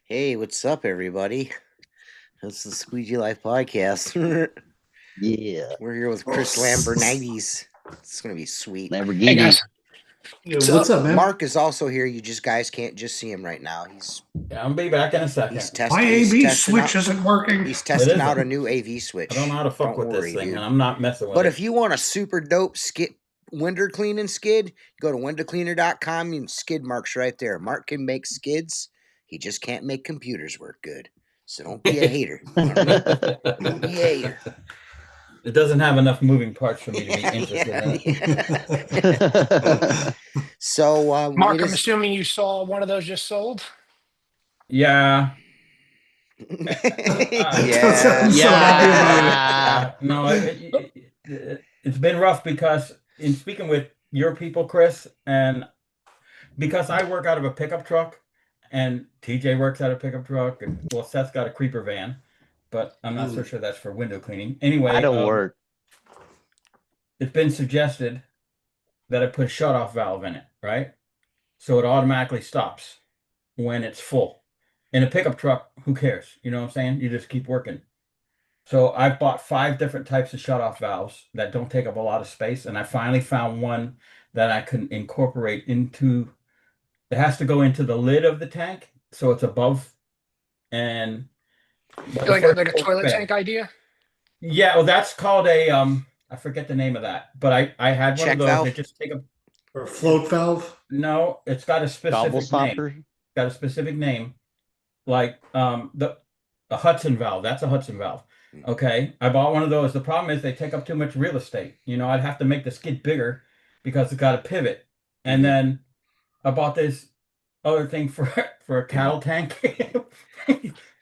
Hey, what's up, everybody? It's the Squeegee Life Podcast. Yeah. We're here with Chris Lambrinides. It's gonna be sweet. Hey Lamborghini. guys. What's up, man? Mark is also here. You guys can't just see him right now. Yeah, I'll be back in a second. He's testing. My AV switch isn't working. He's testing out a isn't. new AV switch. I don't know how to fuck Don't with worry, this thing, dude. and I'm not messing with But it. if you want a super dope window cleaning skid, go to windowcleaner.com and skid Mark's right there. Mark can make skids. He just can't make computers work good. So don't be a hater. All right? Don't be a hater. It doesn't have enough moving parts for me to be interested in it. So, Mark, I'm assuming you saw one of those just sold. Yeah. Yeah. No, it's been rough because in speaking with your people, Chris, and because I work out of a pickup truck and TJ works out of a pickup truck, and well, Seth's got a creeper van, but I'm not so sure that's for window cleaning. Anyway, I don't work. It's been suggested that I put a shut-off valve in it, right? So it automatically stops when it's full. In a pickup truck, who cares? You know what I'm saying? You just keep working. So I've bought 5 different types of shut-off valves that don't take up a lot of space, and I finally found one that I can incorporate into. It has to go into the lid of the tank, so it's above and Like a toilet tank idea? Yeah, well, that's called a I forget the name of that, but I had one Check of those. valve? They just take a Or a float valve. no. It's got a Gobble specific name. stopper. Got a specific name, like the Hudson valve. That's a Hudson valve. Okay, I bought one of those. The problem is they take up too much real estate. You know, I'd have to make the skid bigger because it's got a pivot, and then I bought this other thing for a cattle tank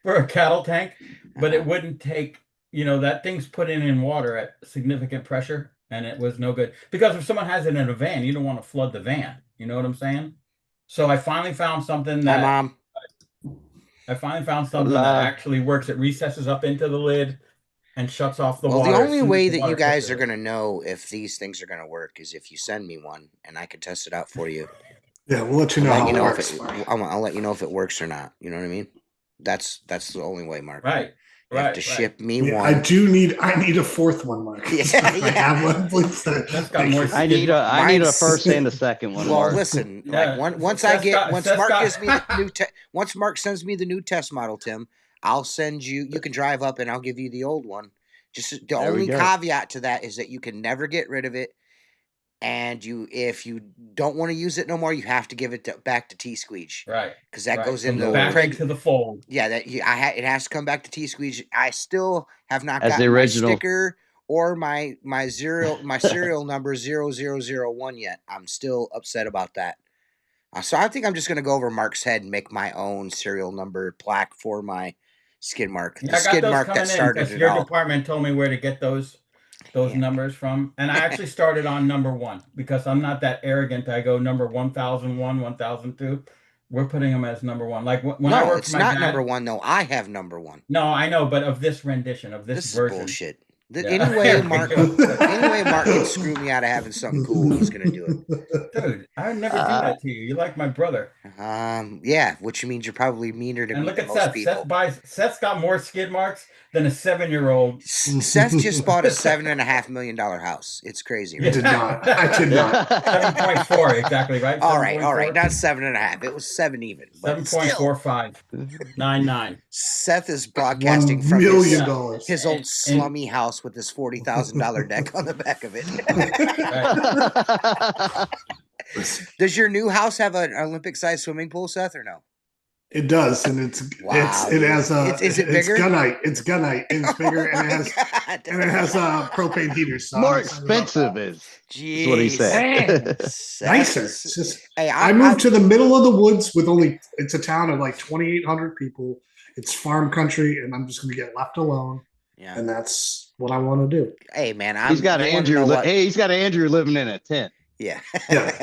for a cattle tank, but it wouldn't take. You know, that thing's put in water at significant pressure, and it was no good. Because if someone has it in a van, you don't want to flood the van. You know what I'm saying? So I finally found something Hi, that Mom. that actually works. It recesses up into the lid and shuts off the water. Well, the only as soon as way the that water you guys touches are it. going to know if these things are going to work is if you send me one and I can test it out for you. Yeah, we'll let you know Let how you it know works. I'll let you know if it works or not. You know what I mean? That's the only way, Mark. Right. You have to ship me Yeah, one. I need a fourth one, Mark. Yeah, I have one, please. That's got more. I need a Mine's- first and a second one. Well, Mark. listen. Yeah, Like once Seth's Mark got- gives me the new once Mark sends me the new test model, Tim, I'll send you. You can drive up and I'll give you the old one. Just the There we only go. caveat to that is that you can never get rid of it, and if you don't want to use it no more, you have to give it back to T Squeege. Right. Because that right. goes From into the back Craig. into the fold. Yeah, it has to come back to T Squeege. I still have not As the gotten my original. sticker or my serial number 0001 yet. I'm still upset about that. So I think I'm just gonna go over Mark's head and make my own serial number plaque for my skid mark. Yeah, The I got skid those mark coming that in started because it your all. department told me where to get those Yeah. numbers from, and I actually started on number 1 because I'm not that arrogant. I go number 1001, 1002. We're putting them as number 1. Like when I No, worked it's for my not dad, number 1 though. I have number 1. No, I know, but of this rendition of this This version. is bullshit. Yeah. Anyway, Mark can screw me out of having something cool. He's gonna do it. Dude, I would never do that to you. You're like my brother. Yeah, which means you're probably meaner to And me look than at most Seth. people. Seth's got more skid marks than a 7-year-old. Seth just bought a $7.5 million house. It's crazy. I Right? did not. I did not. 7.4 exactly, right? All right, 7.4? not 7.5. It was 7 even. But still, 7.4599. Seth is broadcasting $1 from million. his old slummy house with his $40,000 deck on the back of it. Does your new house have an Olympic-sized swimming pool, Seth, or no? It does, and it has a. Is it bigger? It's gunite. It's bigger, and it has propane heaters. So More expensive is what he said. Nicer. It's just, Hey, I moved to the middle of the woods with it's a town of like 2,800 people. It's farm country, and I'm just going to get left alone. Yeah. And that's what I want to do. Hey, man, He's got Andrew. He's got Andrew living in a tent. Yeah.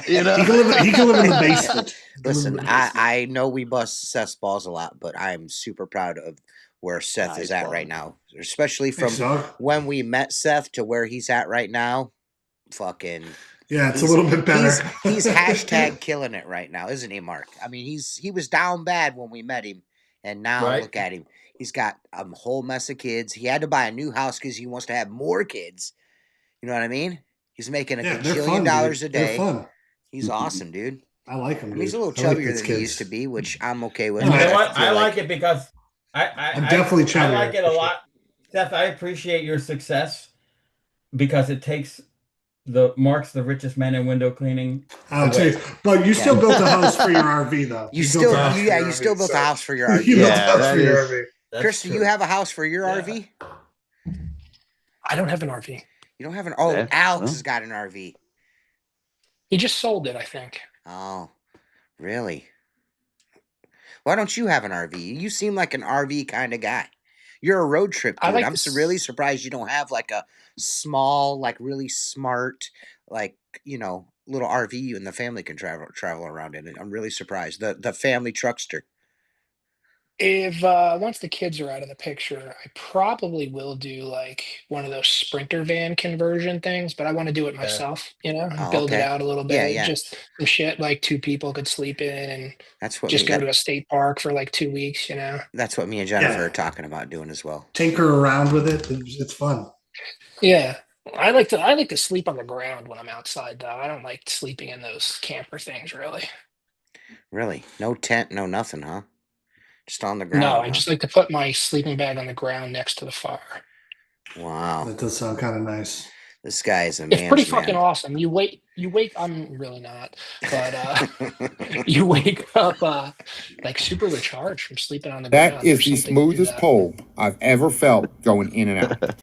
You know? he can live in the basement. Listen, I know we bust Seth's balls a lot, but I'm super proud of where Seth is at right now, especially from when we met Seth to where he's at right now. fucking. Yeah, it's a little bit better. He's hashtag killing it right now, isn't he, Mark? I mean, he was down bad when we met him, and now look at him. He's got a whole mess of kids. He had to buy a new house because he wants to have more kids. You know what I mean? He's making a gajillion dollars a day. They're fun. He's awesome, dude. I like him. I mean, he's a little chubbier than he used to be, which I'm okay with. You know what? I like it because I'm definitely chubbier. I like it a lot. Seth, I appreciate your success because it takes Mark's the richest man in window cleaning. I'll tell you, but you still built a house for your RV, though. You still built a house for your RV. You built a house for your RV. Chris, do you have a house for your RV? I don't have an RV. You don't have an? Oh, Alex has got an RV. He just sold it, I think. Oh, really? Why don't you have an RV? You seem like an RV kind of guy. You're a road trip dude. I'm really surprised you don't have like a small, like really smart, like, little RV you and the family can travel around in it. I'm really surprised. The family truckster. If once the kids are out of the picture, I probably will do like one of those Sprinter van conversion things, but I want to do it myself, build it out a little bit. Just some shit like 2 people could sleep in and go to a state park for like 2 weeks, That's what me and Jennifer are talking about doing as well. Tinker around with it. It's fun. Yeah. I like to sleep on the ground when I'm outside though. I don't like sleeping in those camper things really. Really? No tent, no nothing, huh? Just on the ground. No, I just like to put my sleeping bag on the ground next to the fire. Wow. That does sound kind of nice. This guy is a It's pretty fucking awesome. You wake I'm really not, but you wake up like super recharged from sleeping on the ground. That is the smoothest pole I've ever felt going in and out.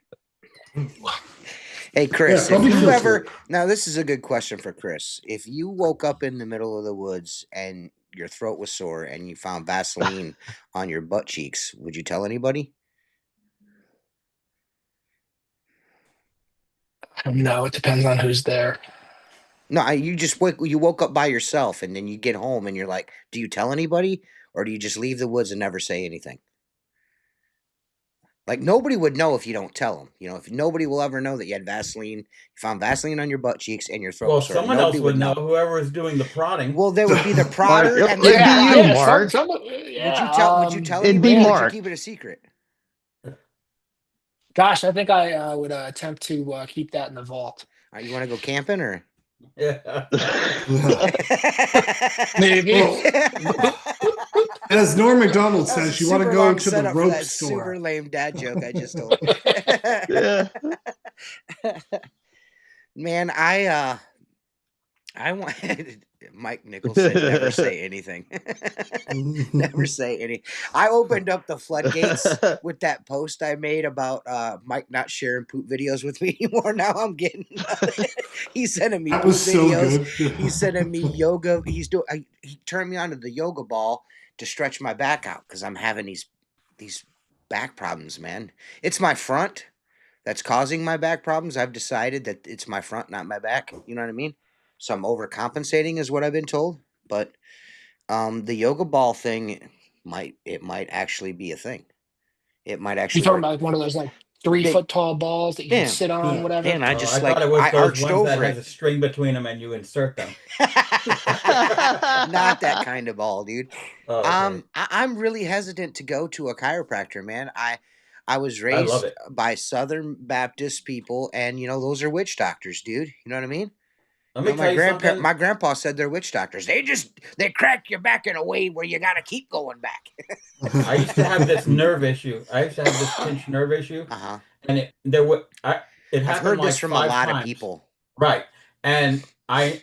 Hey, Chris, if you ever, now this is a good question for Chris. If you woke up in the middle of the woods and your throat was sore and you found Vaseline on your butt cheeks, would you tell anybody? No, it depends on who's there. No, you woke up by yourself and then you get home and you're like, do you tell anybody or do you just leave the woods and never say anything? Like nobody would know if you don't tell them. If nobody will ever know that you had Vaseline, you found Vaseline on your butt cheeks and your throat. Well, someone else would know. Whoever is doing the prodding. Well, there would be the prodder. It'd be you, Mark. Would you tell? It'd be Mark. Would you keep it a secret? Gosh, I think I would attempt to keep that in the vault. You want to go camping or? Yeah. Maybe. As Norm MacDonald says, you want to go to the rope store. Super lame dad joke I just told. Man, I wanted Mike Nichols said never say anything. Never say any. I opened up the floodgates with that post I made about Mike not sharing poop videos with me anymore. Now I'm getting. He's sending me poop videos. So he's sending me yoga. He turned me on to the yoga ball to stretch my back out because I'm having these back problems, man. It's my front that's causing my back problems. I've decided that it's my front, not my back. You know what I mean? So I'm overcompensating is what I've been told. But the yoga ball thing might actually be a thing. It might actually. You're talking about one of those like 3 foot tall balls that you can sit on, whatever. And I just thought it was I those arched ones over that it. has a string between them and you insert them. Not that kind of ball, dude. Oh, okay. I'm really hesitant to go to a chiropractor, man. I was raised by Southern Baptist people, and those are witch doctors, dude. You know what I mean? My grandpa said they're witch doctors. They crack your back in a way where you got to keep going back. I used to have this nerve issue. I used to have this pinched nerve issue, and it happened. I've heard like this from a lot of people, right? And I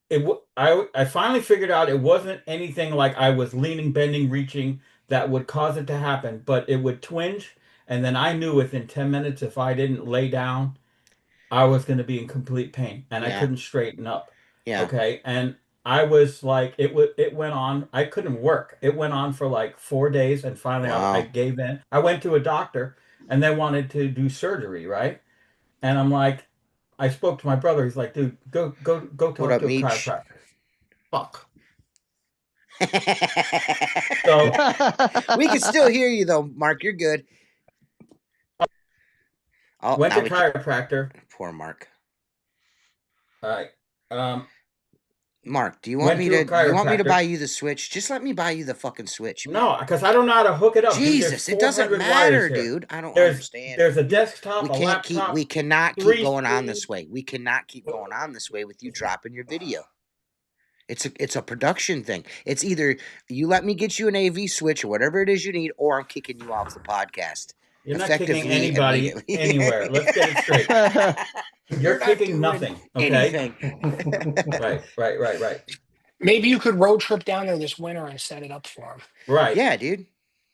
finally figured out it wasn't anything like I was leaning, bending, reaching that would cause it to happen, but it would twinge, and then I knew within 10 minutes if I didn't lay down, I was going to be in complete pain and I couldn't straighten up. Yeah. Okay. And I was like, it went on. I couldn't work. It went on for like 4 days. And finally I gave in. I went to a doctor and they wanted to do surgery. Right. And I'm like, I spoke to my brother. He's like, dude, go talk to a chiropractor. Fuck. So we can still hear you though, Mark. You're good. Went to chiropractor. Poor Mark. All right. Mark, do you want me to buy you the Switch? Just let me buy you the fucking Switch. Man. No, because I don't know how to hook it up. Jesus, it doesn't matter, dude. I don't understand. There's a desktop, a laptop. We cannot keep going on this way. We cannot keep going on this way with you dropping your video. It's a production thing. It's either you let me get you an AV switch or whatever it is you need, or I'm kicking you off the podcast. You're not kicking anybody anywhere. Let's get it straight. You're kicking nothing. Okay. Right. Maybe you could road trip down there this winter and set it up for him. Right. Yeah, dude.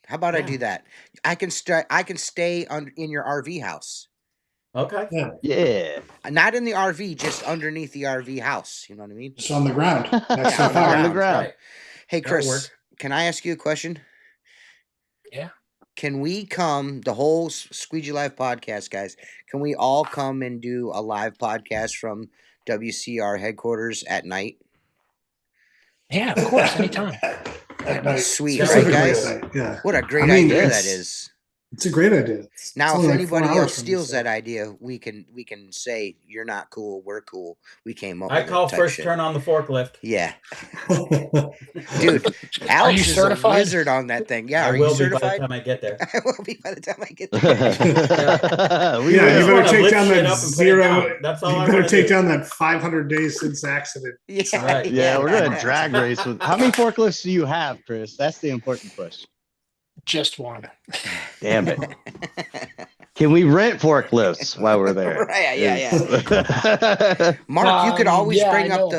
How about I do that? I can stay in your RV house. Okay. Yeah. Not in the RV, just underneath the RV house. You know what I mean? Just on the ground. That's on the ground. Right. Hey, Chris, can I ask you a question? Yeah. Can we come, the whole Squeegee Live podcast, guys, can we all come and do a live podcast from WCR headquarters at night? Yeah, of course, anytime. Sweet, right, guys? Yeah. What a great idea that is. It's a great idea. Now, if anybody else steals that idea, we can say you're not cool, we're cool. We came up. I call first turn on the forklift. Yeah, dude, Alex is a wizard on that thing. Yeah, are you certified? By the time I get there, I will be by the time I get there. Yeah, you better take down that zero. That's all. You better take down that 500 days since accident. Yeah, right. Yeah, we're gonna drag race with. How many forklifts do you have, Chris? That's the important question. Just one. Damn it. Can we rent forklifts while we're there? Right, yeah. Mark, you could always bring up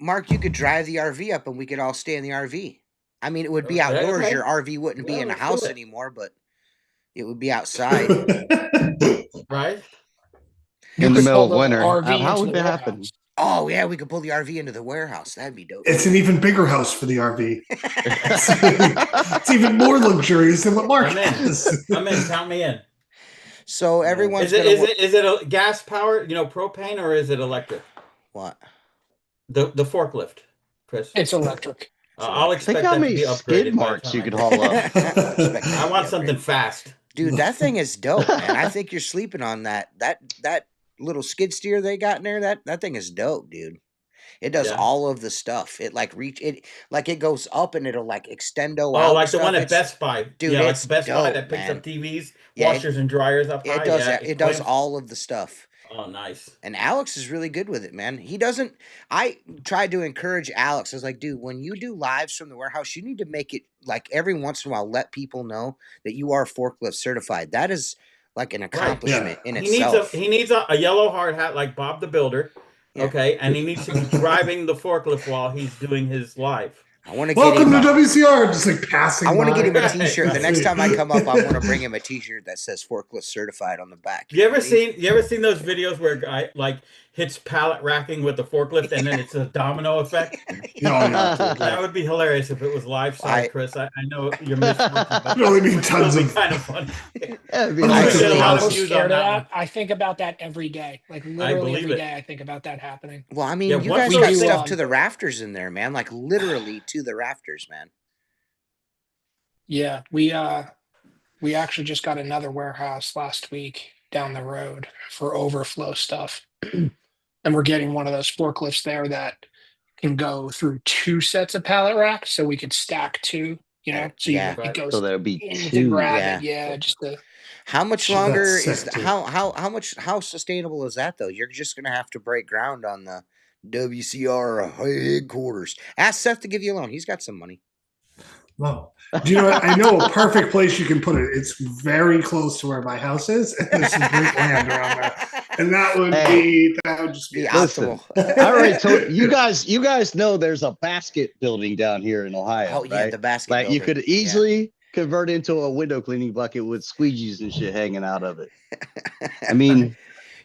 Mark, you could drive the RV up and we could all stay in the RV. I mean, it would be outdoors. Your RV wouldn't be in a house anymore, but it would be outside. Right? In the middle of winter. How would that happen? Oh, yeah, we could pull the RV into the warehouse. That'd be dope. It's an even bigger house for the RV. It's even more luxurious than what Mark has. I'm in. Count me in. So everyone's is it a gas powered, propane, or is it electric? What? The forklift, Chris. It's electric. I'll expect that to be upgraded. Skid marks you could haul up. I want something fast. Dude, that thing is dope, man. I think you're sleeping on that. That little skid steer they got in there, that thing is dope, dude. It does all of the stuff. It it goes up and it'll extendo out. Oh, like the one at Best Buy. Dude, yeah, it's Best dope, Buy that picks man. up TVs, washers and dryers up high. It does it does all of the stuff. Oh, nice. And Alex is really good with it, man. I tried to encourage Alex. I was like, dude, when you do lives from the warehouse, you need to make it every once in a while, let people know that you are forklift certified. That is an accomplishment in itself. He needs a yellow hard hat like Bob the Builder. Yeah. Okay, and he needs to be driving the forklift while he's doing his live. I want to welcome to WCR. Just passing. I want to get him a T-shirt. The next time I come up, I want to bring him a T-shirt that says "Forklift Certified" on the back. You ever seen those videos where a guy hits pallet racking with the forklift and then it's a domino effect? No. That would be hilarious if it was live size, Chris. I know you're missing. It really be tons of kind of funny. I think about that every day. Literally every day, I think about that happening. Well, I mean, you guys got stuff to the rafters in there, man. Literally to the rafters, man. Yeah, we actually just got another warehouse last week down the road for overflow stuff. And we're getting one of those forklifts there that can go through 2 sets of pallet racks, so we could stack 2. It goes. So there'll be 2. How much longer is how sustainable is that though? You're just gonna have to break ground on the WCR headquarters. Ask Seth to give you a loan. He's got some money. No. Do you know what? I know a perfect place you can put it. It's very close to where my house is, and there's some great land around there. And that would just be optimal. I already told you guys know there's a basket building down here in Ohio. Oh yeah, right? the basket building. You could easily convert into a window cleaning bucket with squeegees and shit hanging out of it. I mean,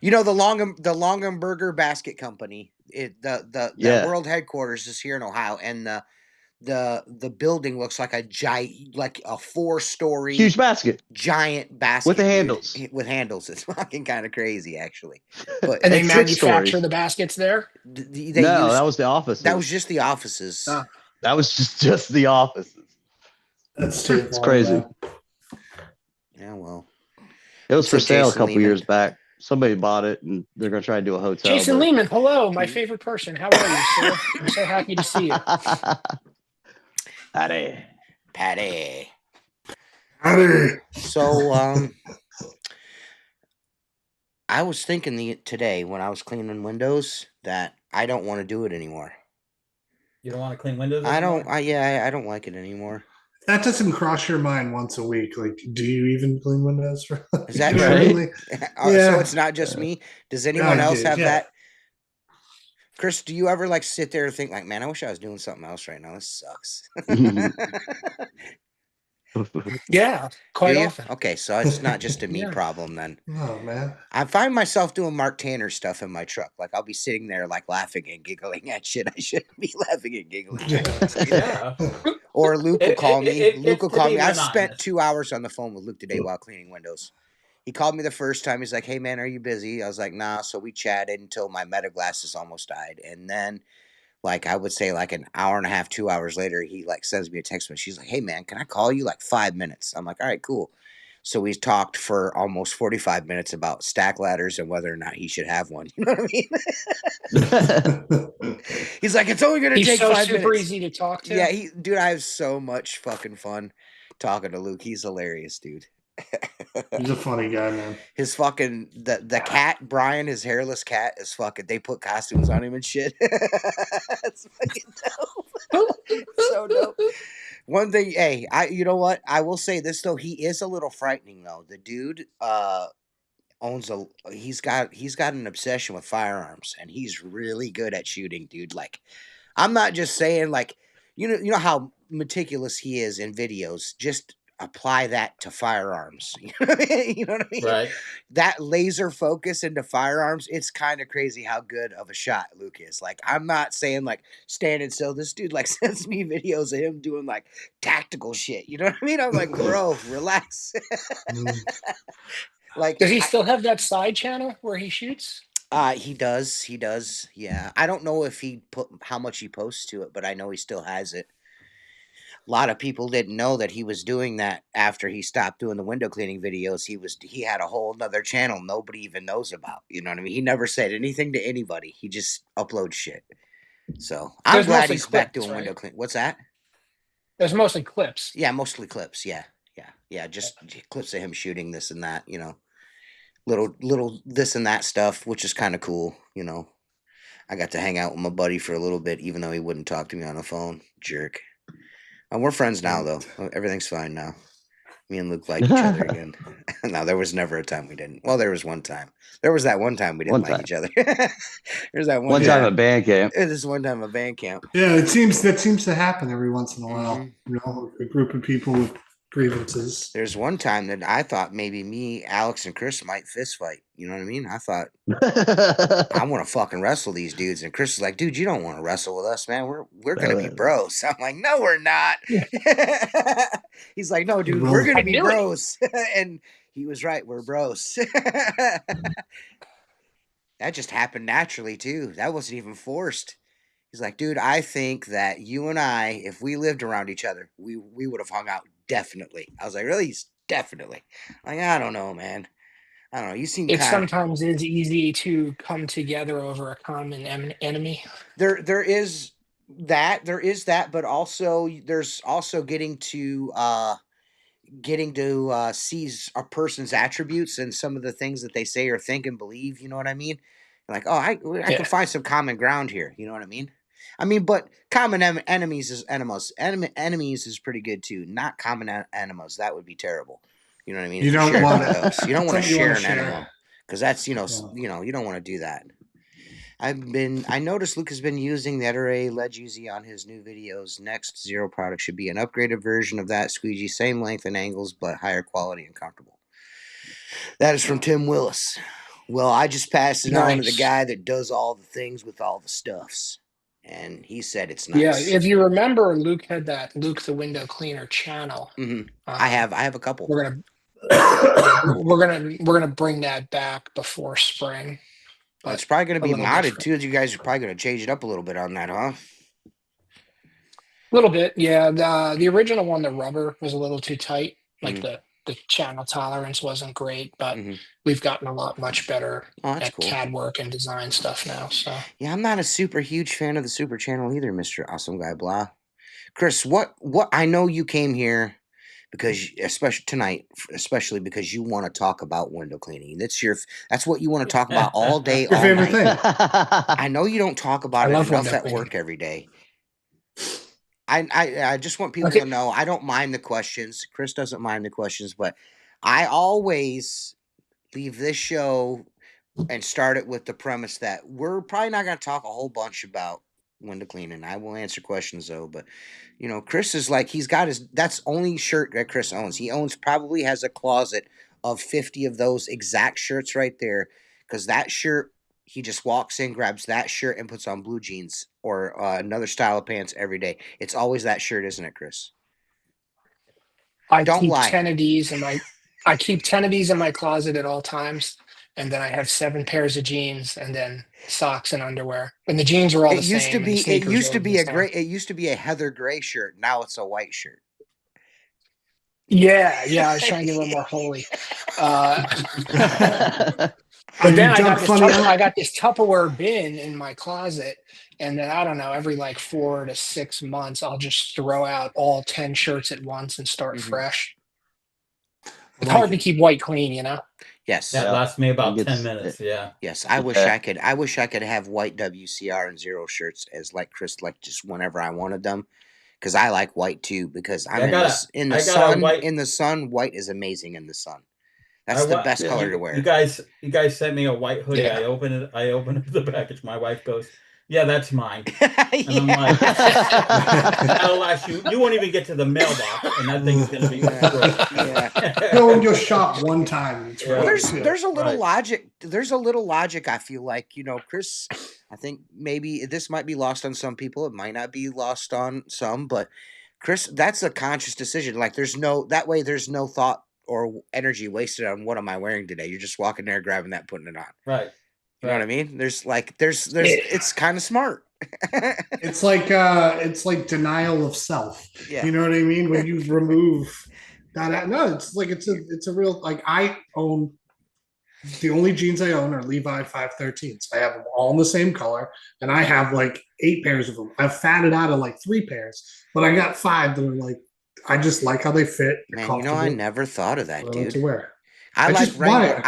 the Longenberger Basket Company, the world headquarters is here in Ohio, and the building looks like a giant, like a 4-story huge basket, giant basket with the handles. With handles, it's fucking kind of crazy, actually. But and they manufacture the baskets there. That was the office. That was just the offices. That was just the offices. That's it's crazy. Yeah, well, it was for sale a couple years back. somebody bought it and they're gonna try to do a hotel. Jason Lehman, hello, my favorite person. How are you, sir? I'm so happy to see you. Patty. So, I was thinking today when I was cleaning windows that I don't want to do it anymore. You don't want to clean windows anymore? I don't like it anymore. That doesn't cross your mind once a week. Like, do you even clean windows? Is that right? So it's not just me. Does anyone else have that? Chris, do you ever like sit there and think like, man, I wish I was doing something else right now. This sucks. Yeah, quite often. Okay, so it's not just a me problem then. Oh man, I find myself doing Mark Tanner stuff in my truck. Like I'll be sitting there like laughing and giggling at shit I shouldn't be laughing and giggling at. Yeah. Or Luke will call me. Luke will call me. I monotonous. spent 2 hours on the phone with Luke today while cleaning windows. He called me the first time. He's like, "Hey man, are you busy?" I was like, "Nah." So we chatted until my meta glasses almost died, and then, like I would say, like an hour and a half, 2 hours later, he like sends me a text message. She's like, "Hey man, can I call you like 5 minutes?" I'm like, "All right, cool." So we talked for almost 45 minutes about stack ladders and whether or not he should have one. You know what I mean? He's like, "It's only gonna take 5 minutes." He's super easy to talk to. Yeah, dude, I have so much fucking fun talking to Luke. He's hilarious, dude. He's a funny guy, man. His fucking the cat, Brian, his hairless cat is fucking. They put costumes on him and shit. It's fucking dope. So dope. One thing, hey, you know what? I will say this though. He is a little frightening though. The dude he's got an obsession with firearms, and he's really good at shooting, dude. Like, I'm not just saying like, you know how meticulous he is in videos. Just apply that to firearms. You know what I mean? Right. That laser focus into firearms, it's kind of crazy how good of a shot Luke is. Like, I'm not saying like standing still. This dude like sends me videos of him doing like tactical shit. You know what I mean? I'm like, bro, relax. Like, does he still have that side channel where he shoots? He does. Yeah. I don't know if he put how much he posts to it, but I know he still has it. A lot of people didn't know that he was doing that after he stopped doing the window cleaning videos. He had a whole nother channel nobody even knows about. You know what I mean? He never said anything to anybody. He just uploads shit. So I'm glad he's back doing window cleaning. What's that? There's mostly clips. Yeah, mostly clips. Yeah. Just clips of him shooting this and that. You know, little this and that stuff, which is kind of cool. You know, I got to hang out with my buddy for a little bit, even though he wouldn't talk to me on the phone. Jerk. We're friends now, though. Everything's fine now. Me and Luke like each other again. No, there was never a time we didn't. Well, there was one time. There was that one time we didn't like each other. There's that one time at band camp. This one time at band camp. Yeah, that seems to happen every once in a while. You know, a group of people with grievances. There's one time that I thought maybe me, Alex, and Chris might fist fight. You know what I mean? I thought I want to fucking wrestle these dudes, and Chris is like, "Dude, you don't want to wrestle with us, man. We're gonna be bros." I'm like, "No, we're not." He's like, "No, dude, we're gonna be bros," and he was right. We're bros. That just happened naturally too. That wasn't even forced. He's like, "Dude, I think that you and I, if we lived around each other, we would have hung out definitely." I was like, "Really?" He's definitely. Like, I don't know, man. I don't know. You seem sometimes is easy to come together over a common enemy. There is that, but also there's also getting to seize a person's attributes and some of the things that they say or think and believe. You know what I mean? Like, oh, I can find some common ground here. You know what I mean? But common enemies is enemies. Enemies is pretty good too. Not common enemas. That would be terrible. You know what I mean? You don't want to. You don't want to share an enema because that's you don't want to do that. I noticed Luke has been using the Ep.365 Ledge Easy on his new videos. Next Zero product should be an upgraded version of that Squeegee, same length and angles, but higher quality and comfortable. That is from Tim Willis. Well, I just passed it on to the guy that does all the things with all the stuffs. And he said it's nice. Yeah, if you remember, Luke had that Luke the Window Cleaner channel. Mm-hmm. I have a couple. We're gonna bring that back before spring. It's probably gonna be modded too. You guys are probably gonna change it up a little bit on that, huh? A little bit, yeah. The original one, the rubber was a little too tight. Like the the channel tolerance wasn't great, but Mm-hmm. we've gotten a lot much better that's at cool. CAD work and design stuff now. So yeah, I'm not a super huge fan of the Super Channel either, Mr. Awesome Guy Blah. Chris, what I know you came here because especially tonight, especially because you want to talk about window cleaning. That's what you want to talk about all day, Your all favorite night. thing. I know you don't talk about I it love enough window at cleaning. work every day. I just want people Okay. to know I don't mind the questions. Chris doesn't mind the questions, but I always leave this show and start it with the premise that we're probably not going to talk a whole bunch about window cleaning. I will answer questions though, but Chris is like he's got that's only shirt that Chris owns. He probably has a closet of 50 of those exact shirts right there, because that shirt he just walks in, grabs that shirt, and puts on blue jeans or another style of pants every day. It's always that shirt, isn't it, Chris? I Don't keep lie. 10 of these in my closet at all times, and then I have 7 pairs of jeans and then socks and underwear. And the jeans are all the same, and the sneakers are the same. It used to be a heather gray shirt. Now it's a white shirt. Yeah, I was trying to get a little more holy. But then I got this Tupperware bin in my closet, and then I don't know, every like 4 to 6 months, I'll just throw out all 10 shirts at once and start fresh. It's hard to keep white clean, Yes. That lasts me about 10 minutes. Yeah. Yes, I wish I could. I wish I could have white WCR and zero shirts as like Chris, like just whenever I wanted them, because I like white too. Because I'm in the sun. In the sun, white is amazing in the sun. That's the best color to wear. You guys sent me a white hoodie. Yeah. I open the package. My wife goes, "Yeah, that's mine." And I'm like, "That'll last you. You won't even get to the mailbox, and that thing's gonna be destroyed." Go and just shop one time. Well, there's a little logic. There's a little logic. I feel like Chris. I think maybe this might be lost on some people. It might not be lost on some, but Chris, that's a conscious decision. Like there's no thought or energy wasted on what am I wearing today. You're just walking there, grabbing that, putting it on. Right. You know what I mean? There's it's kind of smart. It's like denial of self. Yeah. You know what I mean? When you remove that, no, it's like it's a real, like, I own, the only jeans I own are Levi 513s. I have them all in the same color, and I have like 8 pairs of them. I've fatted out of like 3 pairs, but I got 5 that are like, I just like how they fit. Man, I never thought of that, dude. To wear. I like Wrangler.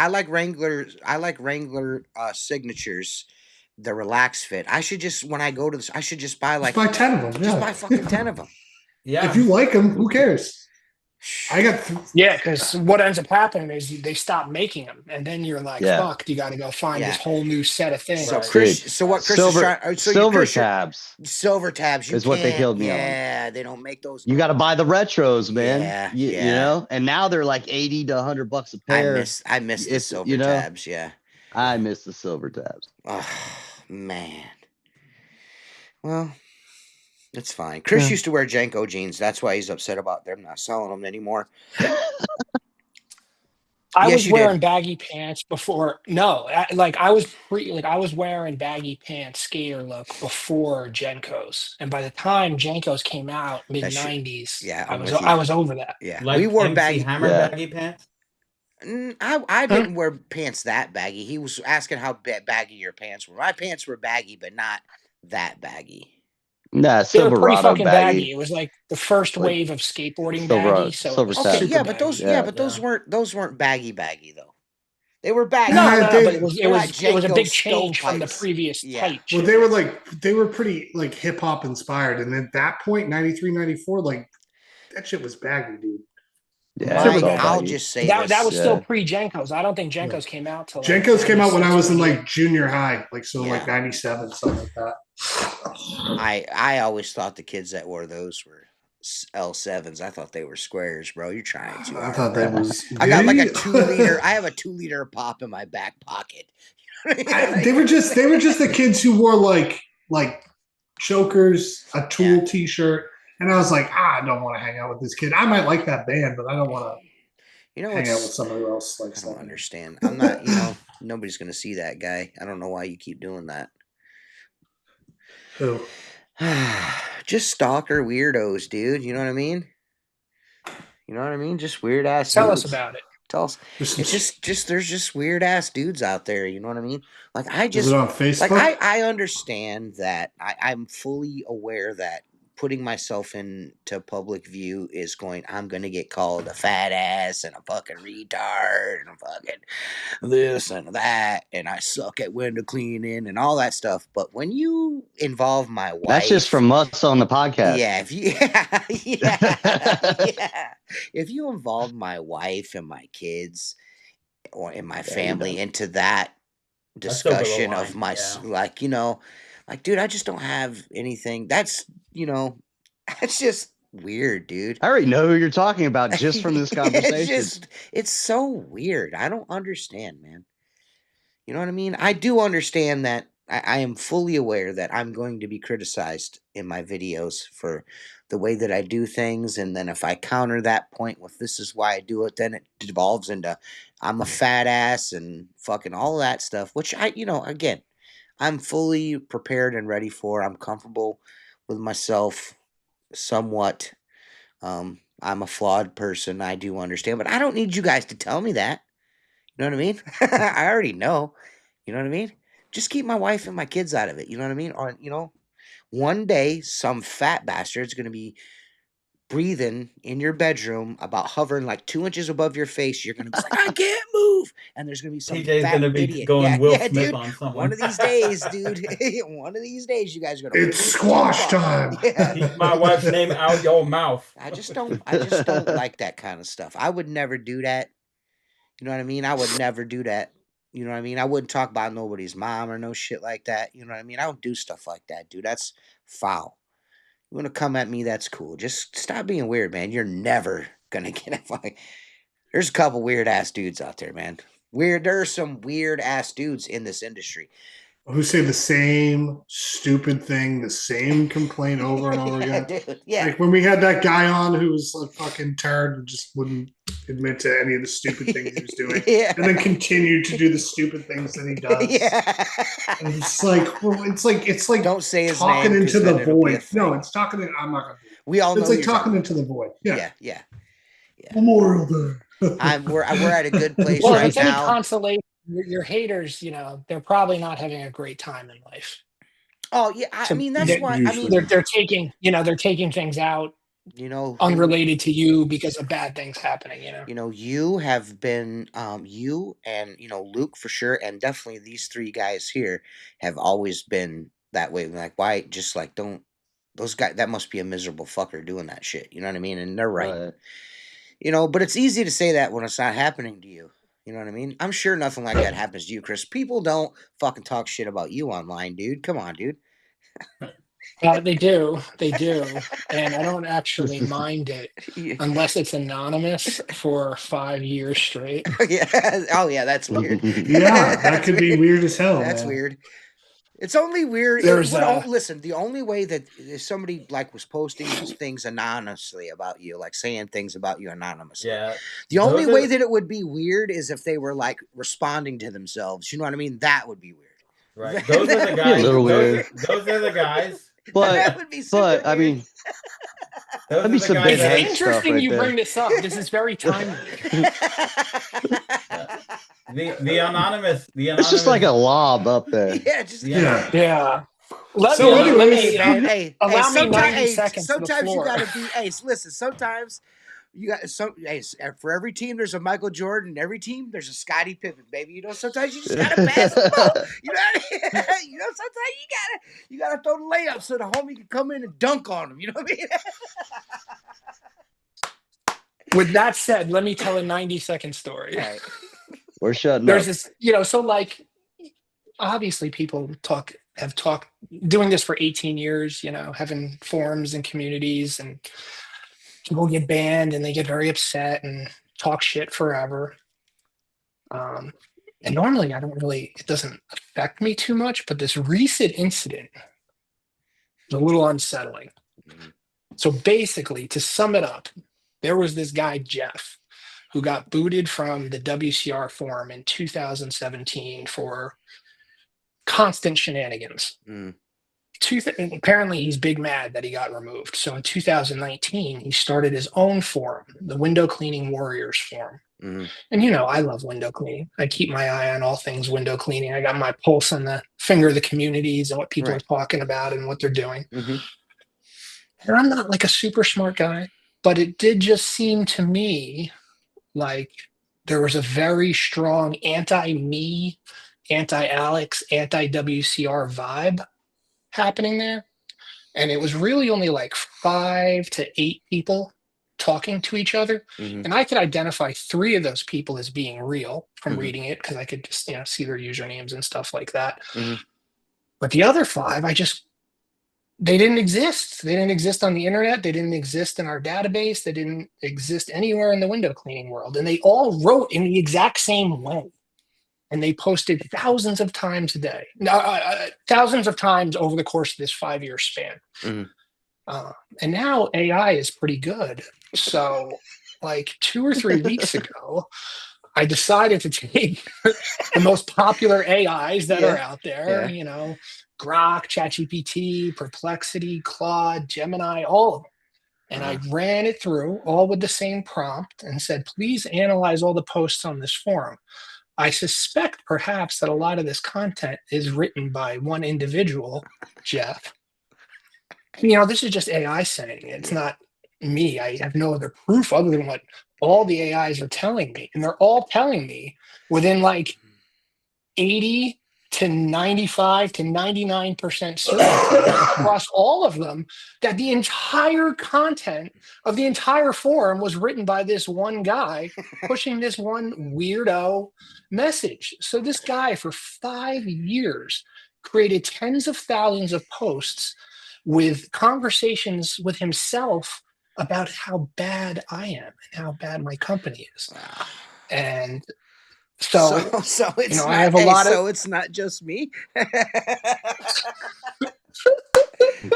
I like Wrangler signatures, the relaxed fit. I should just, when I go to this, I should just buy like 10 of them. Just buy fucking 10 of them. Yeah. If you like them, who cares? I got because what ends up happening is they stop making them, and then you're like, "Fuck!" You got to go find this whole new set of things. So Chris, what Chris is trying? Silver tabs. Silver tabs is what they killed me on. Yeah, they don't make those. You got to buy the retros, man. Yeah, you know, and now they're like $80 to $100 a pair. I miss the silver tabs. Yeah, I miss the silver tabs. Oh man. Well. It's fine. Chris used to wear Janko jeans. That's why he's upset about them not selling them anymore. I was wearing baggy pants before. No, I was wearing baggy pants, skater look before Jenkos, and by the time Jenkos came out, mid '90s, I was over that. Yeah, like we wore MC Hammer baggy pants. I didn't wear pants that baggy. He was asking how baggy your pants were. My pants were baggy, but not that baggy. Nah, they were pretty fucking baggy. It was like the first wave of skateboarding baggy. So okay, yeah, but those weren't baggy though. They were baggy. No, but it was a big change from the previous type. Well, they were pretty like hip hop inspired, and at that point, 93, 94, like that shit was baggy, dude. Yeah, I'll just say that was still pre Jenkos. I don't think Jenkos came out till Jenkos came out when I was in like junior high, like like 97, something like that. I always thought the kids that wore those were L7s. I thought they were squares, bro. You're trying too hard. I thought that was. I got like a 2 liter. I have a 2 liter of pop in my back pocket. They were just the kids who wore like chokers, a Tool T-shirt. And I was like, I don't want to hang out with this kid. I might like that band, but I don't want to hang out with somebody else. I don't understand. I'm not, nobody's going to see that guy. I don't know why you keep doing that. Who? Just stalker weirdos, dude. You know what I mean? You know what I mean? Just weird ass Tell dudes. us about it. Tell us. It's just there's just weird ass dudes out there. You know what I mean? Like Is it on Facebook? Like I understand that. I'm fully aware that putting myself into public view is I'm going to get called a fat ass and a fucking retard and a fucking this and that, and I suck at window cleaning and all that stuff. But when you involve my wife, that's just from us on the podcast. Yeah, if you involve my wife and my kids or in my family into that discussion of my like, dude, I just don't have anything. That's that's just weird, dude. I already know who you're talking about just from this conversation. It's so weird. I don't understand, man. You know what I mean? I do understand that I am fully aware that I'm going to be criticized in my videos for the way that I do things. And then if I counter that point with this is why I do it, then it devolves into I'm a fat ass and fucking all that stuff, which again, I'm fully prepared and ready for. I'm comfortable with myself somewhat. I'm a flawed person. I do understand, but I don't need you guys to tell me that. You know what I mean? I already know. You know what I mean? Just keep my wife and my kids out of it. You know what I mean? Or, one day some fat bastard's going to be breathing in your bedroom about hovering like 2 inches above your face. You're going to be like, I can't move. And there's going to be some TJ's fat going to be idiot. going Will Smith dude. on someone. One of these days, dude. One of these days, you guys are going to. It's squash time. Yeah. Keep my wife's name out your mouth. I just don't like that kind of stuff. I would never do that. You know what I mean? I would never do that. You know what I mean? I wouldn't talk about nobody's mom or no shit like that. You know what I mean? I don't do stuff like that, dude. That's foul. You want to come at me? That's cool. Just stop being weird, man. You're never gonna get it. Like, there's a couple weird ass dudes out there, man. There are some weird ass dudes in this industry who say the same stupid thing, the same complaint over and over again. Dude, yeah. Like when we had that guy on who was a fucking turd and just wouldn't admit to any of the stupid things he was doing, and then continued to do the stupid things that he does. Yeah. And it's like don't say his talking name into the void. No, it's talking. I'm not gonna. We all know. It's like talking into the void. Yeah. Memorial Day. We're at a good place well, right if it's any now. consolation, your haters, they're probably not having a great time in life. Oh yeah, I mean that's why. I mean they're taking things out, unrelated to you because of bad things happening. You have been, you and Luke for sure, and definitely these three guys here have always been that way. Like, why? Just like don't those guys? That must be a miserable fucker doing that shit. You know what I mean? And they're right. But it's easy to say that when it's not happening to you. You know what I mean? I'm sure nothing like that happens to you, Chris. People don't fucking talk shit about you online, dude. Come on, dude. They do, and I don't actually mind it unless it's anonymous for 5 years straight. Yeah. Oh yeah, that's weird. Yeah, that could be weird as hell. That's man. weird. It's only weird. Listen, the only way that if somebody was posting things anonymously about you, like saying things about you anonymously. Yeah. The only way that it would be weird is if they were like responding to themselves. You know what I mean? That would be weird. Right. Those are the guys. Those are the guys. But that would be super weird. I mean, that'd be some big hate It's stuff interesting right you there. bring this up. This is very timely. The anonymous. It's just like a lob up there. Yeah. Let me allow me 90 seconds. Sometimes you gotta be. Hey, listen. Sometimes you got some. Hey, for every team, there's a Michael Jordan. Every team, there's a Scottie Pippen, baby. Sometimes you just gotta pass the ball. You know what I mean? Sometimes you gotta throw the layup so the homie can come in and dunk on him. You know what I mean? With that said, let me tell a 90-second story. All right. We're shutting There's up. this, so like, obviously people have talked doing this for 18 years, having forums and communities, and people get banned and they get very upset and talk shit forever. And normally it doesn't affect me too much, but this recent incident is a little unsettling. So basically, to sum it up, there was this guy, Jeff, who got booted from the WCR forum in 2017 for constant shenanigans. apparently he's big mad that he got removed. So in 2019, he started his own forum, the Window Cleaning Warriors Forum. Mm-hmm. And I love window cleaning. I keep my eye on all things window cleaning. I got my pulse on the finger of the communities and what people are talking about and what they're doing. Mm-hmm. And I'm not like a super smart guy, but it did just seem to me like there was a very strong anti-me, anti-Alex, anti-WCR vibe happening there. And it was really only like 5 to 8 people talking to each other. Mm-hmm. And I could identify 3 of those people as being real from Mm-hmm. reading it because I could just see their usernames and stuff like that. Mm-hmm. But the other 5, they didn't exist. They didn't exist on the internet. They didn't exist in our database. They didn't exist anywhere in the window cleaning world. And they all wrote in the exact same way. And they posted thousands of times a day, thousands of times over the course of this 5-year span. Mm-hmm. And now AI is pretty good. So like 2 or 3 weeks ago, I decided to take the most popular AIs that are out there, Grok, ChatGPT, Perplexity, Claude, Gemini, all of them. And I ran it through all with the same prompt and said, please analyze all the posts on this forum. I suspect perhaps that a lot of this content is written by one individual, Jeff. This is just AI saying it. It's not me. I have no other proof other than what all the AIs are telling me. And they're all telling me within like 80 to 95 to 99% certainty across all of them that the entire content of the entire forum was written by this one guy pushing this one weirdo message. So this guy for 5 years created tens of thousands of posts with conversations with himself about how bad I am and how bad my company is. And so it's not, I have a lot so it's not just me.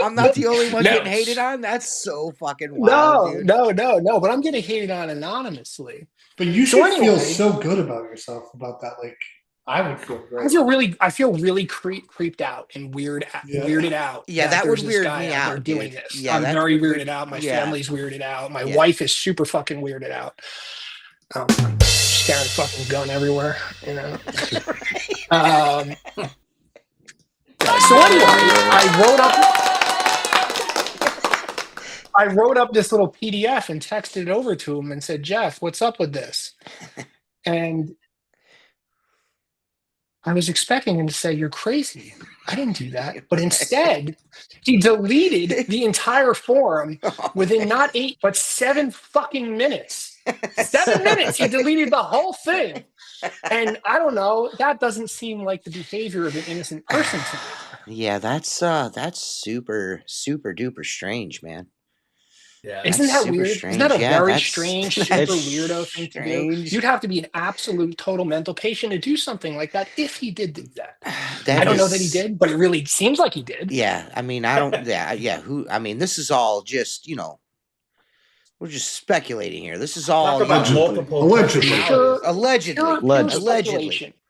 I'm not the only one getting hated on. That's so fucking wild. No. But I'm getting hated on anonymously. But you should feel so good about yourself about that. Like I would feel great. I feel really creeped out and weirded out. Yeah, that would weird me out. Doing this. Yeah, I'm very weirded out. My family's weirded out. My wife is super fucking weirded out. Carrying a fucking gun everywhere, So anyway, I wrote up this little PDF and texted it over to him and said, Jeff, what's up with this? And I was expecting him to say, you're crazy. I didn't do that. But instead, he deleted the entire forum within not 8, but 7 fucking minutes. 7 minutes. He deleted the whole thing. And I don't know. That doesn't seem like the behavior of an innocent person to me. Yeah, that's super, super duper strange, man. Yeah, isn't that weird? Strange. Isn't that a very strange, super weirdo thing to do? You'd have to be an absolute total mental patient to do something like that if he did do that. I don't know that he did, but it really seems like he did. Yeah, I mean, I don't. This is all just we're just speculating here. This is all allegedly.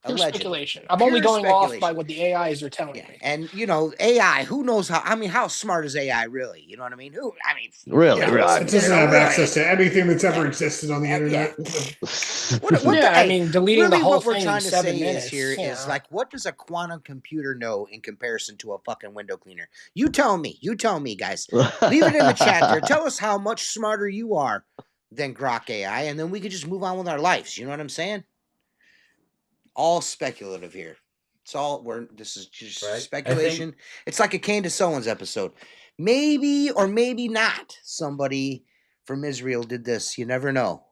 Speculation. I'm only going off by what the AIs are telling me. And AI, who knows how smart is AI really? You know what I mean? Really? It doesn't have access to anything that's ever existed on the internet. Deleting the whole thing in 7 minutes. Is like, what does a quantum computer know in comparison to a fucking window cleaner? You tell me, guys. Leave it in the chat there. Tell us how much smarter you are than Grok AI, and then we could just move on with our lives. You know what I'm saying? All speculative here. This is just speculation. It's like a Candace Owens episode. Maybe or maybe not somebody from Israel did this. You never know.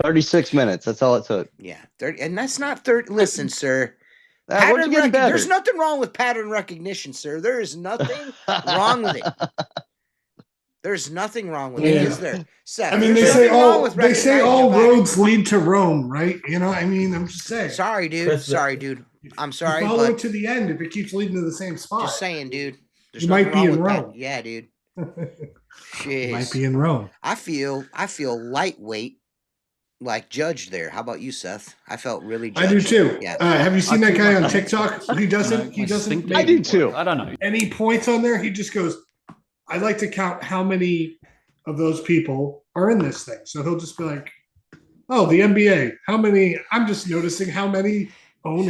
36 minutes. That's all it took. Yeah. 30, and that's not 30. Listen, sir. There's nothing wrong with pattern recognition, sir. There is nothing wrong with it. There's nothing wrong with it, is there? Seth, they say all roads lead to Rome, right? I'm just saying. Sorry, dude. I'm sorry. Follow it to the end if it keeps leading to the same spot. Just saying, dude. You might be in Rome. Yeah, dude. You might be in Rome. I feel lightweight like judged there. How about you, Seth? I felt really I do judged. too. Yeah. Have you seen I that keep guy my on pants TikTok? on. He doesn't. My He doesn't. stink I make do too. I don't know. any points on there. He just goes, "I'd like to count how many of those people are in this thing." So he'll just be like, "Oh, the NBA. How many? I'm just noticing how many own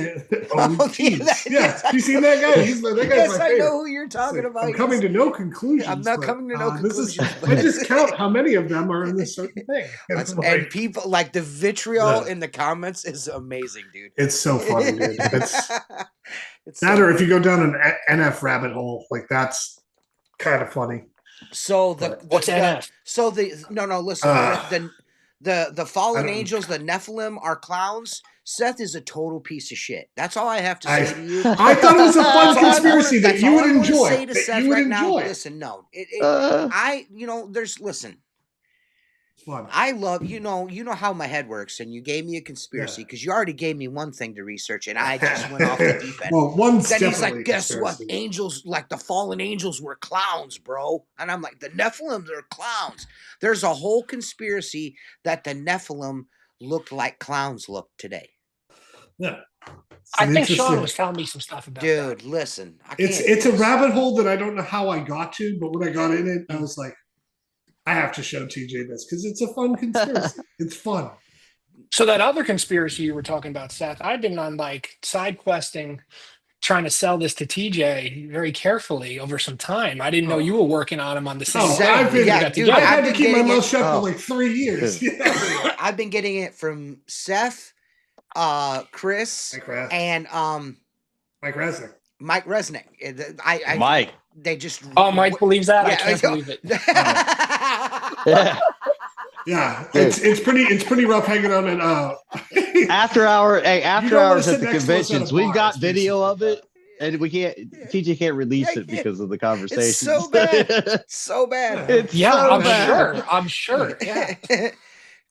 teams." Yeah, you seen that guy? That guy's Yes, my I favorite. know who you're talking about. I'm coming to no conclusions. I'm not but, coming to no conclusions. I just count how many of them are in this certain thing. And people like the vitriol in the comments is amazing, dude. It's so funny, dude. It's so or if you go down an NF rabbit hole, like that's kind of funny. So what's NF? So listen. The fallen angels, the Nephilim, are clowns. Seth is a total piece of shit. That's all I have to say to you. I thought it was a fun conspiracy that you would enjoy. Say to Seth right now, listen, no, listen. Fun. I love you know how my head works, and you gave me a conspiracy because you already gave me one thing to research, and I just went off the deep end. Well, one's then he's like, guess conspiracy. what? Angels, like the fallen angels, were clowns, bro. And I'm like, the Nephilim, they're clowns. There's a whole conspiracy that the Nephilim looked like clowns look today. Yeah. I think Sean was telling me some stuff about that. Dude, listen. It's a rabbit hole that I don't know how I got to, but when I got in it, I was like, I have to show TJ this because it's a fun conspiracy. It's fun. So that other conspiracy you were talking about, Seth, I've been on like side questing, trying to sell this to TJ very carefully over some time. I didn't know you were working on him on the same. I've had to keep my mouth shut for like 3 years. I've been getting it from Seth, Chris, and Mike Resnick. Mike Resnick. Mike. They just. Oh, Mike believes that. I can't believe it. Yeah, it's pretty rough hanging on at after hours at the conventions. We've got video of it, and TJ can't release it because of the conversation. It's so bad. So bad. I'm sure. Yeah.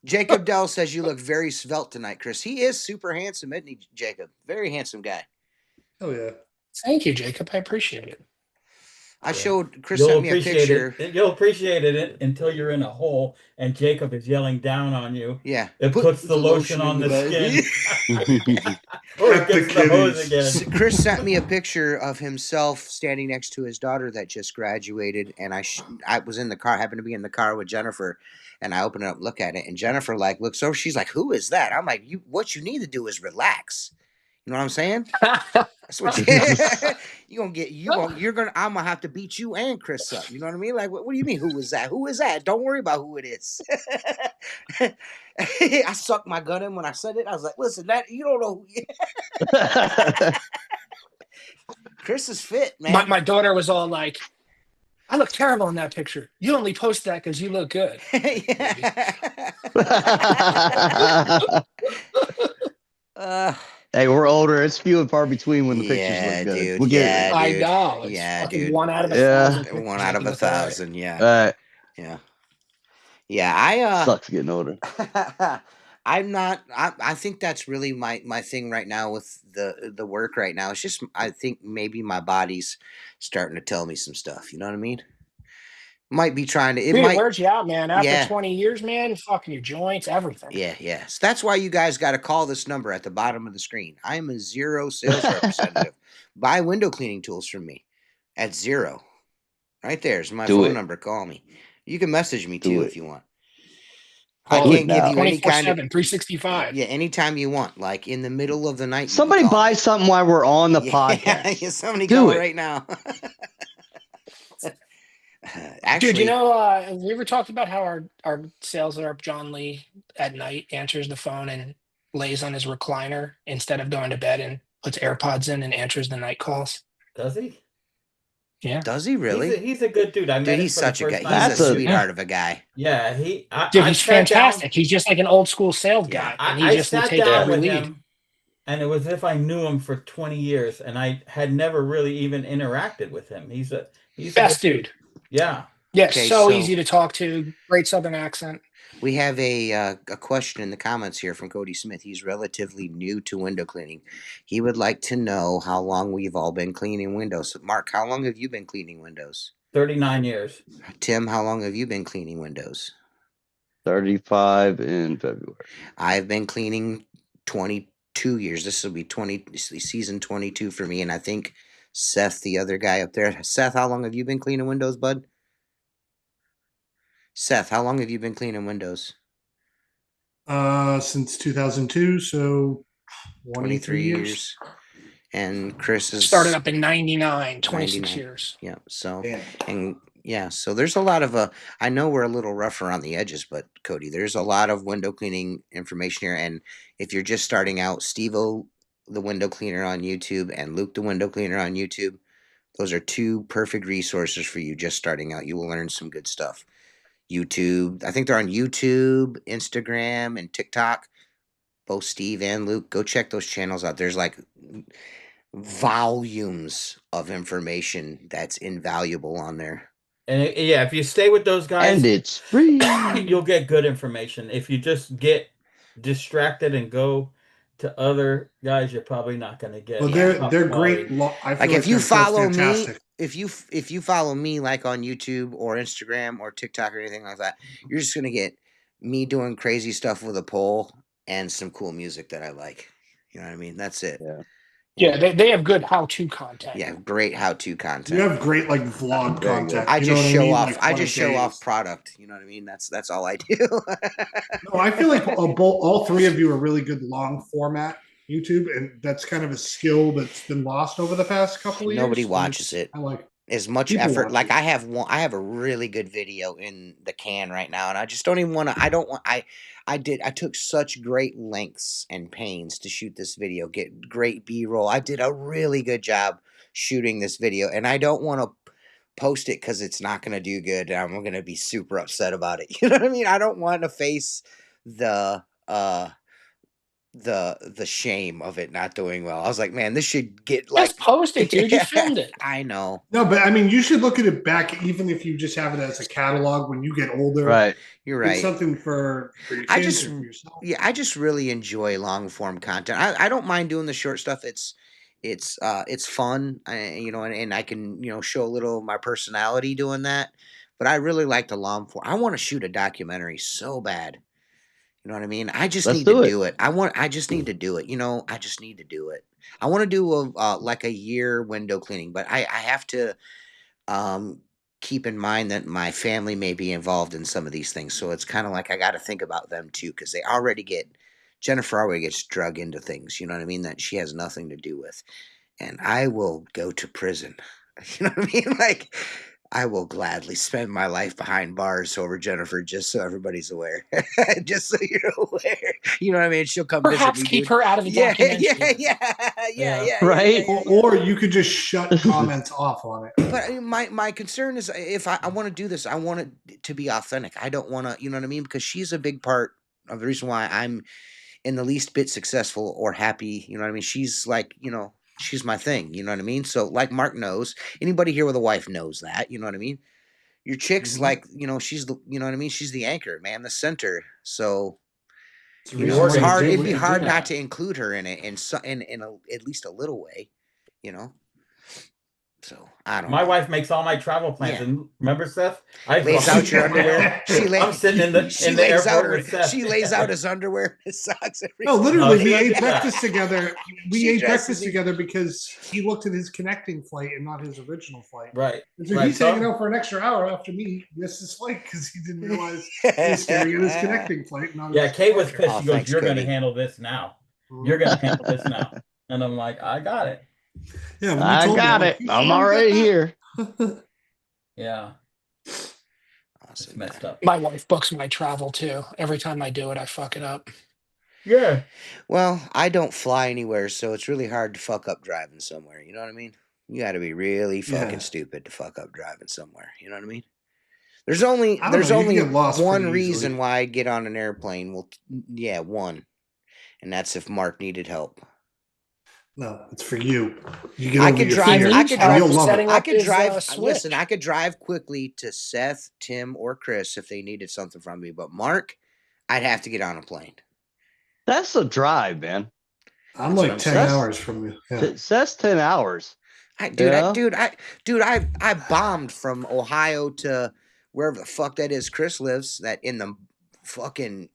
Jacob Dell says you look very svelte tonight, Chris. He is super handsome, isn't he, Jacob? Very handsome guy. Oh yeah. Thank you, Jacob. I appreciate it. I showed Chris sent me a picture. You'll appreciate it until you're in a hole and Jacob is yelling down on you. Yeah. It puts the lotion on the skin. Or it gets the hose again. Chris sent me a picture of himself standing next to his daughter that just graduated, and I was in the car, happened to be in the car with Jennifer, and I opened it up, look at it, and Jennifer looks over, she's like, "Who is that?" I'm like, what you need to do is relax. You know what I'm saying? That's what I'm gonna have to beat you and Chris up. You know what I mean? Like, what do you mean? Who is that? Who is that? Don't worry about who it is. I sucked my gun in when I said it. I was like, listen, that you don't know who Chris is fit, man. My daughter was all like, I look terrible in that picture. You only post that because you look good. Hey, we're older. It's few and far between when the pictures look good. Dude, we'll get it. I know. Yeah, dude. 1 out of 1,000. 1 out of 1,000. Yeah. Yeah. I sucks getting older. I'm not. I think that's really my thing right now with the work right now. It's just I think maybe my body's starting to tell me some stuff. You know what I mean? Might be trying to. It wears you out, man. After 20 years, man, fucking your joints, everything. Yeah. So that's why you guys got to call this number at the bottom of the screen. I am a Zero sales representative. Buy window cleaning tools from me at Zero. Right there's my phone number. Call me. You can message me too if you want. I can't give you any kind of 365. Yeah, anytime you want, like in the middle of the night. Somebody buy something while we're on the podcast. Yeah, somebody call right now. Actually, dude, you know, we ever talked about how our sales rep John Lee at night answers the phone and lays on his recliner instead of going to bed and puts AirPods in and answers the night calls? Does he? Yeah. Does he really? He's a good dude. He's such a guy. He's a sweetheart of a guy. Yeah, he's fantastic. He's just like an old school sales guy. And he just sat down with him, and it was as if I knew him for 20 years, and I had never really even interacted with him. He's best dude. Yeah. Yeah, okay, so easy to talk to. Great Southern accent. We have a question in the comments here from Cody Smith. He's relatively new to window cleaning. He would like to know how long we've all been cleaning windows. Mark, how long have you been cleaning windows? 39 years. Tim, how long have you been cleaning windows? 35 in February. I've been cleaning 22 years. This will be season 22 for me, and I think Seth, the other guy up there. Seth, how long have you been cleaning windows, bud? Seth, how long have you been cleaning windows? Since 2002, so 23 years. And Chris is started up in 99, 26 99. years. Yeah. So, Damn. and yeah, so there's a lot of, I know we're a little rough around the edges, but Cody, there's a lot of window cleaning information here. And if you're just starting out, Steve-O, the window cleaner on YouTube, and Luke, the window cleaner on YouTube, those are two perfect resources for you just starting out. You will learn some good stuff. YouTube, I think they're on YouTube, Instagram, and TikTok. Both Steve and Luke, go check those channels out. There's like volumes of information that's invaluable on there. And if you stay with those guys, and it's free, you'll get good information. If you just get distracted and go to other guys, you're probably not going to get. Well, they're great. Like if you follow me, if you follow me like on YouTube or Instagram or TikTok or anything like that, you're just going to get me doing crazy stuff with a pole and some cool music that I like. You know what I mean? That's it. Yeah, they have good how-to content. Yeah, great how-to content. You have great like vlog content. I just show off. Like, I just show off product. You know what I mean? That's all I do. No, I feel like all three of you are really good long format YouTube, and that's kind of a skill that's been lost over the past couple of years. Nobody watches it. I like as much effort. Like I have a really good video in the can right now, and I just don't even want to. I took such great lengths and pains to shoot this video, get great B-roll. I did a really good job shooting this video, and I don't want to post it because it's not going to do good. And I'm going to be super upset about it. You know what I mean? I don't want to face the shame of it not doing well. I was like, man, this should get like just post it, dude. You filmed it. I know. No, but I mean, you should look at it back, even if you just have it as a catalog when you get older. Right. You're right. It's something for your kids or for yourself. Yeah, I just really enjoy long form content. I don't mind doing the short stuff. It's fun, and I can show a little of my personality doing that. But I really like the long form. I want to shoot a documentary so bad. You know what I mean? I just need to do it. I just need to do it. I just need to do it. I want to do like a year window cleaning, but I have to keep in mind that my family may be involved in some of these things. So it's kind of like I got to think about them too, because Jennifer already gets drug into things. You know what I mean? That she has nothing to do with, and I will go to prison. You know what I mean? Like, I will gladly spend my life behind bars over Jennifer, just so everybody's aware. Just so you're aware. You know what I mean? She'll come perhaps visit me. Keep her out of the documentary. Yeah. Right. Or you could just shut comments off on it. But my concern is if I want to do this, I want it to be authentic. I don't want to, you know what I mean? Because she's a big part of the reason why I'm in the least bit successful or happy. You know what I mean? She's like, she's my thing, you know what I mean? So like Mark knows, anybody here with a wife knows that, you know what I mean? Your chick's like, she's the, you know what I mean? She's the anchor, man, the center. So it's hard. It'd be hard not to include her in it in at least a little way, So I don't know. My wife makes all my travel plans. Yeah. And remember, Seth? Lays out your underwear. I'm sitting in the airport with Seth. She lays out his underwear and his socks every No, literally, we ate that. breakfast together. We ate breakfast together because he looked at his connecting flight and not his original flight. Right. So he's hanging out for an extra hour after me missed his flight because he didn't realize he was staring at his connecting flight. Kay was pissed. She goes, thanks, "You're going to Cody. handle this now. You're going to handle this now." And I'm like, "I got it." Yeah, I got it. I'm already here. Yeah. Awesome. It's messed up. My wife books my travel too. Every time I do it, I fuck it up. Yeah. Well, I don't fly anywhere, so it's really hard to fuck up driving somewhere. You know what I mean? You got to be really fucking stupid to fuck up driving somewhere. You know what I mean? There's only one reason why I'd get on an airplane. Well, yeah, one, and that's if Mark needed help. No, it's for you. You get I over could your drive. fears. I could drive. You'll love it. I could drive. Switch. Listen, I could drive quickly to Seth, Tim, or Chris if they needed something from me. But Mark, I'd have to get on a plane. That's a drive, man. I'm like 10 hours from you. Yeah. That's 10 hours. I bombed from Ohio to wherever the fuck that is Chris lives. That in the fucking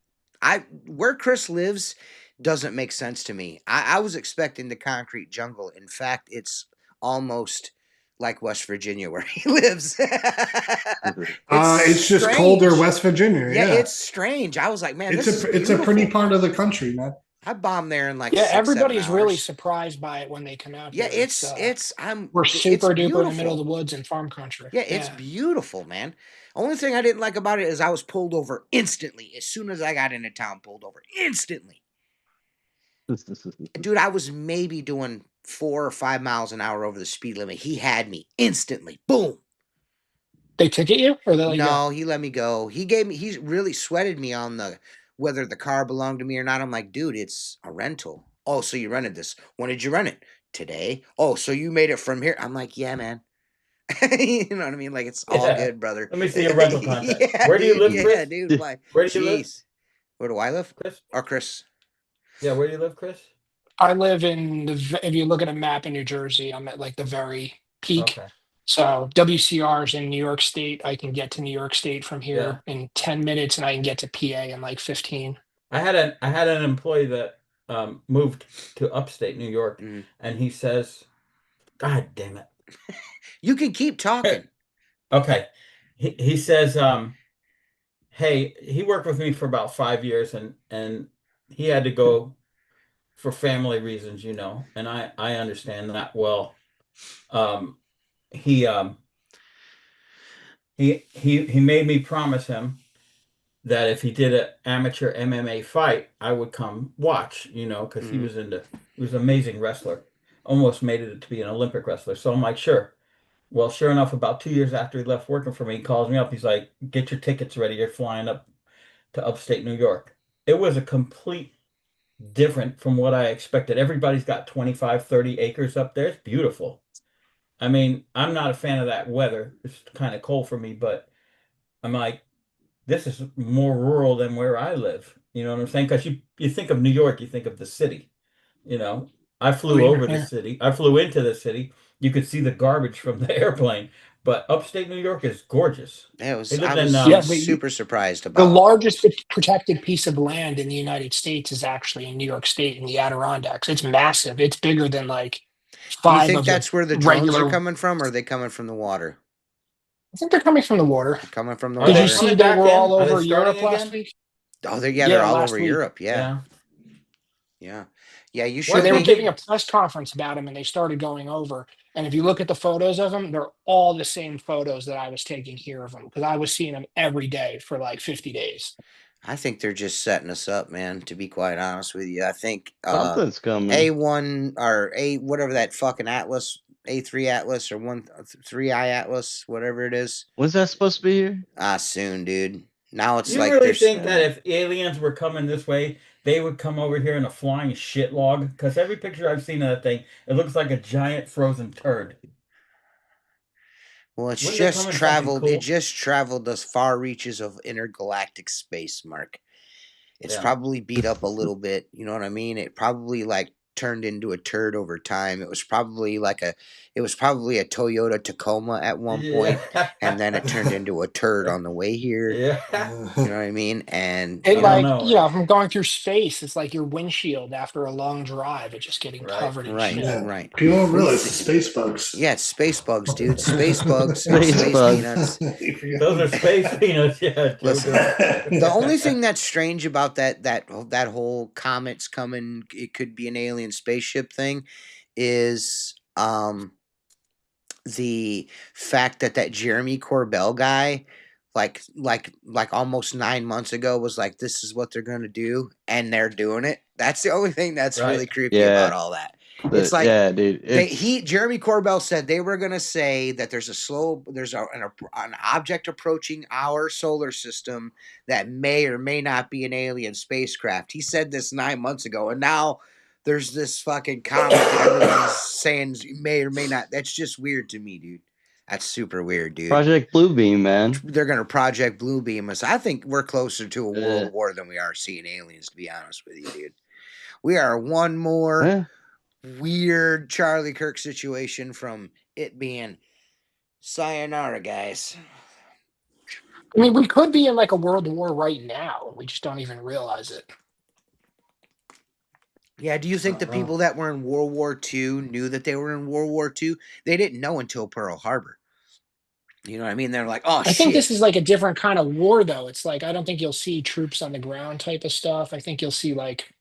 where Chris lives doesn't make sense to me. I was expecting the concrete jungle. In fact, it's almost like West Virginia where he lives. It's just colder West Virginia. Yeah, it's strange. I was like, man, it's a pretty part of the country, man. I bombed there in like everybody's really hours. surprised by it when they come out. Yeah, here. We're super duper in the middle of the woods in farm country. Yeah, it's beautiful, man. Only thing I didn't like about it is I was pulled over instantly. As soon as I got into town, pulled over instantly. Dude, I was maybe doing 4 or 5 miles an hour over the speed limit. He had me instantly. Boom. They ticket you, or they let you go? He let me go. He really sweated me on whether the car belonged to me or not. I'm like, dude, it's a rental. Oh, so you rented this. When did you rent it? Today. Oh, so you made it from here. I'm like, yeah, man. You know what I mean? Like, it's all good, brother. Let me see your rental contract. Where do you live, Chris? Yeah, dude. Like, where do you live? Where do I live? Chris? Or Chris? Yeah, where do you live, Chris? I live if you look at a map in New Jersey, I'm at like the very peak. Okay. So WCR is in New York State. I can get to New York State from here in 10 minutes, and I can get to PA in like 15. I had an employee that moved to upstate New York, and he says, "God damn it." You can keep talking. Okay. He says, hey, he worked with me for about 5 years, and he had to go for family reasons, and I understand that well. He made me promise him that if he did an amateur MMA fight, I would come watch, because he was an amazing wrestler, almost made it to be an Olympic wrestler. So I'm like, sure. Well, sure enough, about 2 years after he left working for me, he calls me up. He's like, get your tickets ready. You're flying up to upstate New York. It was a complete different from what I expected. Everybody's got 25, 30 acres up there. It's beautiful. I mean, I'm not a fan of that weather. It's kind of cold for me, but I'm like, this is more rural than where I live. You know what I'm saying? Because you think of New York, you think of the city. I flew over the city. I flew into the city. You could see the garbage from the airplane. But upstate New York is gorgeous. I was super surprised about the largest protected piece of land in the United States is actually in New York State in the Adirondacks. It's massive. It's bigger than like 5. Do you think that's where the drones are coming from, or are they coming from the water? I think they're coming from the water. Coming from the water. Did you see they were all over Europe last week? Oh, they're all over Europe. Yeah. You should. They were giving a press conference about them, and they started going over. And if you look at the photos of them, they're all the same photos that I was taking here of them, because I was seeing them every day for like 50 days. I think they're just setting us up, man, to be quite honest with you. I think something's coming. A1 or whatever that fucking Atlas, A3 Atlas or 3i Atlas, whatever it is. When's that supposed to be here? Soon, dude. Now it's you like really think that if aliens were coming this way, they would come over here in a flying shit log? Because every picture I've seen of that thing, it looks like a giant frozen turd. Well, it's just traveled. Cool? It just traveled the far reaches of intergalactic space, Mark. It's probably beat up a little bit. You know what I mean? It probably like turned into a turd over time. It was probably a Toyota Tacoma at one point, and then it turned into a turd on the way here. Yeah. You know what I mean? And from going through space, it's like your windshield after a long drive. It's just getting covered in shit. Right. People don't realize it's space bugs. Yeah, it's space bugs, dude. Space bugs, space peanuts. Those are space peanuts. Yeah. Listen, the only thing that's strange about that whole comets coming, it could be an alien spaceship thing, is the fact that Jeremy Corbell guy, like almost 9 months ago, was like, this is what they're gonna do, and they're doing it. That's the only thing that's really creepy about all that. It's like, dude. Jeremy Corbell said they were gonna say that there's an object approaching our solar system that may or may not be an alien spacecraft. He said this 9 months ago, and now there's this fucking comet that everyone's saying may or may not. That's just weird to me, dude. That's super weird, dude. Project Bluebeam, man. They're gonna Project Bluebeam us. I think we're closer to a world war than we are seeing aliens, to be honest with you, dude. We are one more weird Charlie Kirk situation from it being sayonara, guys. I mean, we could be in like a world war right now. We just don't even realize it. Yeah, do you think the people that were in World War II knew that they were in World War II? They didn't know until Pearl Harbor. You know what I mean? They're like, oh, I shit. think this is like a different kind of war, though. It's like, I don't think you'll see troops on the ground type of stuff. I think you'll see like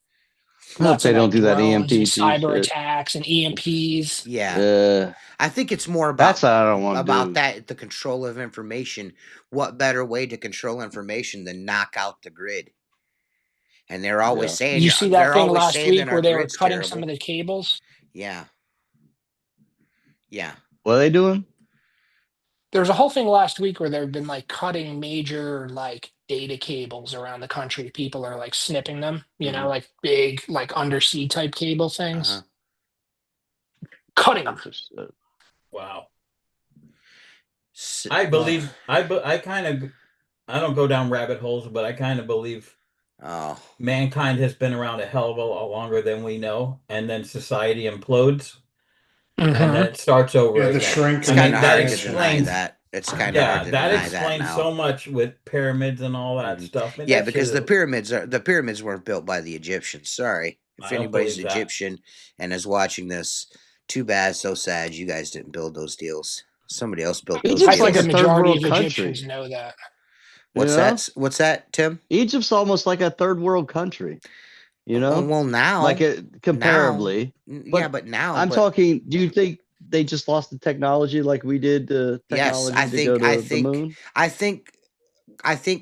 I hope they don't do that EMP and cyber shit. attacks and EMPs. Yeah. I think it's more about that's what I don't want about to do. that, the control of information. What better way to control information than knock out the grid? And they're always saying, you see that thing last week where they were cutting some of the cables? Yeah. What are they doing? There's a whole thing last week where they've been like cutting major like data cables around the country. People are like snipping them, you know, like big like undersea type cable things. Cutting them. Wow. I believe I don't go down rabbit holes, but I kind of believe mankind has been around a hell of a lot longer than we know, and then society implodes. And then it starts over again. It's kind of hard to deny that. It's kind of hard to deny that now. That explains so much with pyramids and all that stuff. Yeah, because the pyramids weren't built by the Egyptians. Sorry, if anybody's Egyptian and is watching this, too bad, so sad. You guys didn't build those deals. Somebody else built those deals. I think the majority of Egyptians know that. What's that? What's that, Tim? Egypt's almost like a third world country. You know, well now, like comparably. But now I'm talking. Do you think they just lost the technology like we did? Yes, I think. The moon? I think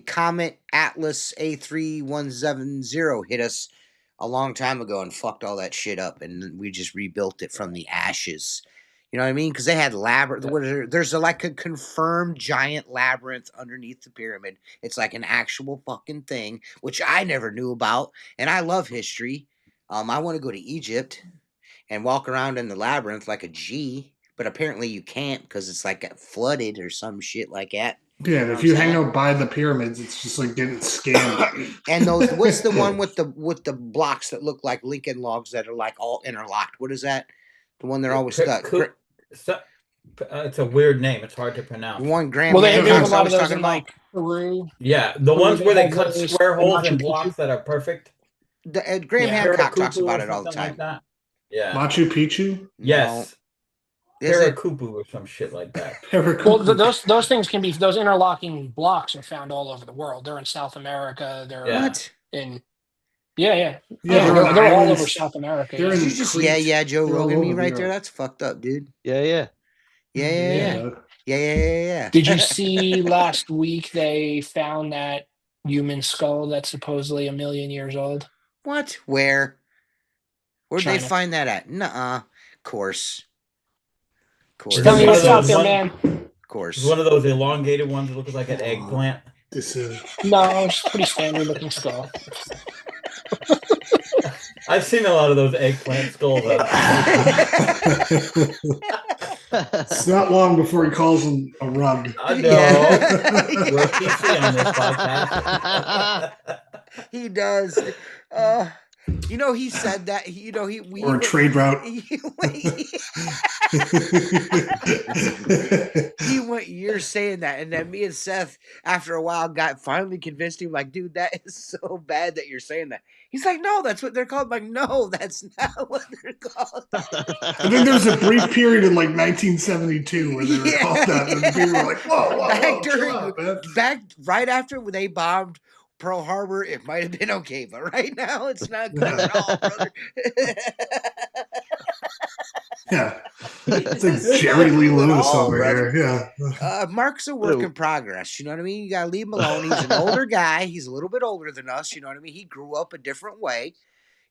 Comet Atlas A3170 hit us a long time ago and fucked all that shit up, and we just rebuilt it from the ashes. You know what I mean? Because they had labyrinth. There's like a confirmed giant labyrinth underneath the pyramid. It's like an actual fucking thing, which I never knew about. And I love history. I want to go to Egypt and walk around in the labyrinth like a G, but apparently you can't because it's like flooded or some shit like that. Yeah, and if you hang out by the pyramids, it's just like getting scammed. And those, what's the one with the blocks that look like Lincoln logs that are like all interlocked? What is that? The one they're always stuck. It's a weird name. It's hard to pronounce. One Graham they have Hancock's a lot always of those talking in about. like Peru. Yeah, the ones where they cut square holes in blocks that are perfect. Graham Hancock talks about it all the time. Like yeah. Machu Picchu? Yes. Parakupu or some shit like that. Well, those things can be, those interlocking blocks are found all over the world. They're in South America. They're in they're all over South America. Joe Rogan me right there. That's fucked up, dude. Yeah. Did you see last week they found that human skull that's supposedly 1 million years old? What? Where? Where'd China. they find that at? Nuh-uh. Of course. Tell me what's out there, man. Of course. It's one of those elongated ones that looks like an eggplant. No, it's a pretty standard looking skull. I've seen a lot of those eggplant skulls. It's not long before he calls him a rug. I know. We're PC on this podcast. He does. You know, he said that. Or a trade route. He went years saying that, and then me and Seth, after a while, finally convinced him. Like, dude, that is so bad that you're saying that. He's like, no, that's what they're called. I'm like, no, that's not what they're called. I think there was a brief period in like 1972 where they were called that, and people were like, whoa, back right after when they bombed Pearl Harbor, it might have been okay, but right now it's not good at all, brother. Yeah, it's like Jerry Lee Lewis over here. Yeah, Mark's a work in progress. You know what I mean? You gotta leave him alone. He's an older guy. He's a little bit older than us. You know what I mean? He grew up a different way.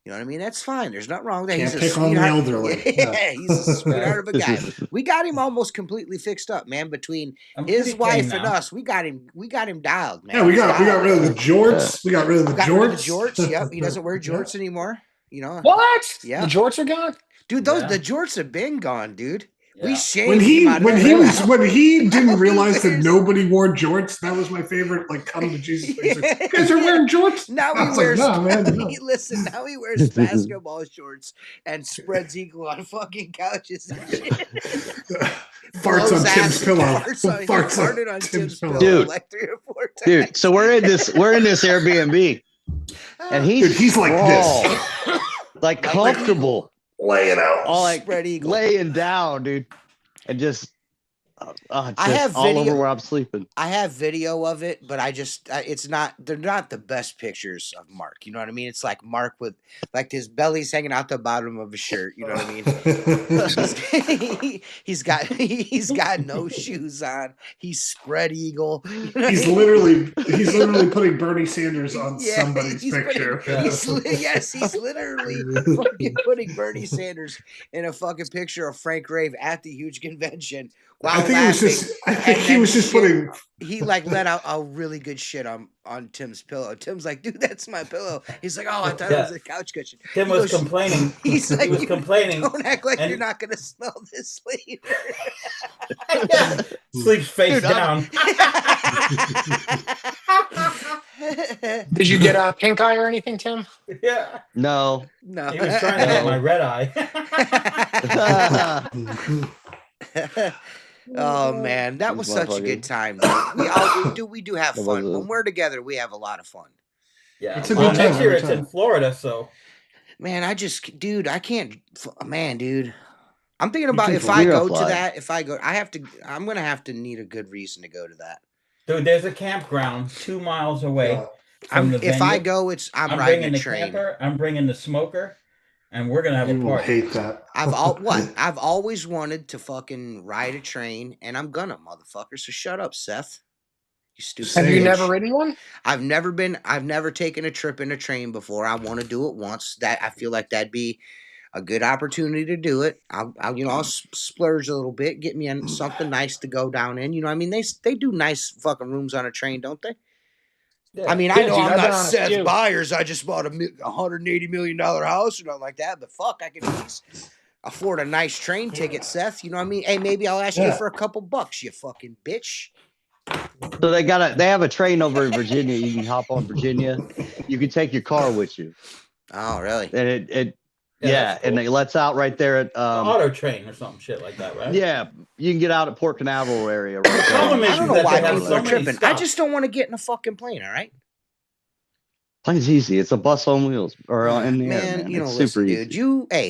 You know what I mean? That's fine. There's nothing wrong with that. Can't he's pick on the elderly. Yeah, he's a sweetheart of a guy. We got him almost completely fixed up, man. Between his wife and us, we got him dialed, man. Yeah, we got rid of the jorts. We got rid of the jorts. Yep, he doesn't wear jorts anymore. You know what? Yeah, the jorts are gone, dude. The jorts have been gone, dude. We shamed when he didn't realize that wears... nobody wore jorts. That was my favorite. Like, come to Jesus face. Like, you guys are wearing jorts. Now he wears. Like, no, man, no. Listen, now he wears basketball shorts and spreads eagle on fucking couches and shit. Farts on Tim's pillow. Farted on Tim's pillow, dude, like 3 or 4 times. Dude, so we're in this Airbnb, and he's like this, like comfortable, laying out, all like spread eagle, laying down, dude, and just I have all over where I'm sleeping. I have video of it, but they're not the best pictures of Mark. You know what I mean? It's like Mark with like his belly's hanging out the bottom of his shirt. You know what I mean? he's got no shoes on. He's spread eagle. You know he's literally putting Bernie Sanders on somebody's picture. He's literally fucking putting Bernie Sanders in a fucking picture of Frank Rave at the huge convention. I think he was just putting. He like let out a really good shit on Tim's pillow. Tim's like, dude, that's my pillow. He's like, oh, I thought it was a couch cushion. Tim was complaining. He's like, he was complaining. Don't act like you're not gonna smell this later. Sleeps face down. Did you get a pink eye or anything, Tim? Yeah. No. He was trying to get my red eye. Oh man, that was such a good time. We do have fun. When we're together, we have a lot of fun. Yeah, it's a good time. Next year it's in Florida, so. Man, I can't. Man, dude, I'm thinking about if I go to that. I'm gonna have to need a good reason to go to that. Dude, there's a campground 2 miles away. If I go, I'm riding a train. Camper, I'm bringing the smoker. And we're gonna have a party. Hate that. I've always wanted to fucking ride a train, and I'm gonna, motherfucker. So shut up, Seth. You stupid. Have you never ridden one? I've never taken a trip in a train before. I want to do it once. I feel like that'd be a good opportunity to do it. I'll splurge a little bit, get me something nice to go down in. You know, I mean, they do nice fucking rooms on a train, don't they? Yeah. I mean, I know I'm not Seth Byers. I just bought a $180 million house or nothing like that. But fuck, I can at least afford a nice train ticket, Seth. You know what I mean? Hey, maybe I'll ask you for a couple bucks, you fucking bitch. So they have a train over in Virginia. You can hop on Virginia. You can take your car with you. Oh, really? And it and it lets out right there at auto train or something shit like that, right? Yeah, you can get out at Port Canaveral area. Right there. I don't know why people are tripping. I just don't want to get in a fucking plane. All right. Plane's easy. It's a bus on wheels or in the air. Man, you know, listen, dude.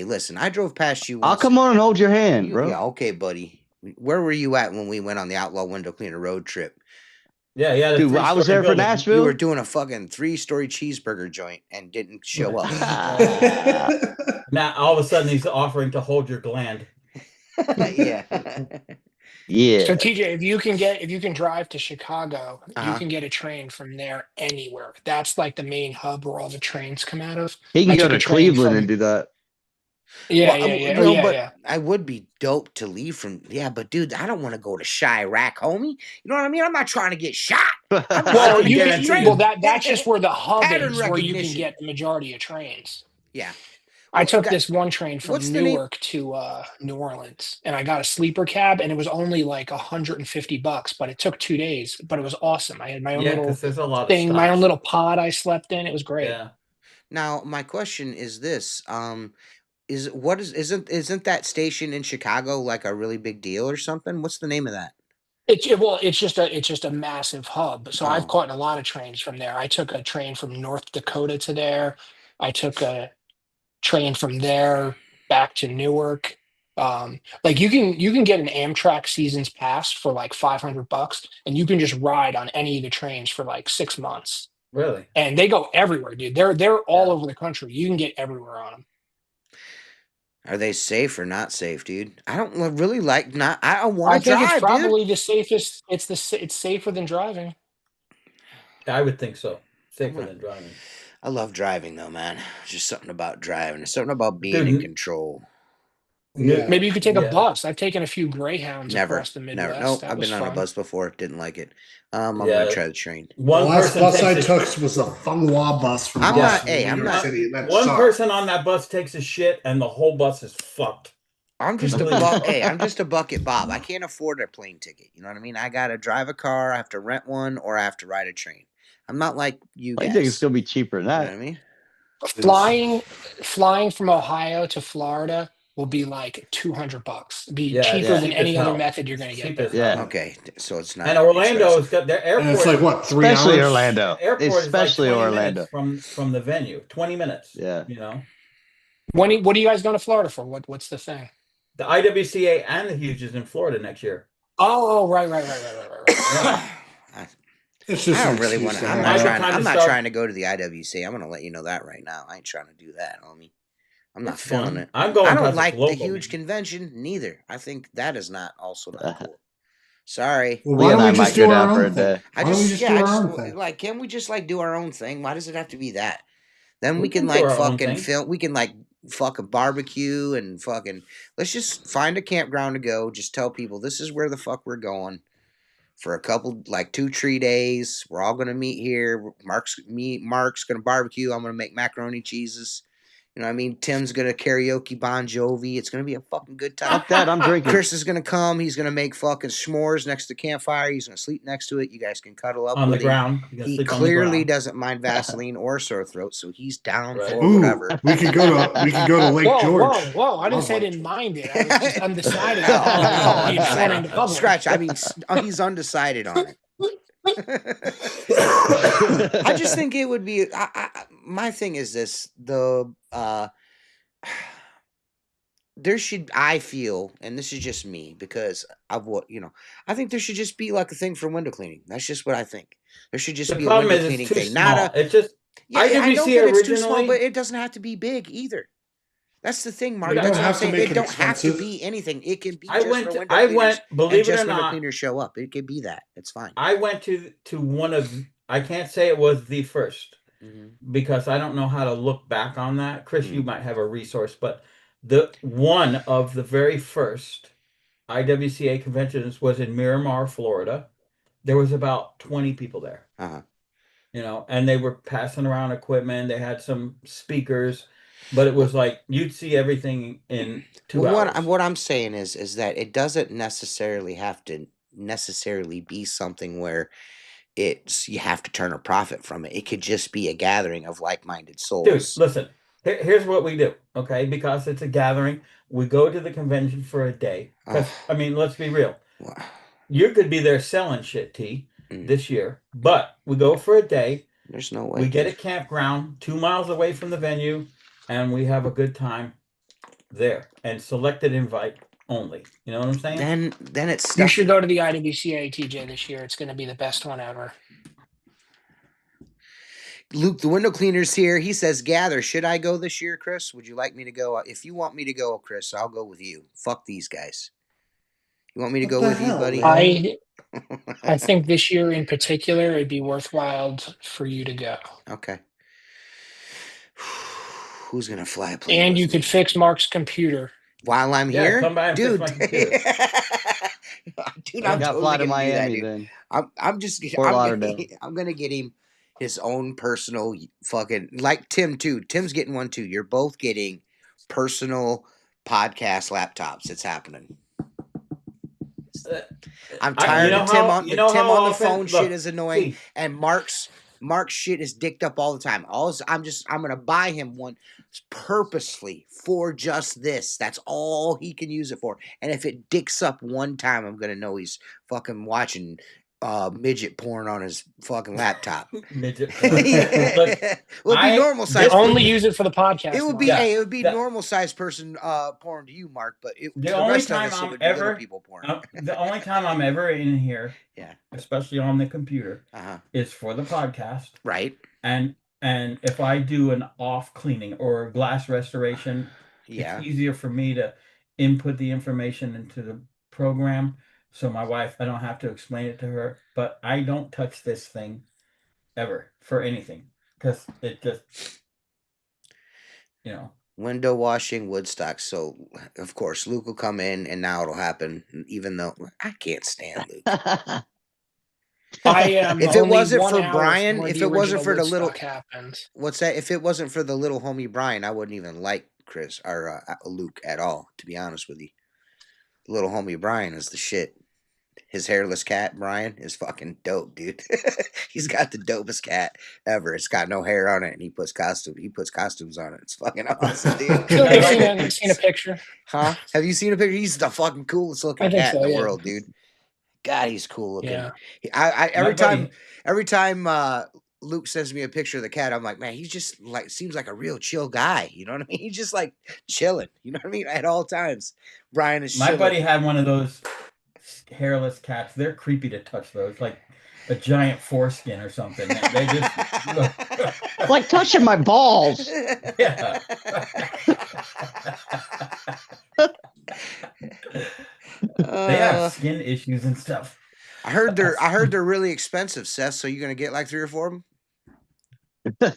Listen. I drove past you. I'll come on and hold your hand, bro. Yeah, okay, buddy. Where were you at when we went on the Outlaw Window Cleaner road trip? Yeah. Dude, I was there for Nashville. You were doing a fucking 3-story cheeseburger joint and didn't show up. Now all of a sudden he's offering to hold your gland. Yeah. Yeah. So TJ, if you can drive to Chicago, you can get a train from there anywhere. That's like the main hub where all the trains come out of. He can go to Cleveland and do that. Yeah. I would be dope to leave from. Yeah, but dude, I don't want to go to Chirac, homie. You know what I mean? I'm not trying to get shot. That's just where the hub is, where you can get the majority of trains. Yeah. I took this one train from Newark to New Orleans, and I got a sleeper cab, and it was only like $150, but it took 2 days. But it was awesome. I had my own little thing, my own little pod I slept in. It was great. Yeah. Now my question is this: isn't that station in Chicago like a really big deal or something? What's the name of that? It's just a massive hub. So I've caught a lot of trains from there. I took a train from North Dakota to there. I took a train from there back to Newark. Like you can get an Amtrak seasons pass for like $500, and you can just ride on any of the trains for like 6 months. Really? And they go everywhere, dude. They're all over the country. You can get everywhere on them. Are they safe or not safe, dude? I don't really like not. I don't want to drive. I think it's probably the safest. It's safer than driving. I would think so. Safer than driving. I love driving though, man. There's just something about driving. There's something about being in control. Yeah. Maybe you could take a bus. I've taken a few Greyhounds across the Midwest. Never. Nope. I've been on a bus before. Didn't like it. I'm gonna try the train. The last bus I took was a Funghua bus from New York City. One person on that bus takes a shit, and the whole bus is fucked. I'm just I'm just a bucket Bob. I can't afford a plane ticket. You know what I mean? I gotta drive a car, I have to rent one, or I have to ride a train. I'm not like you guys. I think it's still be cheaper than that. You know what I mean? Flying from Ohio to Florida will be like $200. Be cheaper than any other method you're going to get there. Yeah. Okay, so it's not. And Orlando's got their airport. And it's like what, 3 especially hours? Orlando. Airport Especially is like 20 Orlando minutes from the venue. 20 minutes. Yeah. You know. What are you guys going to Florida for? What's the thing? The IWCA and the Huge is in Florida next year. Oh, right. It's just I don't really want to. I'm not trying to go to the IWC. I'm going to let you know that right now. I ain't trying to do that, homie. I'm not feeling it. I'm going. I don't like the Huge convention neither. I think that is not cool. Sorry. Well, why don't we just do our own thing? Like, can we just like do our own thing? Why does it have to be that? Then we can like fucking film. We can like fucking barbecue and fucking. Let's just find a campground to go. Just tell people this is where the fuck we're going. For a couple, like 2-3 days, we're all gonna meet here. Mark's gonna barbecue. I'm gonna make macaroni cheeses. You know what I mean? Tim's gonna karaoke Bon Jovi. It's gonna be a fucking good time. Fuck that, I'm drinking. Chris is gonna come. He's gonna make fucking s'mores next to the campfire. He's gonna sleep next to it. You guys can cuddle up on with the ground. He clearly doesn't mind Vaseline or sore throat, so he's down for Ooh, whatever. We could go to Lake George. Whoa! I didn't say I didn't mind it. I was just undecided. Scratch. I mean, he's undecided on it. I just think it would be. My thing is this: there should. I feel, and this is just me because of what I think there should just be like a thing for window cleaning. That's just what I think. There should just be a window cleaning thing. Not a. It's just. I know that it's too small, but it doesn't have to be big either. That's the thing, Mark. That's what I'm saying. It don't have to be anything. It can be just for window cleaners. Believe it or not, window cleaners show up. It could be that. It's fine. I went to one of. I can't say it was the first because I don't know how to look back on that. Chris, you might have a resource, but the one of the very first IWCA conventions was in Miramar, Florida. There was about 20 people there. And they were passing around equipment. They had some speakers. But it was like you'd see everything in 2 hours. What I'm saying is that it doesn't necessarily have to be something where you have to turn a profit from it. It could just be a gathering of like-minded souls. Dude, listen. Here's what we do, okay? Because it's a gathering, we go to the convention for a day. I mean, let's be real. You could be there selling shit, T, this year. But we go for a day. There's no way. We get a campground 2 miles away from the venue. And we have a good time there, and selected invite only. You know what I'm saying? Then it's. You should go to the IWCA, TJ, this year. It's going to be the best one ever. Luke, the window cleaner's here. He says, "Gather. Should I go this year, Chris? Would you like me to go? If you want me to go, Chris, I'll go with you. Fuck these guys. You want me to go with you, buddy? I think this year in particular, it'd be worthwhile for you to go. Okay. Who's gonna fly a plane? And you could fix Mark's computer while I'm here, come by and dude. Fix my computer. Dude, I'm got fly to Miami then. I'm gonna get him his own personal fucking like Tim too. Tim's getting one too. You're both getting personal podcast laptops. It's happening. I'm tired of Tim on the phone. Shit is annoying, and Mark's shit is dicked up all the time. I'm gonna buy him one purposely for just this. That's all he can use it for. And if it dicks up one time, I'm gonna know he's fucking watching midget porn on his fucking laptop. Midget porn. Well, it'd be normal size. Only use it for the podcast. It would be it would be normal size person porn to you, Mark. But the only time I'm ever people porn. The only time I'm ever in here, especially on the computer, is for the podcast, right? And if I do an off cleaning or glass restoration, it's easier for me to input the information into the program. So my wife, I don't have to explain it to her, but I don't touch this thing ever for anything because it just, window washing, Woodstock. So of course Luke will come in, and now it'll happen. Even though I can't stand Luke. If it wasn't for Brian, if it wasn't for the little, what's that? If it wasn't for the little homie Brian, I wouldn't even like Chris or Luke at all. To be honest with you, little homie Brian is the shit. His hairless cat, Brian, is fucking dope, dude. He's got the dopest cat ever. It's got no hair on it, and he puts costumes on it. It's fucking awesome, dude. I feel like I've seen a picture. Huh? Have you seen a picture? He's the fucking coolest looking cat in the world, dude. God, he's cool looking. Yeah. Every time Luke sends me a picture of the cat, I'm like, man, he's just like seems like a real chill guy. You know what I mean? He's just like chilling. You know what I mean? At all times. Brian is. My buddy had one of those hairless cats. They're creepy to touch, though. It's like a giant foreskin or something. They just like touching my balls. Yeah. They have skin issues and stuff. I heard they're really expensive, Seth. So you're gonna get like 3 or 4 of them? What,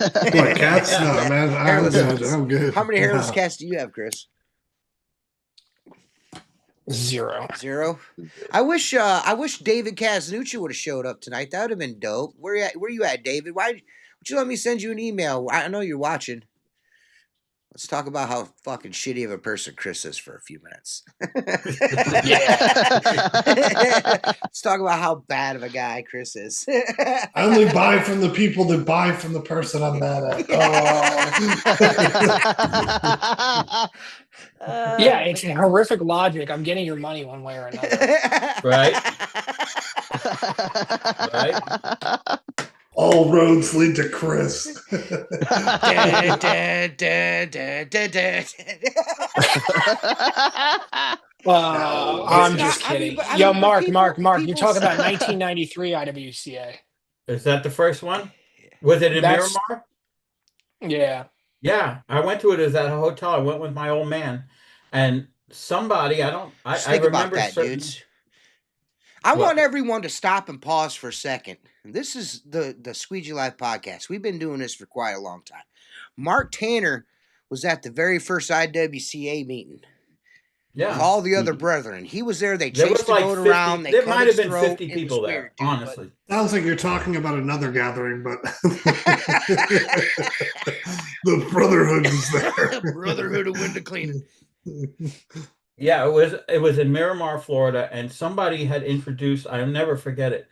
cats? No, man. I'm good. How many hairless cats do you have, Chris? 0. 0. I wish David Casnucci would have showed up tonight. That would have been dope. Where you at, David? Why would you let me send you an email? I know you're watching. Let's talk about how fucking shitty of a person Chris is for a few minutes. Let's talk about how bad of a guy Chris is. I only buy from the people that buy from the person I'm mad at. Yeah, it's a horrific logic. I'm getting your money one way or another. Right? Right? All roads lead to Chris. I'm just kidding. Yo, Mark, you talk about 1993 IWCA. Is that the first one? Was it in Miramar? Yeah. Yeah, I went to it as at a hotel. I went with my old man, and somebody I think remember about that, dudes. I want everyone to stop and pause for a second. This is the Squeegee Life podcast. We've been doing this for quite a long time. Mark Tanner was at the very first IWCA meeting. Yeah. With all the other brethren. He was there. They chased the boat around. There might have been 50 people there, honestly. Sounds like you're talking about another gathering, but the Brotherhood was there. Brotherhood of Window Cleaning. Yeah, it was in Miramar, Florida, and somebody had introduced, I'll never forget it,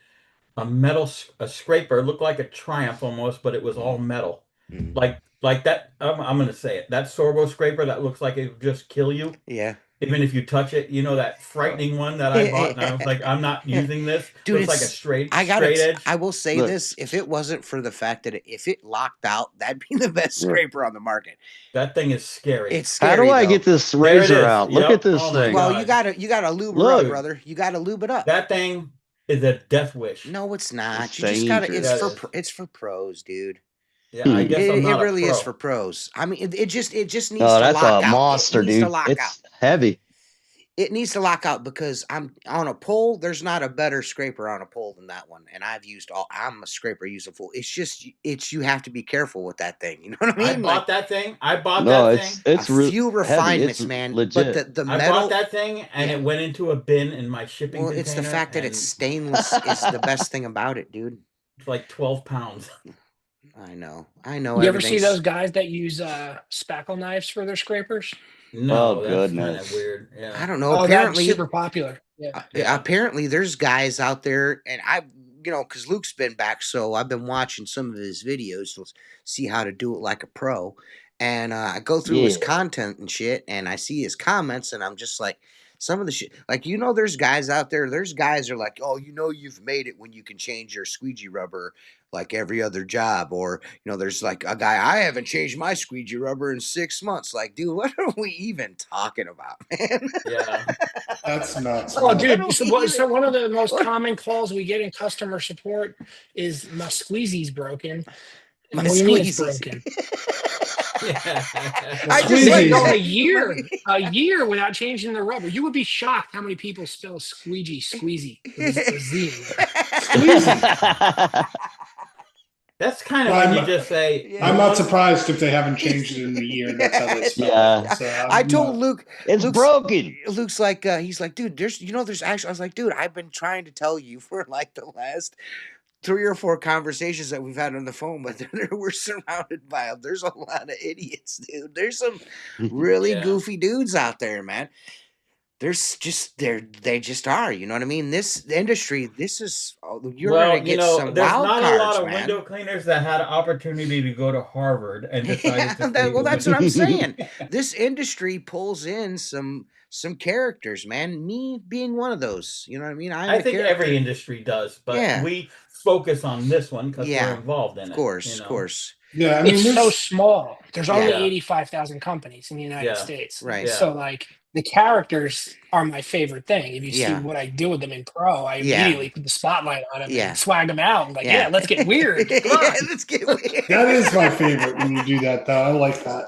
a scraper. It looked like a Triumph almost, but it was all metal. Like that, I'm going to say it. That Sorbo scraper that looks like it would just kill you. Yeah. Even if you touch it, you know, that frightening one that I bought, and I was like, I'm not using this. Dude, it's like a straight edge. I will say this, if it wasn't for the fact that if it locked out, that'd be the best scraper on the market. That thing is scary. It's scary. How do I get this razor out? Look at this thing. Well, you gotta lube it up, brother. You gotta lube it up. That thing is a death wish. No, it's not. You just gotta. It's for pros, dude. Yeah, I guess it really is for pros. I mean, it just needs to lock out. That's a monster, dude. It's heavy. It needs to lock out because I'm on a pole. There's not a better scraper on a pole than that one, and I'm a scraper using full. It's just you have to be careful with that thing. You know what I mean? I bought that thing. It's a few refinements, man. Legit. But the I metal, bought that thing, and it went into a bin in my shipping. Well, it's the fact that it's stainless is the best thing about it, dude. It's like 12 pounds. I know. You ever see those guys that use spackle knives for their scrapers? No, that's goodness. Kind of weird. Yeah. I don't know. Apparently, super popular. Yeah. Apparently, there's guys out there, and because Luke's been back, so I've been watching some of his videos to see how to do it like a pro. And I go through his content and shit, and I see his comments, and I'm just like, some of the shit, like, there's guys out there. There's guys are like, oh, you've made it when you can change your squeegee rubber like every other job, or there's like a guy, I haven't changed my squeegee rubber in 6 months. Like, dude, what are we even talking about, man? Yeah, that's nuts. Oh, dude. So one of the most common calls we get in customer support is my squeezee's broken. My squeezee's broken. I just like go a year without changing the rubber. You would be shocked how many people spell squeegee squeezy. Squeezy. That's kind of when you just say. I'm not surprised if they haven't changed it in a year. That's how they spell it. So I told Luke, it's broken. Luke's like, he's like, dude, there's actually. I was like, dude, I've been trying to tell you for like the last 3 or 4 conversations that we've had on the phone, but we're surrounded by them. There's a lot of idiots, dude. There's some really goofy dudes out there, man. There's just they just are. You know what I mean? This industry, this is you're gonna get some there's wild not cards, a lot of man. window cleaners that had an opportunity to go to Harvard and decided to stay that's what I'm saying. This industry pulls in some characters, man. Me being one of those. You know what I mean? I think every industry does, but we focus on this one because we're involved in it. Of course. Yeah, I mean, it's so small. There's only 85,000 companies in the United States. Right. So like the characters are my favorite thing. If you see what I do with them in pro, I immediately put the spotlight on them and swag them out. And like, let's get weird. Let's get weird. That is my favorite when you do that, though. I like that.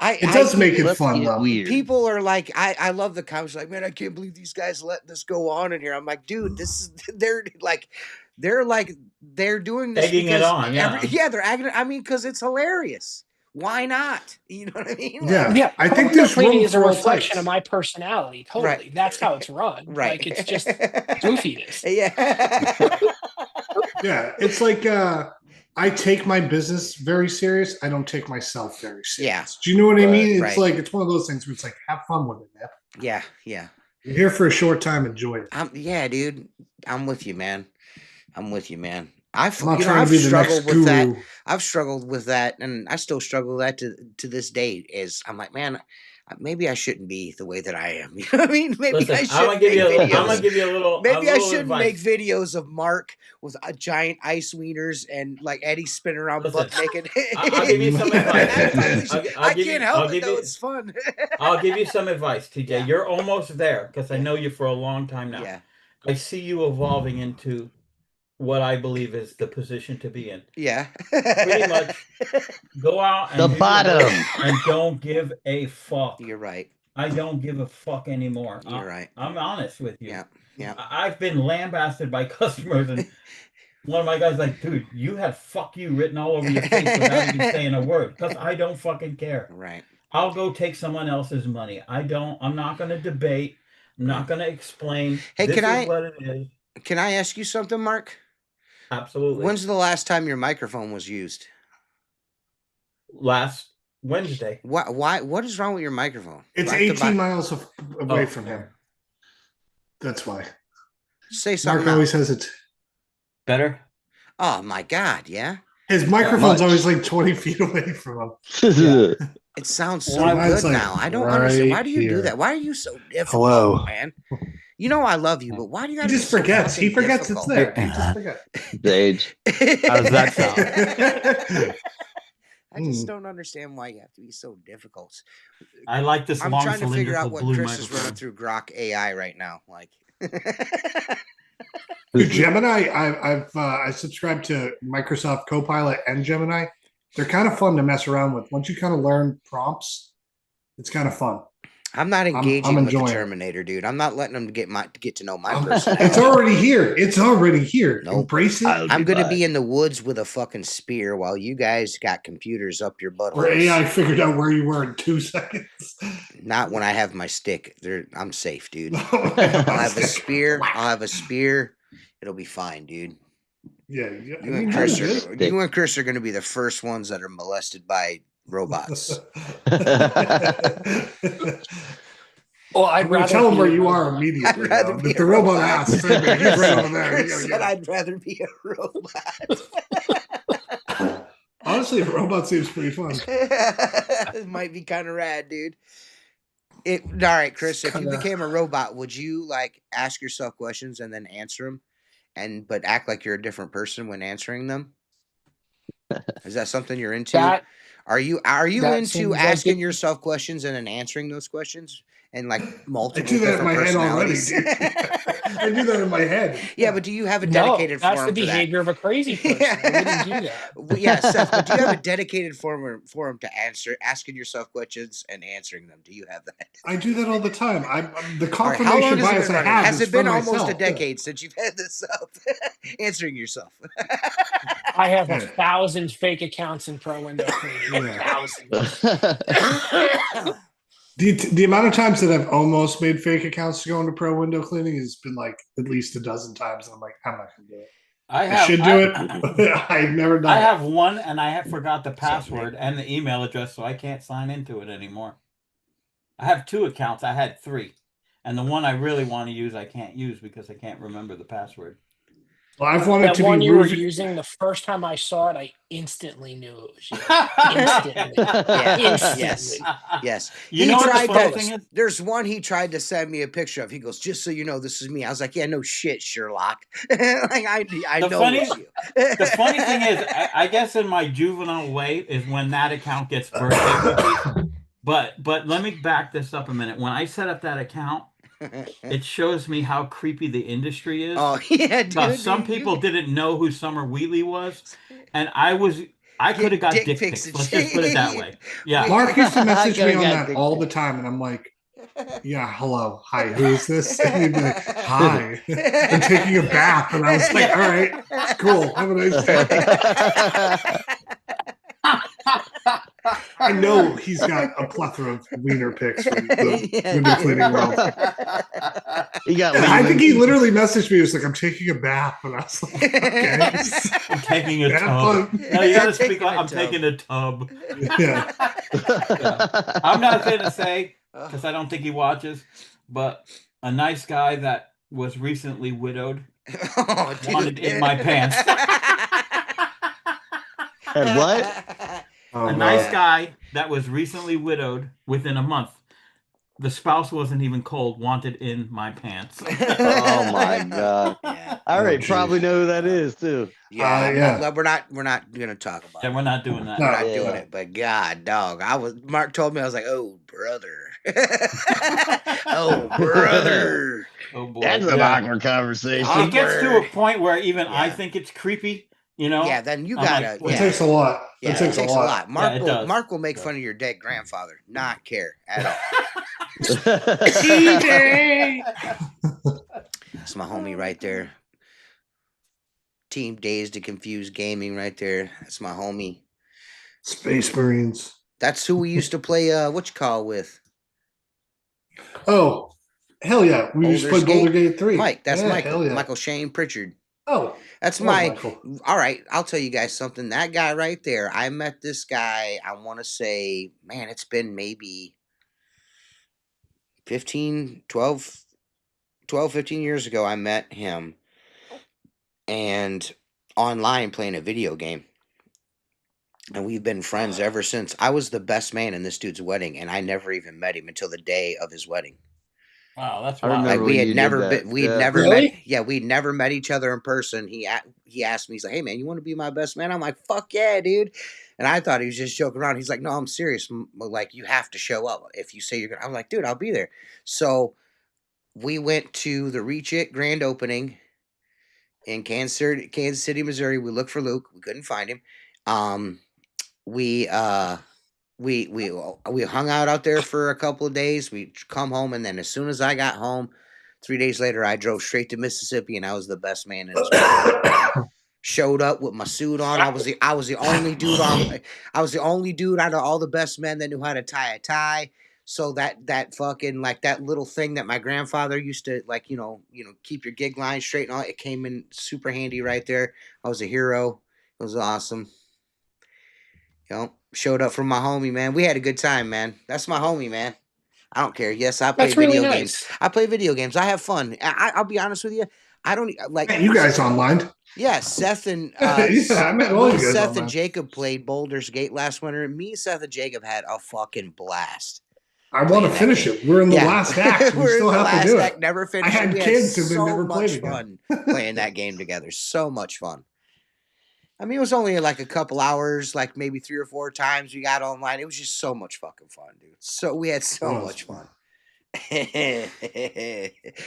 It does make it fun, though. Weird. People are like, I love the comments. Like, man, I can't believe these guys let this go on in here. I'm like, dude, they're doing this egging it on. They're egging it. I mean, because it's hilarious. Why not? You know what I mean? Yeah. I think this cleaning is a reflection of my personality. Totally. Right. That's how it's run. Right. Like it's just goofiness. Yeah. It's like I take my business very serious. I don't take myself very serious. Yeah. Do you know what I mean? It's like it's one of those things where it's like have fun with it, man. Yeah. You're here for a short time. Enjoy it. Dude. I'm with you, man. I've struggled with that. I've struggled with that, and I still struggle with that to this day. I'm like, man, maybe I shouldn't be the way that I am. You know what I mean? Maybe I shouldn't. I'm gonna give you a little. Maybe I shouldn't make videos of Mark with giant ice wieners and like Eddie spinning around butt naked. I'll give you some advice. I can't help it though. It's fun. I'll give you some advice, TJ. Yeah. You're almost there because I know you for a long time now. Yeah. I see you evolving into what I believe is the position to be in. Yeah. Pretty much go out and the bottom and don't give a fuck. You're right. I don't give a fuck anymore. You're right. I'm honest with you. Yeah. I've been lambasted by customers and one of my guys like, dude, you had "fuck you" written all over your face without even saying a word because I don't fucking care. Right. I'll go take someone else's money. I'm not going to debate. I'm not going to explain. Hey, this is what it is. Can I ask you something, Mark? Absolutely. When's the last time your microphone was used? Last Wednesday. Why? What is wrong with your microphone? It's 18 miles away from him. That's why. Say something. Mark always has it. Better? Oh my God! Yeah. His microphone's always like 20 feet away from him. It sounds so good now. I don't understand. Why do you do that? Why are you so difficult, Hello, man? You know I love you, but why do you? He just forgets. He forgets it's there. He just forgets. The age. How does that sound? I just don't understand why you have to be so difficult. I like this. I'm trying to figure out what Chris is running through Grok AI right now. Like, Gemini. I subscribed to Microsoft Copilot and Gemini. They're kind of fun to mess around with. Once you kind of learn prompts, it's kind of fun. I'm not engaging with the Terminator, dude. I'm not letting them get to know my personality. It's already here. It's already here. Nope. Embrace it. I'm going to be in the woods with a fucking spear while you guys got computers up your butt. Where AI figured out where you were in 2 seconds. Not when I have my stick. I'm safe, dude. I'll have a spear. It'll be fine, dude. Yeah. You and Chris are going to be the first ones that are molested by robots. Well, I'd rather tell them where you are immediately. If the robot asks, he's right over there. Said I'd rather be a robot. Honestly, a robot seems pretty fun. It might be kind of rad, dude. All right, Chris. If you became a robot, would you like ask yourself questions and then answer them, but act like you're a different person when answering them? Is that something you're into? Are you into asking yourself questions and then answering those questions and like multiple? I do that in my head already, dude. I do that in my head. Yeah, but do you have a dedicated form? That's the behavior of a crazy person. I wouldn't do that. Yeah, Seth, but do you have a dedicated forum to asking yourself questions and answering them? Do you have that? I do that all the time. The confirmation bias I have has it been almost a decade since you've had this up? Answering yourself. I have 1,000 fake accounts in Pro Window Cleaning. 1,000. The amount of times that I've almost made fake accounts to go into pro window cleaning has been like at least a dozen times. And I'm like, I'm not going to do it. I should do it. I've never done I it. have one, and I have forgot the password and the email address, so I can't sign into it anymore. I have 2 accounts. I had 3. And the one I really want to use, I can't use because I can't remember the password. Well, I've wanted That to one be you were using, the first time I saw it, I instantly knew it was you. Instantly. Yeah. Instantly. Yes. You know what the funny thing is? There's one he tried to send me a picture of. He goes, just so you know, this is me. I was like, yeah, no shit, Sherlock. Like I know it's you. The funny thing is, I guess in my juvenile way is when that account gets birthday cookies. But let me back this up a minute. When I set up that account, it shows me how creepy the industry is. Oh yeah, dude. Some people didn't know who Summer Wheatley was, and I could have got dick pics. Let's just put it that way. Yeah. Mark used to message me on that all the time, and I'm like, yeah, hello, hi, who is this? And he'd be like, hi, I'm taking a bath, and I was like, all right, cool, have a nice day. I know he's got a plethora of wiener pics from the window cleaning world. I think he literally messaged me. He was like, I'm taking a bath. And I was like, okay. I'm taking a tub. No, you got to speak like I'm taking a tub. Yeah. I'm not going to say, because I don't think he watches, but a nice guy that was recently widowed wanted in my pants. And what? A nice guy that was recently widowed within a month. The spouse wasn't even cold, wanted in my pants. Oh my god! Yeah. I already probably know who that is too. Yeah, we're not gonna talk about. Yeah, we're not doing that. We're not doing it. But God, dog, Mark told me, I was like, oh brother, oh brother. Oh boy, that's an awkward conversation. It gets to a point where even I think it's creepy. You know? Yeah, then you gotta. It takes a lot. Yeah, it takes a lot. Mark will make fun of your dead grandfather, not care at all. That's my homie right there. Team Dazed to Confuse Gaming right there. That's my homie. Space Marines. That's who we used to play with. Oh, hell yeah. We used to play Boulder Gate 3. Mike, that's Michael. Michael Shane Pritchard. Oh. That's Michael. All right, I'll tell you guys something. That guy right there, I met this guy, I want to say, man, it's been maybe 15 years ago I met him, and online playing a video game, and we've been friends ever since. I was the best man in this dude's wedding, and I never even met him until the day of his wedding. Wow, that's wild. Like we'd never met each other in person. He asked me, he's like, hey man, you want to be my best man? I'm like, fuck yeah, dude. And I thought he was just joking around. He's like, no, I'm serious. Like, you have to show up. If you say you're gonna, I'm like, dude, I'll be there. So we went to the Reach It grand opening in Kansas City, Missouri. We looked for Luke. We couldn't find him. We hung out there for a couple of days. We come home, and then as soon as I got home, 3 days later, I drove straight to Mississippi, and I was the best man in his wedding. Showed up with my suit on. I was the only dude on. I was the only dude out of all the best men that knew how to tie a tie. So that fucking, like, that little thing that my grandfather used to, like, keep your gig line straight and all, it came in super handy right there. I was a hero. It was awesome. Showed up for my homie, man. We had a good time, man. That's my homie, man. I don't care. Yes, I play video games. I play video games. I have fun. I'll be honest with you. I don't like. Man, you guys online? Yeah, Seth and Seth and Jacob played Baldur's Gate last winter. Me, Seth, and Jacob had a fucking blast. I want to finish it. We're in the last act. We still have to do it. Never finished. I had kids who never played again. Playing that game together. So much fun. I mean, it was only like a couple hours, like maybe 3 or 4 times we got online. It was just so much fucking fun, dude. So we had so much fun.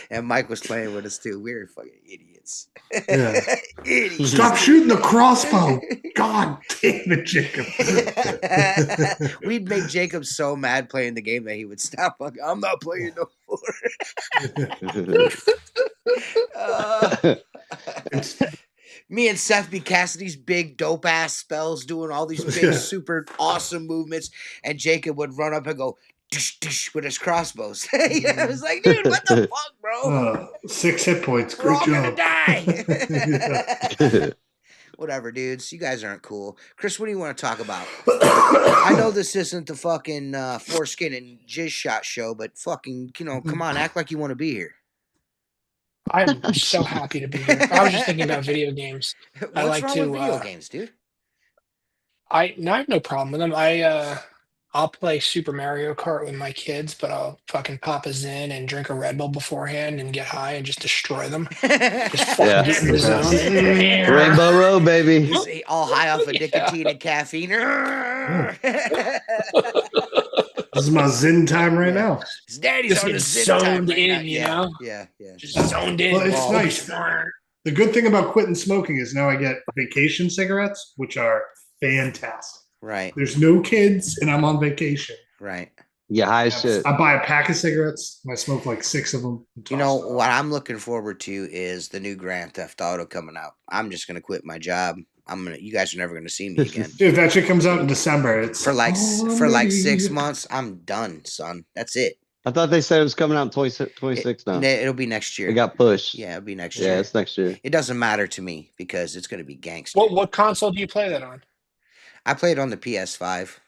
And Mike was playing with us too. We were fucking idiots. Yeah. Idiots. Stop shooting the crossbow. God damn it, Jacob. We'd make Jacob so mad playing the game that he would stop. I'm not playing no more. Me and Seth be casting these big dope ass spells, doing all these big super awesome movements, and Jacob would run up and go, with his crossbows. I was like, dude, what the fuck, bro? 6 hit points. We're Great all job. gonna die. Whatever, dudes. You guys aren't cool. Chris, what do you want to talk about? I know this isn't the fucking foreskin and jizz shot show, but fucking, come on, act like you want to be here. I'm so happy to be here. I was just thinking about video games. What's wrong with video games, dude? I have no problem with them. I'll play Super Mario Kart with my kids, but I'll fucking pop a Zen and drink a Red Bull beforehand and get high and just destroy them. Just fucking get in the zone. Rainbow Road, baby. Just all high off of nicotine and caffeine. This is my Zen time right now. His daddy's Just on get the Zen time zoned right in, now. you know? Yeah. Just zoned in. Well, it's nice. The good thing about quitting smoking is now I get vacation cigarettes, which are fantastic. Right. There's no kids, and I'm on vacation. Right. Yeah, high shit. I buy a pack of cigarettes, and I smoke like 6 of them. You know, what I'm looking forward to is the new Grand Theft Auto coming out. I'm just going to quit my job. You guys are never going to see me again. Dude, that shit comes out in December. It's for like 6 months. I'm done, son. That's it. I thought they said it was coming out in 26 now. It'll be next year. It got pushed. Yeah, it'll be next year. Yeah, it's next year. It doesn't matter to me because it's going to be gangster. What console do you play that on? I played on the PS5.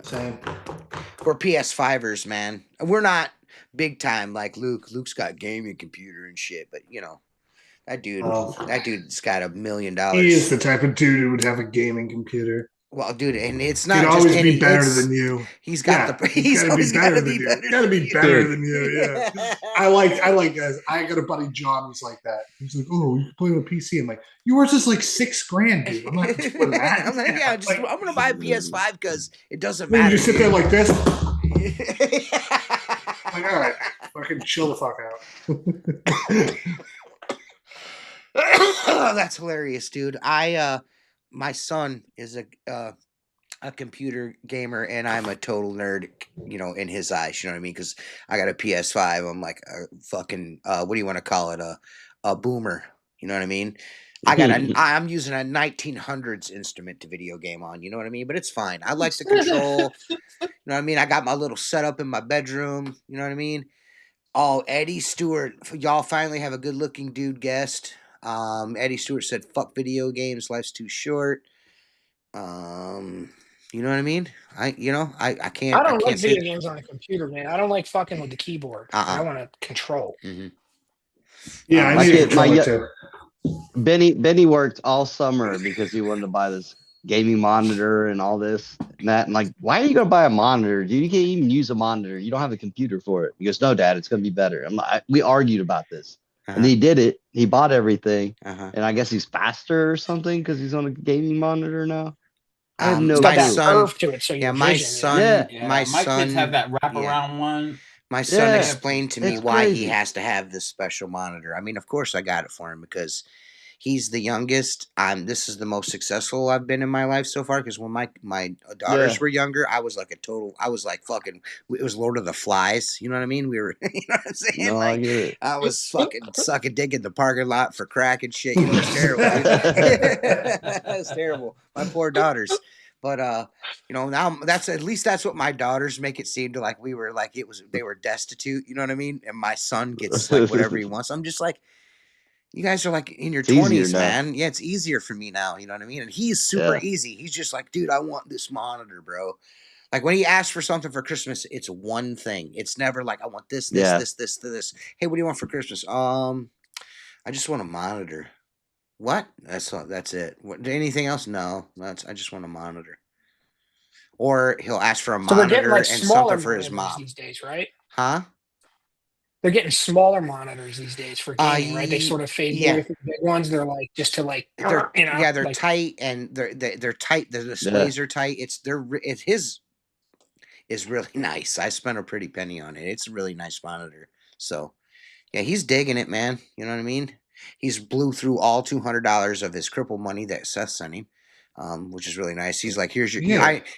Same. We're PS5ers, man. We're not big time like Luke. Luke's got gaming computer and shit, but that dude's got $1 million. He is the type of dude who would have a gaming computer. Well, dude, and it's not He'd just always be better than you. He's got he's always got to be better. Got to be better than you. Yeah. I like guys. I got a buddy John who's like that. He's like, oh, you can play on a PC. I'm like, yours is like $6,000, dude. I'm not doing that. I'm like, I'm gonna buy a PS5 because it doesn't matter. You just sit there like this. Like, all right, fucking chill the fuck out. That's hilarious, dude. My son is a computer gamer, and I'm a total nerd, in his eyes. You know what I mean? Because I got a PS5. I'm like a fucking what do you want to call it? A boomer. You know what I mean? I'm using a 1900s instrument to video game on. You know what I mean? But it's fine. I like the control. You know what I mean? I got my little setup in my bedroom. You know what I mean? Oh, Eddie Stewart, y'all finally have a good-looking dude guest. Eddie Stewart said, "Fuck video games, life's too short." You know what I mean? I can't. I don't like video games on a computer, man. I don't like fucking with the keyboard. I want to control. Mm-hmm. Yeah, I need a controller too. Benny worked all summer because he wanted to buy this gaming monitor and all this and that. And like, why are you gonna buy a monitor? Dude, you can't even use a monitor. You don't have a computer for it. He goes, "No, Dad, it's gonna be better." We argued about this. And he did it. He bought everything, and I guess he's faster or something because he's on a gaming monitor now. I have no curve to it, so my son kids have that wraparound one. My son explained to me why he has to have this special monitor. I mean, of course, I got it for him because he's the youngest. This is the most successful I've been in my life so far. Because when my daughters were younger, I was like fucking. It was Lord of the Flies. You know what I mean? We were. You know what I'm saying? No, I was fucking sucking dick in the parking lot for crack and shit. It was terrible. It was terrible. My poor daughters. But now that's what my daughters make it seem to like we were like they were destitute. You know what I mean? And my son gets like whatever he wants. I'm just like. You guys are like in your 20s, man. Yeah, it's easier for me now. You know what I mean? And he's super easy. He's just like, dude, I want this monitor, bro. Like when he asks for something for Christmas, it's one thing. It's never like, I want this. Hey, what do you want for Christmas? I just want a monitor. What? That's it. What, anything else? No. I just want a monitor. Or he'll ask for a monitor and something for his mom. These days, right? Huh? They're getting smaller monitors these days for gaming, right? They sort of fade away from the big ones. They're like just to like, they're tight and they're tight. The displays are tight. His is really nice. I spent a pretty penny on it. It's a really nice monitor. So yeah, he's digging it, man. You know what I mean? He's blew through all $200 of his cripple money that Seth sent him. Which is really nice. He's like, here's your.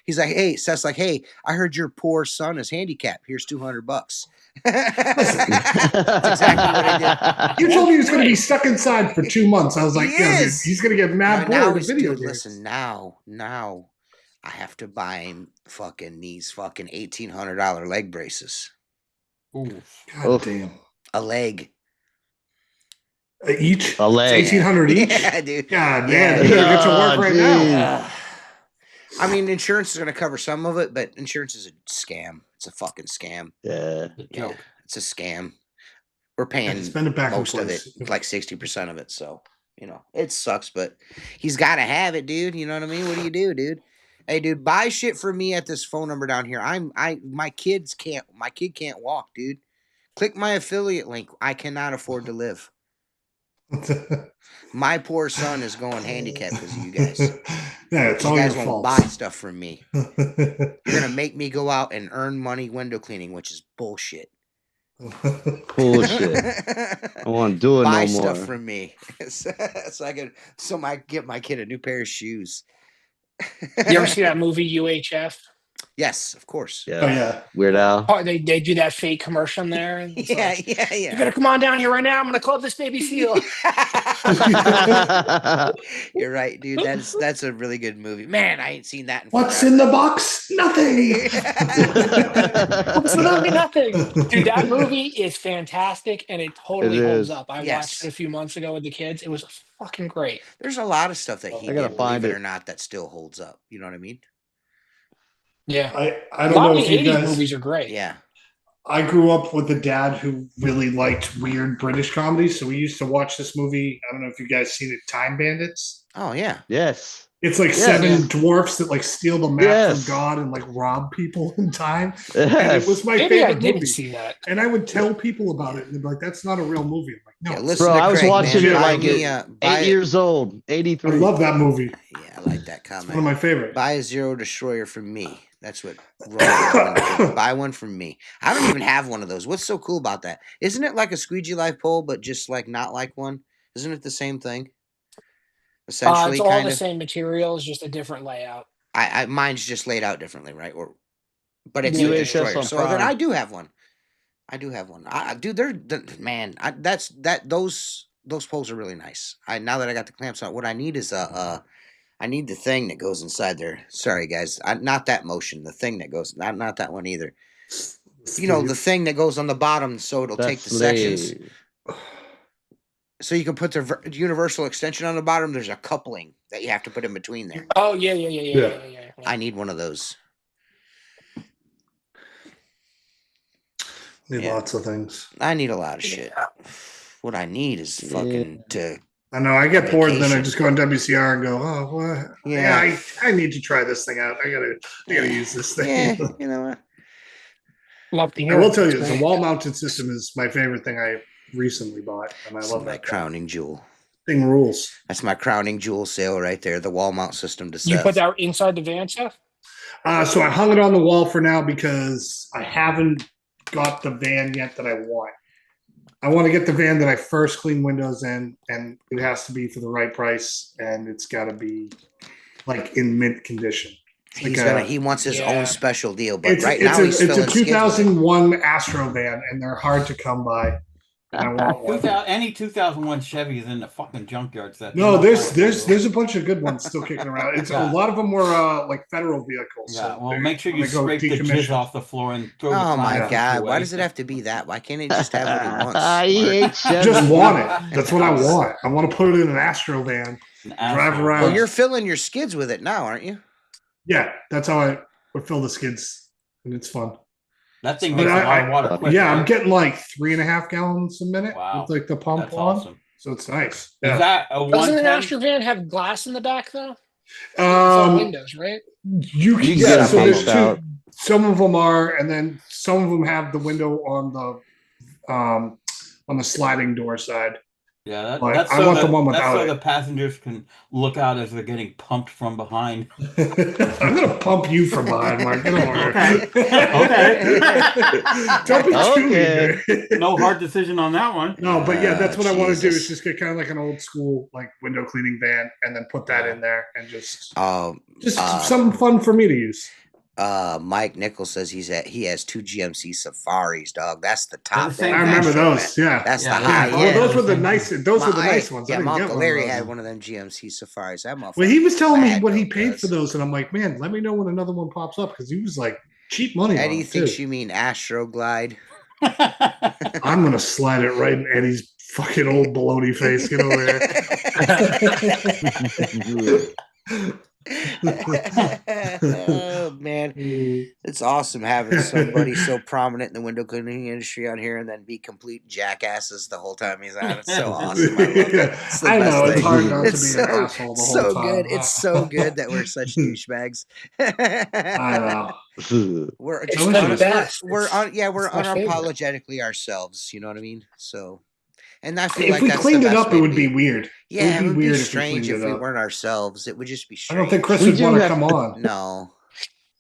He's like, hey, Seth's like, hey, I heard your poor son is handicapped. Here's $200. That's exactly what I did. You told me he was going to be stuck inside for 2 months. I was like, yeah, dude, he's going to get mad bored with video games. Listen, now, I have to buy him these fucking $1,800 leg braces. Ooh. God damn. A leg. Each? A leg. It's 1,800 each? Yeah, dude. God Yeah, damn. You better get to work right now. I mean, insurance is going to cover some of it, but insurance is a scam. It's a fucking scam. Yeah. Yeah, it's a scam. We're paying Spend it back most of it, like 60% of it. So, it sucks, but he's got to have it, dude. You know what I mean? What do you do, dude? Hey, dude, buy shit for me at this phone number down here. My kid can't walk, dude. Click my affiliate link. I cannot afford to live. My poor son is going handicapped because of you guys. Yeah, it's all you guys your won't fault. buy stuff from me. You're gonna make me go out and earn money window cleaning, which is bullshit. Bullshit. I want to do it buy no more. stuff from me, so I get my kid a new pair of shoes. You ever see that movie UHF? Yes, of course. Yeah. Oh yeah. Weird Al. Oh, they do that fake commercial there. And it's like, yeah. You better come on down here right now. I'm gonna club this baby seal. You're right, dude. That's a really good movie. Man, I ain't seen that. What's in the box? Nothing. Absolutely nothing. Dude, that movie is fantastic and it totally holds up. I watched it a few months ago with the kids. It was fucking great. There's a lot of stuff that he did, believe it or not, that still holds up. You know what I mean? Yeah. I don't know if you guys. Movies are great. Yeah. I grew up with a dad who really liked weird British comedies, so we used to watch this movie. I don't know if you guys seen it, Time Bandits. Oh yeah. Yes. It's like seven dwarfs that like steal the map from God and like rob people in time. Yes. And it was my favorite I didn't movie. see that. And I would tell people about it, and they'd be like, "That's not a real movie." I'm like, "No, listen bro, to I was Craig, watching man. it like buy 8 years old, 83. I love that movie. Yeah, I like that comment. It's one of my favorites. Buy a Zero Destroyer from me. That's what. Buy one from me. I don't even have one of those. What's so cool about that? Isn't it like a Squeegee life pole, but just like not like one? Isn't it the same thing? Essentially, it's all the same materials, just a different layout. Mine's just laid out differently, right? But it's Yeah, a it's just destroyer. on So then Prime. I do have one. Dude, those poles are really nice. Now that I got the clamps on, what I need is I need the thing that goes inside there. Sorry, guys, not that motion. The thing that goes, not that one either. The thing that goes on the bottom, so it'll take the sections. So you can put the universal extension on the bottom. There's a coupling that you have to put in between there. Oh yeah. I need one of those. Need lots of things. I need a lot of shit. What I need is fucking to. I know. I get bored, and then I just go on WCR and go, "Oh, what? Yeah, I need to try this thing out. I gotta use this thing." Yeah, you know what? Love to hear. I will tell you, the wall-mounted system is my favorite thing I recently bought, and I love my that crowning jewel. Thing rules. That's my crowning jewel sale right there. The wall mount system to Seth. You put that inside the van, Seth? So I hung it on the wall for now because I haven't got the van yet that I want. I want to get the van that I first clean windows in, and it has to be for the right price, and it's got to be like in mint condition. He wants his own special deal, but now he's it's a 2001 Astro van, and they're hard to come by. And I want one. Any 2001 Chevy is in the fucking junkyards. There's a bunch of good ones still kicking around. A lot of them were like federal vehicles. Yeah, so well, make sure you scrape the jizz off the floor and throw. Oh my god! Why does it have to be that? Why can't he just have what he wants? I hate Chevy. Just want it. That's what I want. I want to put it in an Astro van, drive around. Well, you're filling your skids with it now, aren't you? Yeah, that's how I would fill the skids, and it's fun. That thing makes a lot of water quick. Yeah, I'm getting like 3.5 gallons a minute with like the pump That's on. awesome. So it's nice. Is that a Doesn't an Astro van have glass in the back though? It's all windows, right? You can get so there's two. Some of them are, and then some of them have the window on the sliding door side. Yeah, I want the one without so the passengers can look out as they're getting pumped from behind. I'm gonna pump you from behind, Mark. Don't worry. Okay. Don't be too eager. No hard decision on that one. No, but yeah, that's what I want to do. Is just get kind of like an old school like window cleaning van, and then put that in there, and just something fun for me to use. Mike Nichols says he has 2 GMC Safaris, dog. That's the top. same I thing. remember Astro, those. Yeah, That's the Yeah, high yeah. Well, end. those were the nice. Those were the nice ones. I Yeah, didn't my get Uncle one of Larry those. had one of them GMC Safaris. That motherfucker. Well, he was telling me what he dope, paid does. for those, and I'm like, man, let me know when another one pops up because he was like cheap money. Eddie on thinks too. you mean Astro Glide. I'm gonna slide it right in Eddie's fucking old baloney face. Get over here. Oh man, it's awesome having somebody so prominent in the window cleaning industry on here and then be complete jackasses the whole time he's on. It's so awesome. I love it. It's the I best know it's thing. hard not It's to be an so asshole the whole time. good. It's so good that we're such douchebags. I know. We're It's just the best. we're It's my favorite. unapologetically ourselves. You know what I mean? So, and I feel If like we that's cleaned the it best up, way it to would be weird. Yeah, it would be weird strange if if we we cleaned it up. weren't ourselves. It would just be I strange. don't think Chris We would do want to have- come on. No.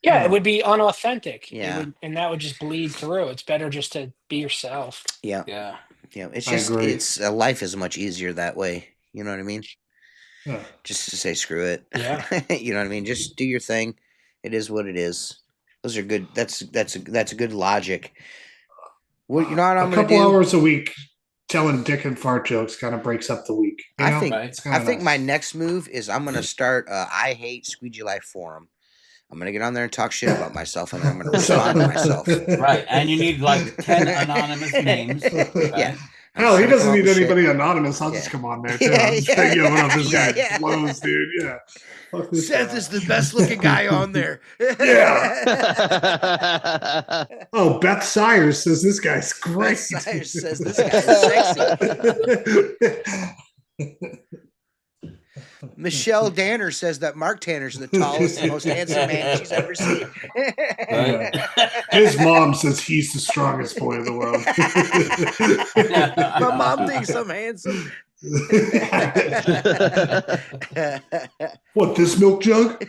Yeah, it would be unauthentic. Yeah. It would, and that would just bleed through. It's better just to be yourself. Yeah. Yeah. Yeah. It's I just agree. it's life is much easier that way. You know what I mean? Yeah. Just to say screw it. Yeah. You know what I mean? Just do your thing. It is what it is. Those are good. That's a good logic. What you know what I'm a gonna couple do? hours a week telling dick and fart jokes kind of breaks up the week. You know? Right. It's kinda I think nice. my next move is I'm gonna start I hate Squeegee Life forum. I'm gonna get on there and talk shit about myself, and then I'm gonna respond to myself. Right, and you need like 10 anonymous names. Right? Yeah. Hell, he I'm sure doesn't come up need with shit. anybody anonymous. I'll Yeah. just come on there too. Yeah, I'm just yeah, like, yo, what up? This yeah, guy yeah. blows, dude. Yeah. Fuck this Seth guy. is the best looking guy on there. Yeah. Oh, Beth Sires says this guy's great. Beth Sires says this guy is sexy. Michelle Danner says that Mark Tanner's the tallest and most handsome man she's ever seen. Right. His mom says he's the strongest boy in the world. My mom thinks I'm handsome. What, this milk jug?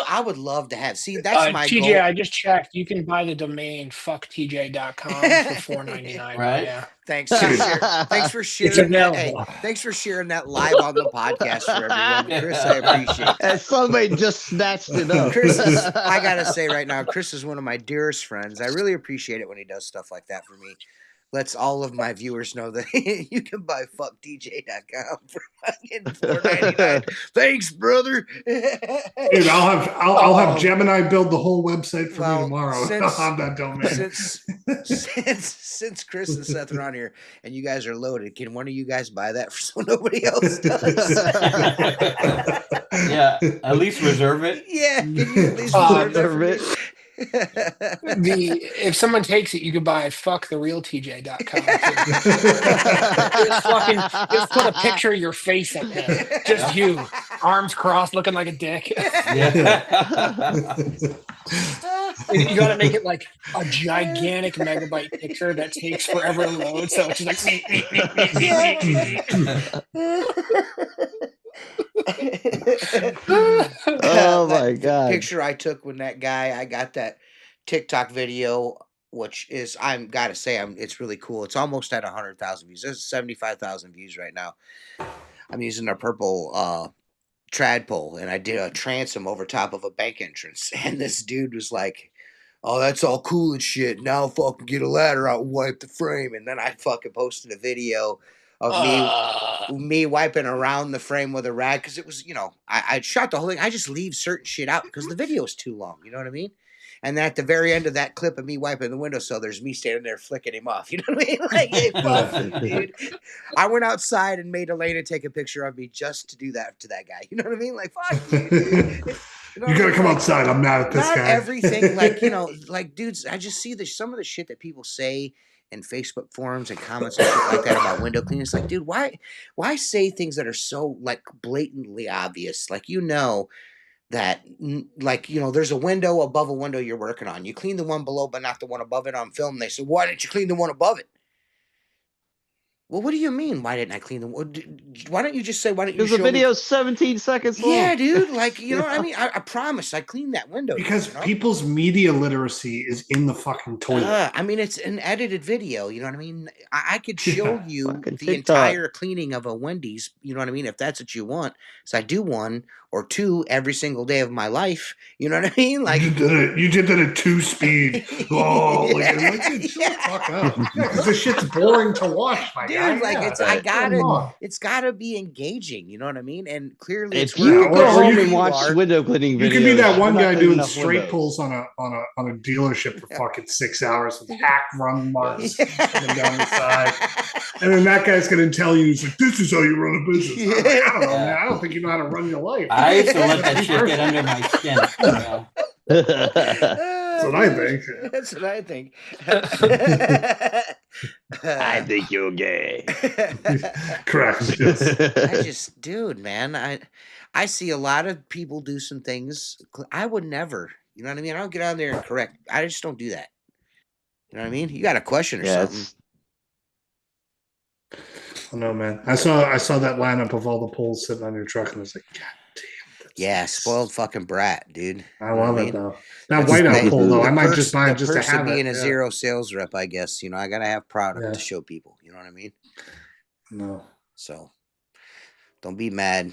I would love to have. See, that's my TJ, goal. I just checked. You can buy the domain fucktj.com for $4.99. Right. Yeah. Thanks for It's sharing that. Hey, available. thanks for sharing that live on the podcast for everyone, Chris. I appreciate that. And somebody just snatched it up. Chris is, I gotta say right now, Chris is one of my dearest friends. I really appreciate it when he does stuff like that for me. Lets all of my viewers know that you can buy fucktj.com for fucking $4.99. Thanks, brother. Dude, I'll have Gemini build the whole website for me tomorrow. I'll have that domain. Since Chris and Seth are on here and you guys are loaded, can one of you guys buy that so nobody else does? Yeah, at least reserve it. Yeah, can you at least reserve it? If someone takes it, you could buy fucktherealtj.com. Just put a picture of your face up there. Just you, arms crossed, looking like a dick. Yeah. You got to make it like a gigantic megabyte picture that takes forever to load. So it's just like. Oh my god! Picture I took when that guy, I got that TikTok video, which is it's really cool. It's almost at 100,000 views. There's 75,000 views right now. I'm using a purple trad pole, and I did a transom over top of a bank entrance, and this dude was like, "Oh, that's all cool and shit. Now fucking get a ladder out and wipe the frame." And then I fucking posted a video of me wiping around the frame with a rag, because it was, I shot the whole thing. I just leave certain shit out because the video is too long. You know what I mean? And then at the very end of that clip of me wiping the windowsill, there's me standing there flicking him off. You know what I mean? Like, hey, fuck you, dude. I went outside and made Elena take a picture of me just to do that to that guy. You know what I mean? Like, fuck you, dude. You gotta come outside. I'm mad at this guy. Not everything, like dudes. I just see some of the shit that people say in Facebook forums and comments and shit like that about window cleaning. It's like, dude, why say things that are so like blatantly obvious? Like, that, there's a window above a window you're working on. You clean the one below, but not the one above it on film. And they say, why didn't you clean the one above it? Well, what do you mean? Why didn't I clean the? Why don't you just say? Why don't you? Because the video's 17 seconds long. Yeah, dude. Like, what I mean? I promise. I cleaned that window. Because people's media literacy is in the fucking toilet. I mean, it's an edited video. You know what I mean? I could show you the TikTok. entire cleaning of a Wendy's. You know what I mean? If that's what you want. So I do one or 2 every single day of my life. You know what I mean? Like you did that at 2 speed. Oh, like, I'm like, dude, shut the fuck up. Yeah, because this shit's boring to watch, my guy. dude, like Yeah. it's gotta be engaging. You know what I mean? And clearly, If it's you working. could go or home you and could- watch window cleaning videos, You could be that one you're not guy cleaning doing enough straight windows. pulls on a dealership for fucking 6 hours with hack run marks coming down the side. And then that guy's going to tell you, he's like, this is how you run a business. I'm like, I don't know, man. I don't think you know how to run your life. I used to let that shit get under my skin. Yeah. That's what I think. That's what I think. I think you're gay. Correct. Yes. Dude, man, I see a lot of people do some things. I would never, you know what I mean? I don't get out there and correct. I just don't do that. You know what I mean? You got a question or something. Oh, no, man. I saw that lineup of all the poles sitting on your truck, and I was like, God damn. Yeah, spoiled fucking brat, dude. I love it, though. That That's whiteout pole, though, I might perks- just buy the it just to perks of have being it. a zero sales rep, I guess. You know, I gotta have product Yeah. to show people. You know what I mean? No. So don't be mad.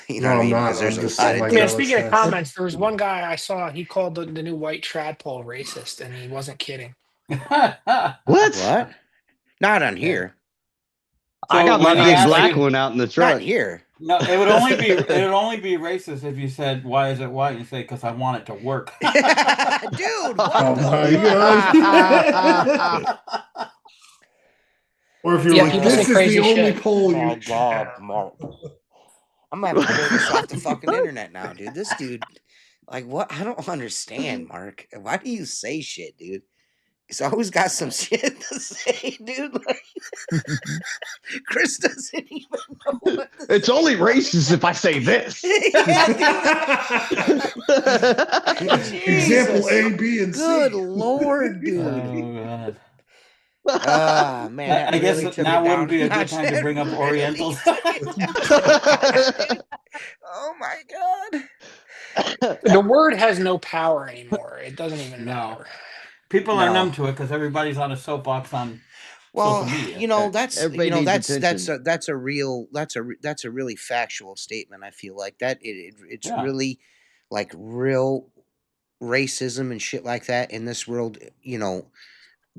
You No, know what I I'm mean? not. Because there's I'm a just lot saying, of like, Yeah, that was speaking of nice. comments, there was one guy I saw, he called the new white trad pole racist, and he wasn't kidding. What? Not on here. I got my when he big asked black you- one out in the Not truck. here. No, it would only be racist if you said, "Why is it white?" and you say, "Because I want it to work." Dude, what Oh the my fuck? God. Or if you're Yeah, like, people say this is crazy the only shit. pole Oh, you should have. I'm gonna have to pull this off the fucking internet now, dude. This dude, like, what? I don't understand, Mark. Why do you say shit, dude? He's always got some shit to say, dude. Like, Chris doesn't even know what to It's only racist if I say this. Example Jesus. A, B, and Good C. Lord, dude. Oh, God. Ah, man, that I guess really took now it down wouldn't be a good notch. time to That bring up really Orientals. took it down, dude. Oh my God. The word has no power anymore. It doesn't even No. matter. People are No. numb to it because everybody's on a soapbox on Well, social media. you know, that's Everybody you know needs that's attention. that's a really factual statement. I feel like that it's Yeah. really like real racism and shit like that in this world. You know,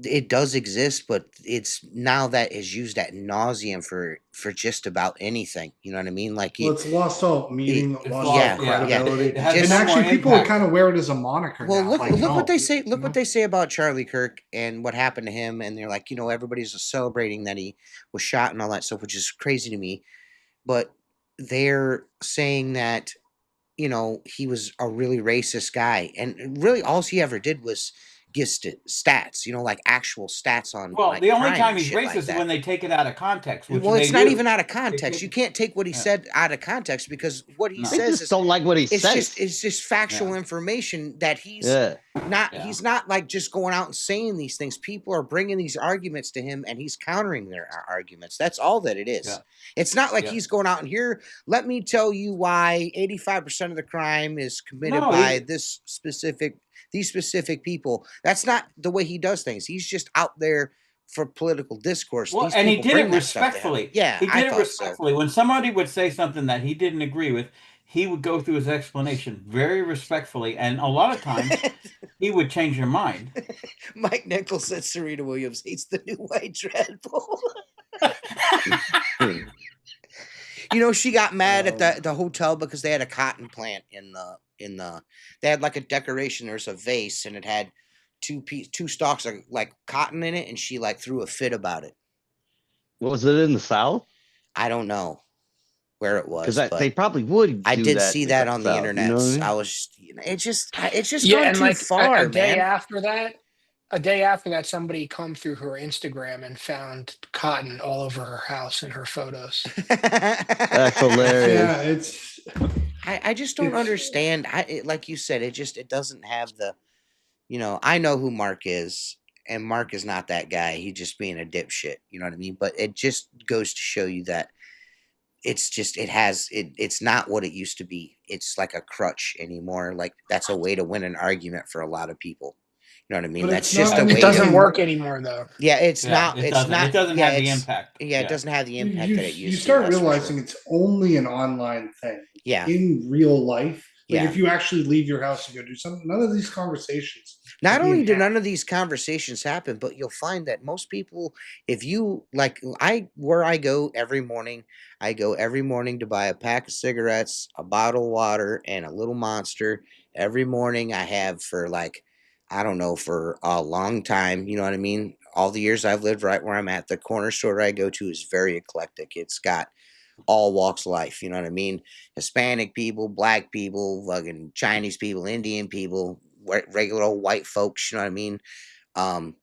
it does exist, but it's now that is used at nauseum for just about anything. You know what I mean? Like Well, it's lost all meaning, It's lost lost- all yeah, credibility. it has Just- no And actually, more people impact. kind of wear it as a moniker Well, now. look Like, look no, what they say. you Look know? what they say about Charlie Kirk and what happened to him, and they're like, you know, everybody's celebrating that he was shot and all that stuff, which is crazy to me. But they're saying that, you know, he was a really racist guy, and really all he ever did was give stats, you know, like actual stats on. Well, like, the only crime time and he's shit racist like is that. when they take it out of context. Which Well, they it's not do. even out of context. You can't take what he Yeah. said out of context because what he No. They says just is don't like what he says. it's just factual information that he's Yeah. Yeah. he's not like just going out and saying these things. People are bringing these arguments to him and he's countering their arguments. That's all that it is. Yeah. It's not like Yeah. he's going out and here, let me tell you why 85% of the crime is committed No, by these specific people. That's not the way he does things. He's just out there for political discourse. Well, These and he people did bring it that stuff to him. respectfully. Yeah, he I did it thought so. respectfully. When somebody would say something that he didn't agree with, he would go through his explanation very respectfully, and a lot of times he would change your mind. Mike Nichols said Serena Williams hates the new white dread pole. You know, she got mad at the hotel because they had a cotton plant in the they had like a decoration. There's a vase and it had two stalks of like cotton in it, and she like threw a fit about it. Was it in the South? I don't know where it was, Because but they probably would. I do did that see in that on the South, internet. You know what I mean? I was, you know, it's just Yeah, gone and too like far, a day man. after that, a day after that, somebody come through her Instagram and found cotton all over her house in her photos. That's hilarious. Yeah, it's. I just don't understand. Like you said, it doesn't have the, you know, I know who Mark is, and Mark is not that guy. He's just being a dipshit. You know what I mean? But it just goes to show you that it's just it's not what it used to be. It's like a crutch anymore. Like that's a way to win an argument for a lot of people. You know what I mean? But That's it's just not a way. It doesn't to, work anymore, though. Yeah, it's Yeah, not. it It's doesn't. not. It doesn't yeah, have the it's, impact. Yeah, it doesn't have the impact you, that it used you to. start That's for realizing sure. it's only an online thing. Yeah. In real life, like Yeah. if you actually leave your house and go do something, none of these conversations. Not only do none of these conversations happen, but you'll find that most people, if you like, where I go every morning, I go every morning to buy a pack of cigarettes, a bottle of water, and a little Monster. Every morning I have for like, I don't know, for a long time. You know what I mean? All the years I've lived right where I'm at, the corner store I go to is very eclectic. It's got all walks of life. You know what I mean? Hispanic people, black people, fucking Chinese people, Indian people, regular old white folks. You know what I mean? Um,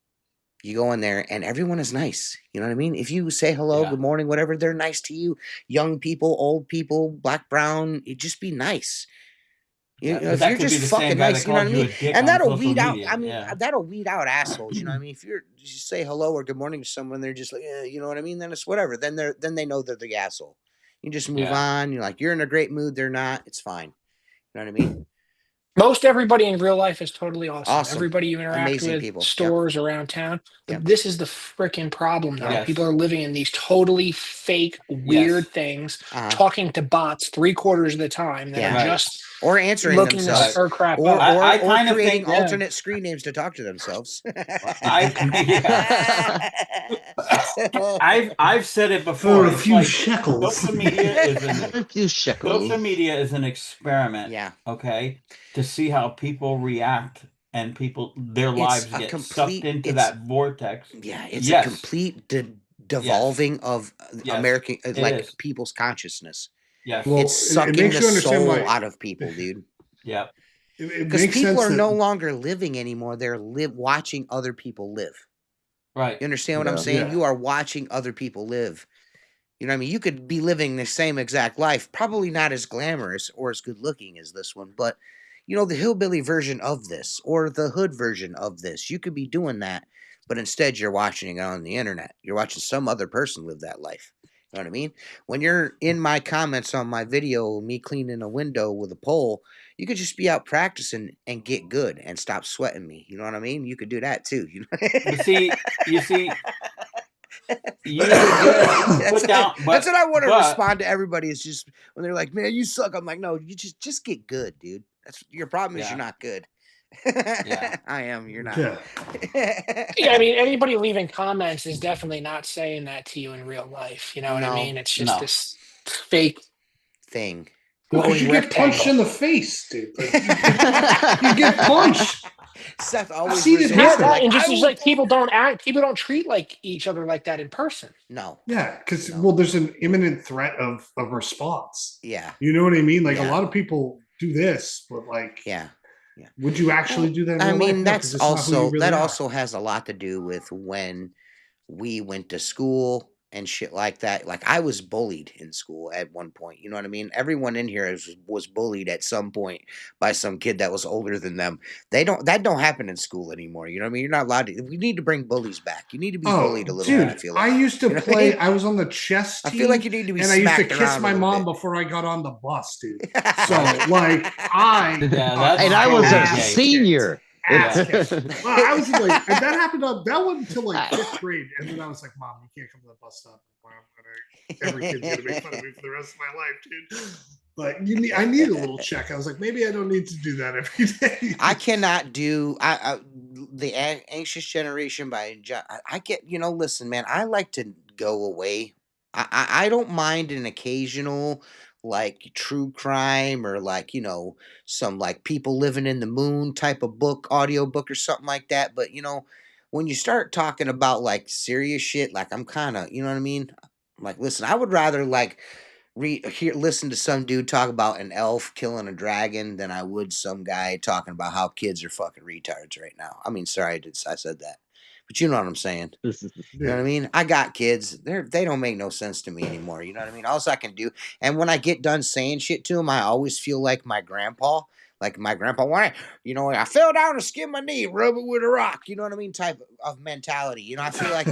you go in there and everyone is nice. You know what I mean? If you say hello, good morning, whatever, they're nice to you. Young people, old people, black, brown, you just be nice. If you're just fucking nice, you know what I mean? And that'll weed out. I mean, that'll weed out assholes. You know what I mean? If you say hello or good morning to someone, they're just like, you know what I mean? Then it's whatever. Then they know they're the asshole. You just move on. You're like, you're in a great mood. They're not. It's fine. You know what I mean? Most everybody in real life is totally awesome. Awesome. Everybody you interact Amazing with, people. stores around town. But this is the freaking problem, though. Yes. People are living in these totally fake, weird things, talking to bots 3/4 of the time that are just or answering looking themselves, to stir crap or up. I kind of creating think alternate screen names to talk to themselves. I've said it before. For a few shekels. Social media is A few shekels. social media is an experiment. Yeah. Okay. To see how people react and their lives get sucked into that vortex. Yeah, it's a complete devolving of American people's consciousness. Yes. Well, it's sucking the soul out of people, dude. Yeah. Because people are no longer living anymore. They're watching other people live. Right. You understand what I'm saying? Yeah. You are watching other people live. You know what I mean? You could be living the same exact life, probably not as glamorous or as good looking as this one, but you know, the hillbilly version of this or the hood version of this, you could be doing that, but instead you're watching it on the internet. You're watching some other person live that life. You know what I mean? When you're in my comments on my video, me cleaning a window with a pole, you could just be out practicing and get good and stop sweating me. You know what I mean? You could do that too. You know? You see, that's what I want to respond to everybody. Is just when they're like, "Man, you suck." I'm like, "No, you just get good, dude. That's your problem. Is you're not good." I am. You're not. Yeah, I mean, anybody leaving comments is definitely not saying that to you in real life. You know what I mean? It's just this fake thing. Because you get punched in the face, dude. Like, you get punched. Seth always see this happen. And just like people don't treat like each other like that in person. No. Yeah, because there's an imminent threat of response. Yeah. You know what I mean? Like a lot of people do this, but like would you actually do that? I mean, that's also also has a lot to do with when we went to school and shit like that. Like I was bullied in school at one point. You know what I mean? Everyone in here was bullied at some point by some kid that was older than them. That don't happen in school anymore. You know what I mean? You're not allowed to. We need to bring bullies back. You need to be bullied a little bit. I feel like. I used to play. I was on the chess team. I feel like you need to be. And I used to kiss my mom before I got on the bus, dude. So like I was a senior. Well, I was like, and that happened that wasn't until like 5th grade, and then I was like, "Mom, you can't come to the bus stop. Every kid's gonna make fun of me for the rest of my life, dude." But I need a little check. I was like, maybe I don't need to do that every day. I cannot do the anxious generation by I get listen, man. I like to go away. I don't mind an occasional like true crime or like some like people living in the moon type of audio book or something like that, but when you start talking about like serious shit, like I'm kind of, you know what I mean, like listen, I would rather like listen to some dude talk about an elf killing a dragon than I would some guy talking about how kids are fucking retards right now. I mean, sorry I said that, but you know what I'm saying. You know what I mean? I got kids. They don't make no sense to me anymore. You know what I mean? All I can do, and when I get done saying shit to them, I always feel like my grandpa. Like my grandpa, I fell down and skinned my knee, rub it with a rock. You know what I mean? Type of mentality. I feel like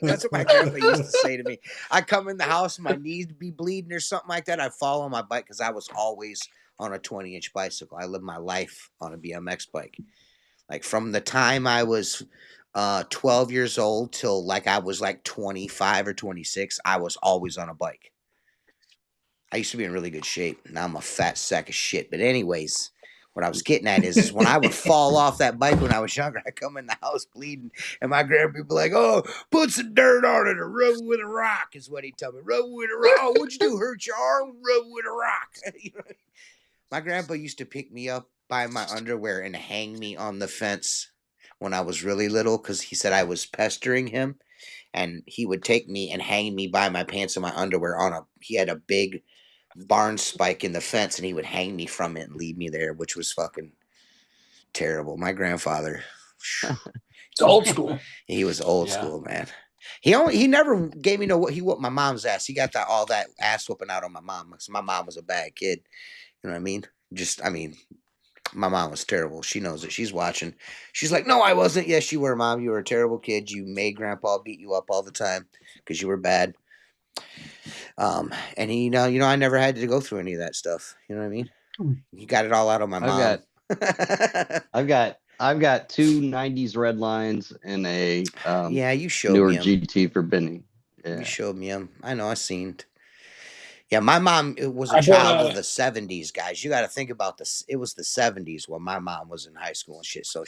that's what my grandpa used to say to me. I come in the house, my knees be bleeding or something like that. I fall on my bike because I was always on a 20-inch bicycle. I lived my life on a BMX bike. Like from the time I was 12 years old till like I was like 25 or 26, I was always on a bike. I used to be in really good shape. Now I'm a fat sack of shit. But anyways, what I was getting at is when I would fall off that bike when I was younger, I come in the house bleeding, and my grandpa would be like, "Oh, put some dirt on it or rub it with a rock," is what he'd tell me. Rub it with a rock. Oh, what'd you do? Hurt your arm? Rub it with a rock. You know? My grandpa used to pick me up by my underwear and hang me on the fence when I was really little because he said I was pestering him. And he would take me and hang me by my pants and my underwear he had a big barn spike in the fence, and he would hang me from it and leave me there, which was fucking terrible. My grandfather, It's old school. he was old school, man. He never gave me he whooped my mom's ass. He got all that ass whooping out on my mom because my mom was a bad kid. You know what I mean? My mom was terrible. She knows it. She's watching. She's like, "No, I wasn't." Yes, you were, Mom. You were a terrible kid. You made Grandpa beat you up all the time because you were bad. And I never had to go through any of that stuff. You know what I mean? You got it all out on my mom. I've got two 90s red lines and a you showed newer me GT for Benny. Yeah. You showed me them. I know. I seen. Yeah, my mom was a child of the 70s, guys. You got to think about this. It was the 70s when my mom was in high school and shit. So,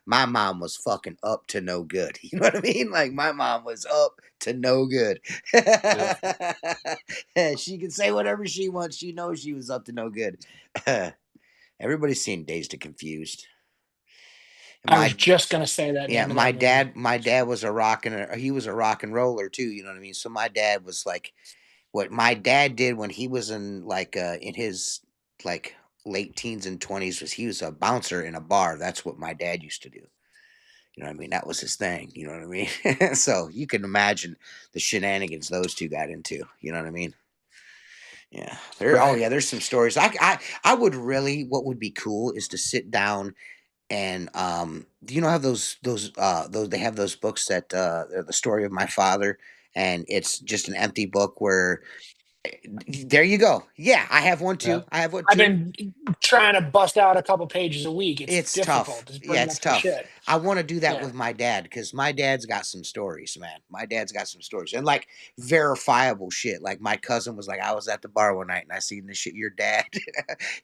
my mom was fucking up to no good. You know what I mean? Like, my mom was up to no good. She can say whatever she wants. She knows she was up to no good. Everybody's seen Dazed and Confused. I was just going to say that. Yeah, my dad was he was a rock and roller too. You know what I mean? So my dad was like, what my dad did when he was in in his like late teens and 20s was he was a bouncer in a bar. That's what my dad used to do. You know what I mean? That was his thing. You know what I mean? So you can imagine the shenanigans those two got into. You know what I mean? Yeah. There's some stories. I would really, what would be cool is to sit down and do you know have those they have those books that they're the story of my father, and it's just an empty book where there you go. Yeah, I have one too. I've been trying to bust out a couple pages a week. It's difficult. Tough. It's tough. I want to do that with my dad because my dad's got some stories, man. My dad's got some stories and like verifiable shit. Like my cousin was like, I was at the bar one night and I seen this shit. Your dad,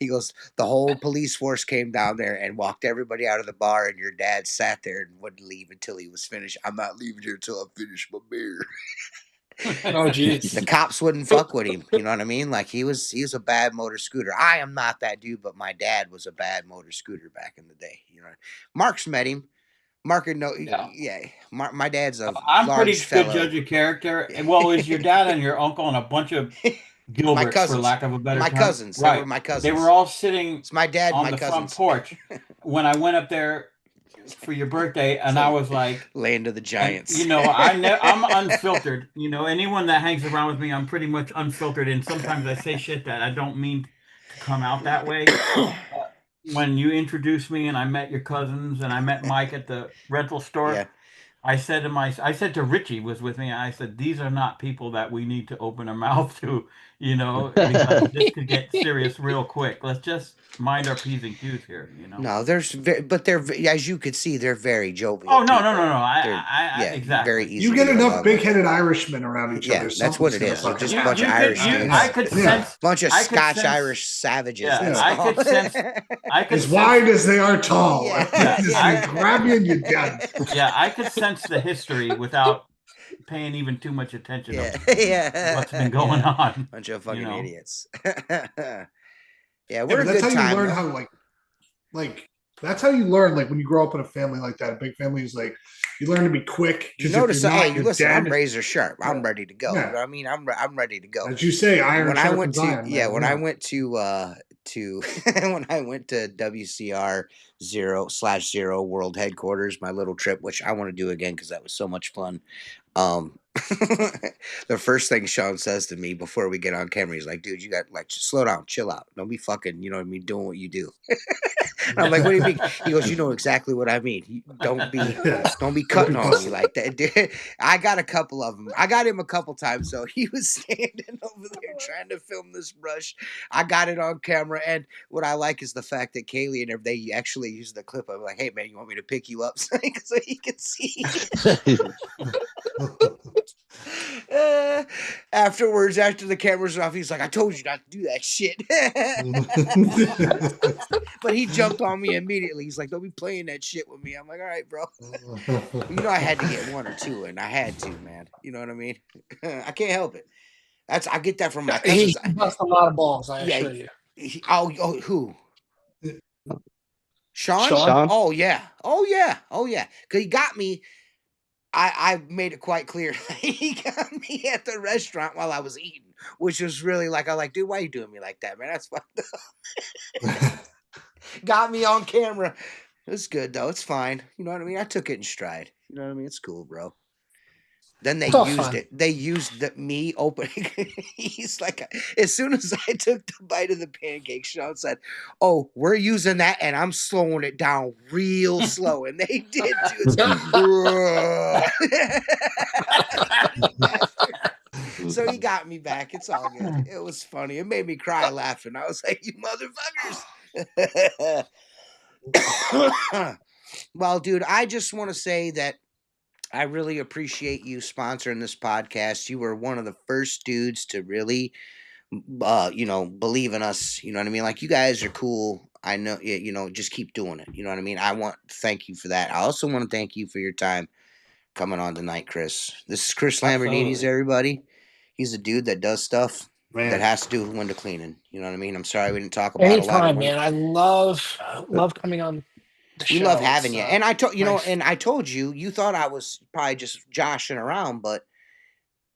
he goes, the whole police force came down there and walked everybody out of the bar, and your dad sat there and wouldn't leave until he was finished. I'm not leaving here until I finish my beer. Oh geez. The cops wouldn't fuck with him. You know what I mean? Like he was a bad motor scooter. I am not that dude, but my dad was a bad motor scooter back in the day. You know, Mark's met him. Mark, my dad's a I'm large pretty fellow. good judge of character. Well, is your dad and your uncle and a bunch of Gilberts, for lack of a better term? My cousins. Right. They were my cousins. They were all sitting it's my dad and on my the cousins. front porch when I went up there for your birthday, and I was like, land of the giants. And, I'm unfiltered. Anyone that hangs around with me, I'm pretty much unfiltered, and sometimes I say shit that I don't mean to come out that way. When you introduced me and I met your cousins and I met Mike at the rental store, I said to Richie was with me, I said, these are not people that we need to open our mouth to, because this could get serious real quick. Let's just mind our P's and Q's here, No, but they're, as you could see, they're very jovial. Oh, no. I exactly. Very easy. You get enough big-headed Irishmen around each other. Yeah, that's what it is. They're just a bunch of Irish dudes. I could sense. Bunch of Scotch-Irish savages. Yeah, I could sense. As wide as they are tall. You grab you and you're done. Yeah, I could sense the history without paying even too much attention to what's been going on. Bunch of fucking idiots. Yeah, we're a good time. That's how you learn how like that's how you learn, like when you grow up in a family like that, a big family is like you learn to be quick. You notice, listen, I'm razor sharp. I'm ready to go. Yeah. I mean, I'm ready to go. As you say, iron. When I went to when I went to when I went to WCR 0/0 World Headquarters, my little trip, which I want to do again because that was so much fun. The first thing Sean says to me before we get on camera, he's like, dude, you got like slow down, chill out. Don't be fucking, you know what I mean, doing what you do. And I'm like, what do you mean? He goes, you know exactly what I mean. Don't be cutting on me like that. I got a couple of them. I got him a couple times. So he was standing over there trying to film this brush. I got it on camera. And what I like is the fact that Kaylee and they actually use the clip of like, hey man, you want me to pick you up so he can see. Afterwards, after the cameras off, he's like, I told you not to do that shit. But he jumped on me immediately. He's like, don't be playing that shit with me. I'm like, all right, bro. You know, I had to get one or two, and I had to, man. You know what I mean? I can't help it. I get that from my cousins. He busts a lot of balls, I assure you. Who? Sean? Sean? Oh yeah. Cause he got me. I made it quite clear. He got me at the restaurant while I was eating, which was really like, dude, why are you doing me like that, man? That's fucked up. Got me on camera. It's good though. It's fine. You know what I mean? I took it in stride. You know what I mean? It's cool, bro. Then they used it. They used me opening. He's like, as soon as I took the bite of the pancake, Sean said, "Oh, we're using that, and I'm slowing it down real slow." And they did too. So he got me back. It's all good. It was funny. It made me cry laughing. I was like, "You motherfuckers!" Well, dude, I just want to say that I really appreciate you sponsoring this podcast. You were one of the first dudes to really, believe in us. You know what I mean? Like, you guys are cool. I know, just keep doing it. You know what I mean? I want to thank you for that. I also want to thank you for your time coming on tonight, Chris. This is Chris Lambrinides, everybody. He's a dude that does stuff that has to do with window cleaning. You know what I mean? I'm sorry we didn't talk about Anytime, a lot of man. I love coming on. We love having you. And I told you, you thought I was probably just joshing around, but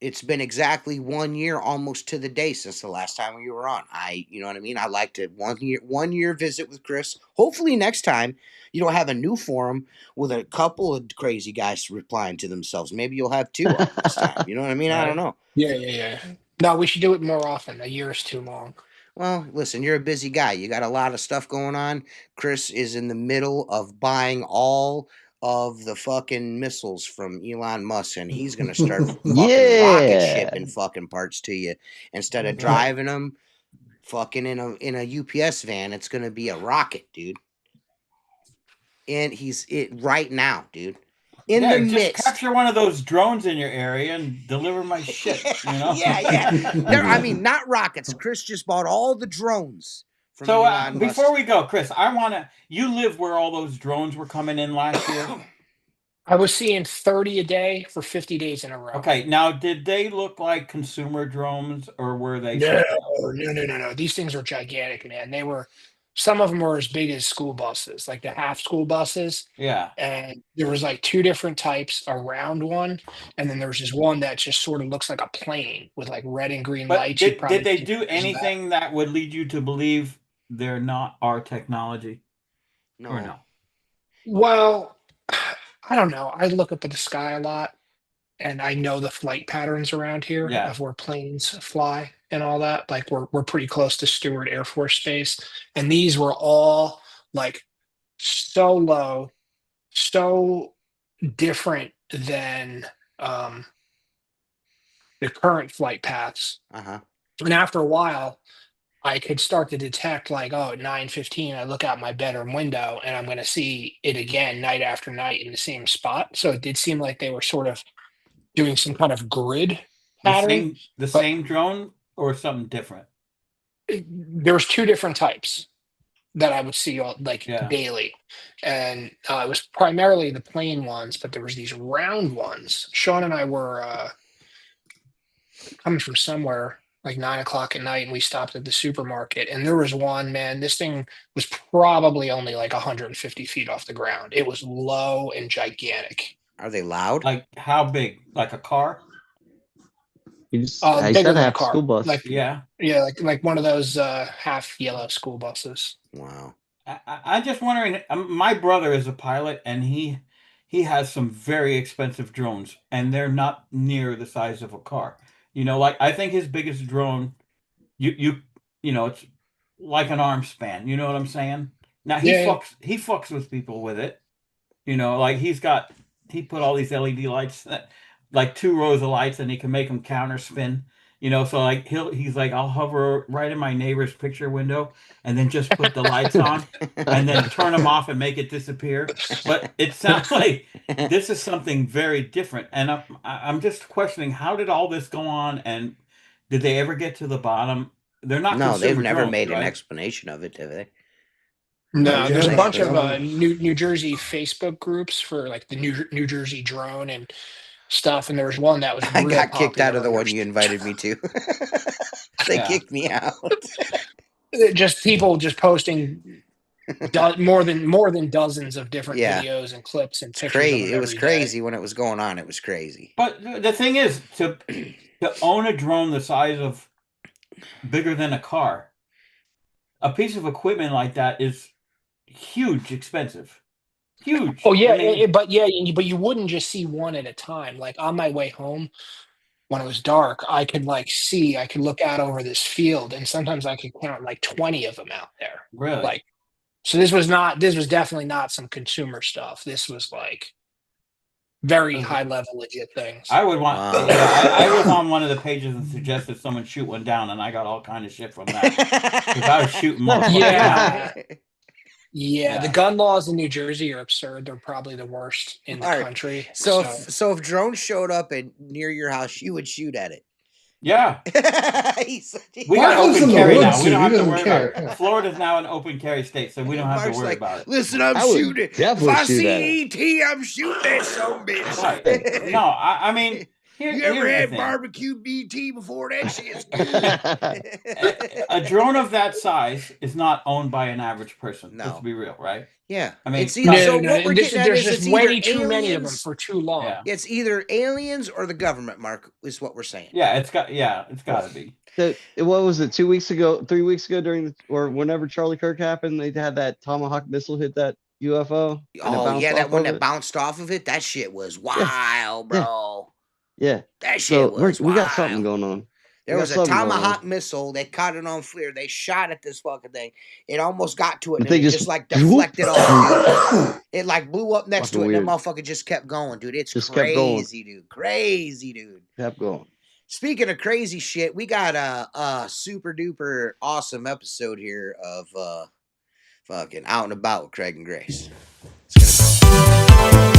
it's been exactly 1 year almost to the day since the last time you were on. You know what I mean? I like to 1 year visit with Chris. Hopefully next time you don't have a new forum with a couple of crazy guys replying to themselves. Maybe you'll have two on this time. You know what I mean? Right. I don't know. Yeah. No, we should do it more often. A year is too long. Well, listen, you're a busy guy. You got a lot of stuff going on. Chris is in the middle of buying all of the fucking missiles from Elon Musk, and he's going to start fucking rocket shipping fucking parts to you. Instead of driving them fucking in a UPS van, it's going to be a rocket, dude. And he's right now, dude. Just capture one of those drones in your area and deliver my shit, you know? I mean, not rockets. Chris just bought all the drones. So before we go, Chris, you live where all those drones were coming in last year? I was seeing 30 a day for 50 days in a row. Okay, now did they look like consumer drones or were they? No. These things are gigantic, man. Some of them were as big as school buses, like the half school buses. Yeah. And there was like two different types, a round one, and then there's this one that just sort of looks like a plane with like red and green lights. Did they do anything that would lead you to believe they're not our technology? No. Or no? Well, I don't know. I look up at the sky a lot, and I know the flight patterns around here of where planes fly and all that. Like we're pretty close to Stewart Air Force Base, and these were all like so low, so different than the current flight paths. And after a while, I could start to detect like, at 9:15, I look out my bedroom window and I'm going to see it again night after night in the same spot. So it did seem like they were sort of doing some kind of grid pattern. The same drone or something different? There was two different types that I would see daily. And it was primarily the plain ones, but there was these round ones. Sean and I were coming from somewhere like 9 o'clock at night, and we stopped at the supermarket, and there was one, man, this thing was probably only like 150 feet off the ground. It was low and gigantic. Are they loud? Like how big? Like a car? Bigger than a car. School bus. Like one of those half yellow school buses. Wow. I'm just wondering. My brother is a pilot, and he he has some very expensive drones, and they're not near the size of a car. Like I think his biggest drone, it's like an arm span. You know what I'm saying? Now Yeah. he fucks with people with it. Like he put all these LED lights, like 2 rows of lights, and he can make them counter spin. So like he's like, I'll hover right in my neighbor's picture window and then just put the lights on and then turn them off and make it disappear. But it sounds like this is something very different. And I'm just questioning, how did all this go on, and did they ever get to the bottom? They're not No, they've consumer never drones, made an right? explanation of it, have they? No, there's a Yeah. bunch of New Jersey Facebook groups for like the New Jersey drone and stuff, and there was one that was I real got kicked out popular. of the one you invited me to. They Yeah. kicked me out. Just people just posting more than dozens of different Yeah. videos and clips and It's pictures. crazy. Of It was crazy when it was going on. It was crazy. But the thing is, to own a drone the size of bigger than a car, a piece of equipment like that is huge, expensive, huge. Oh yeah, I mean, but you wouldn't just see one at a time. Like on my way home, when it was dark, I could look out over this field, and sometimes I could count like 20 of them out there. really. Like, so this was definitely not some consumer stuff. This was like very high level legit things. I would want. Wow. I was on one of the pages and suggested someone shoot one down, and I got all kind of shit from that because I was shooting motherfuckers down. Yeah, the gun laws in New Jersey are absurd. They're probably the worst in the All right. country. So if drones showed up near your house, you would shoot at it. Yeah, we Mark got lives open in the carry woods, now. We dude. don't He have to doesn't worry care. about it. Florida's now an open carry state, so we don't have Mark's to worry like, about it. Listen, I'm I would shooting. If definitely I shoot at see ET, I'm shooting that son bitch. Right. No, I mean, You here's ever the had thing. barbecue BT before? That shit's good. A drone of that size is not owned by an average person. No. Let's be real, right? Yeah. I mean, it's either, No, so no, what we're there's getting at is just it's way either too many of them aliens. for too long. Yeah. It's either aliens or the government, Mark, is what we're saying. Yeah, it's got to be. What was it? 2 weeks ago, 3 weeks ago, or whenever Charlie Kirk happened, they had that Tomahawk missile hit that UFO. Oh yeah, that one that bounced off of it. That shit was wild, bro. Yeah, That shit was we wild. got something going on. There was a Tomahawk missile. They caught it on FLIR. They shot at this fucking thing. It almost got to it. And it just like deflected off. It like blew up next to it. And that motherfucker just kept going, dude. It's just crazy, dude. Crazy, dude. Kept going. Speaking of crazy shit, we got a super duper awesome episode here of fucking Out and About with Craig and Grace. It's gonna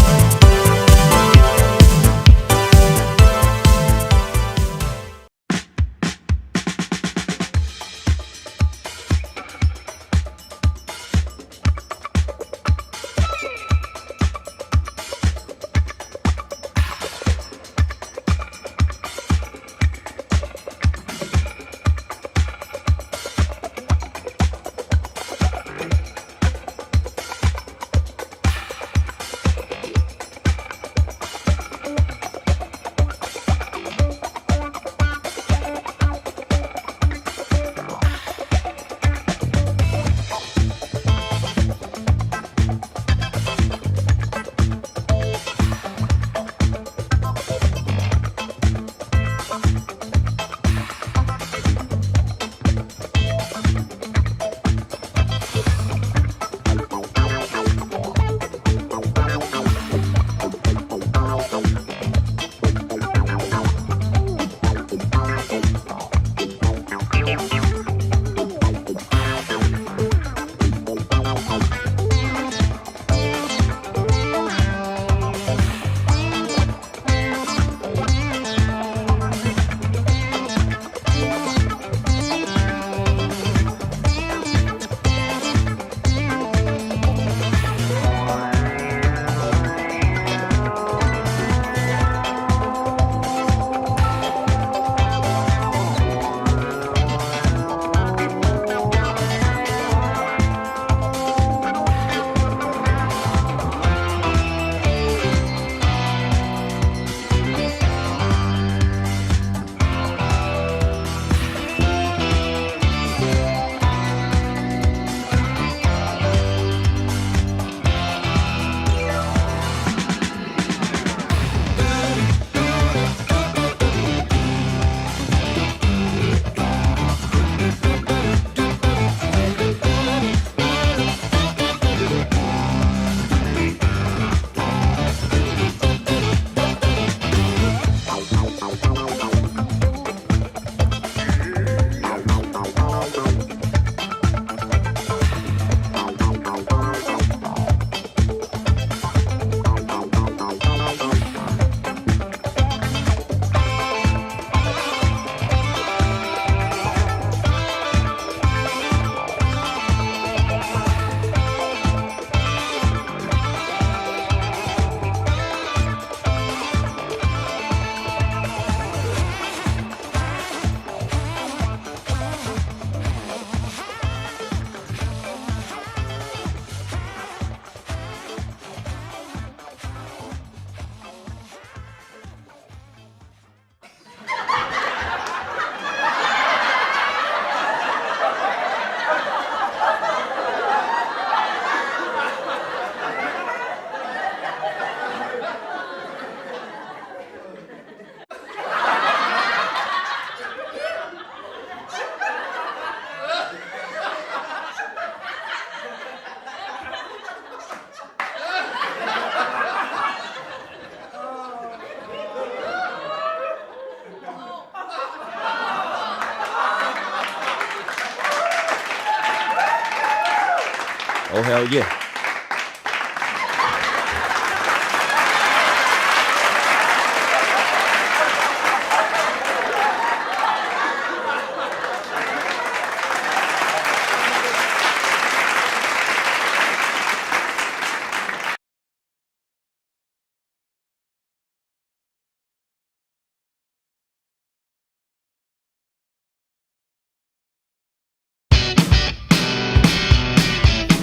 Oh, hell yeah.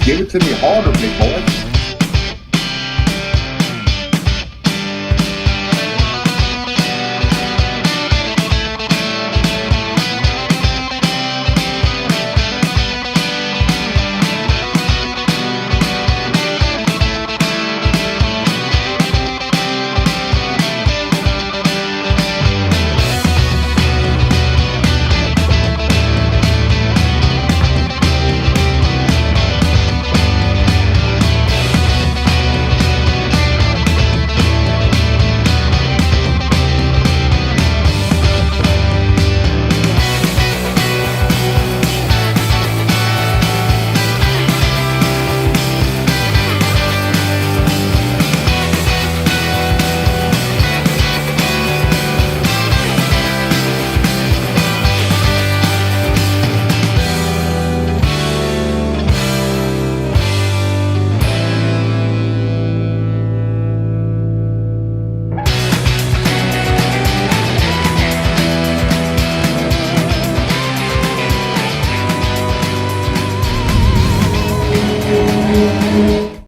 Give it to me harder, big boy.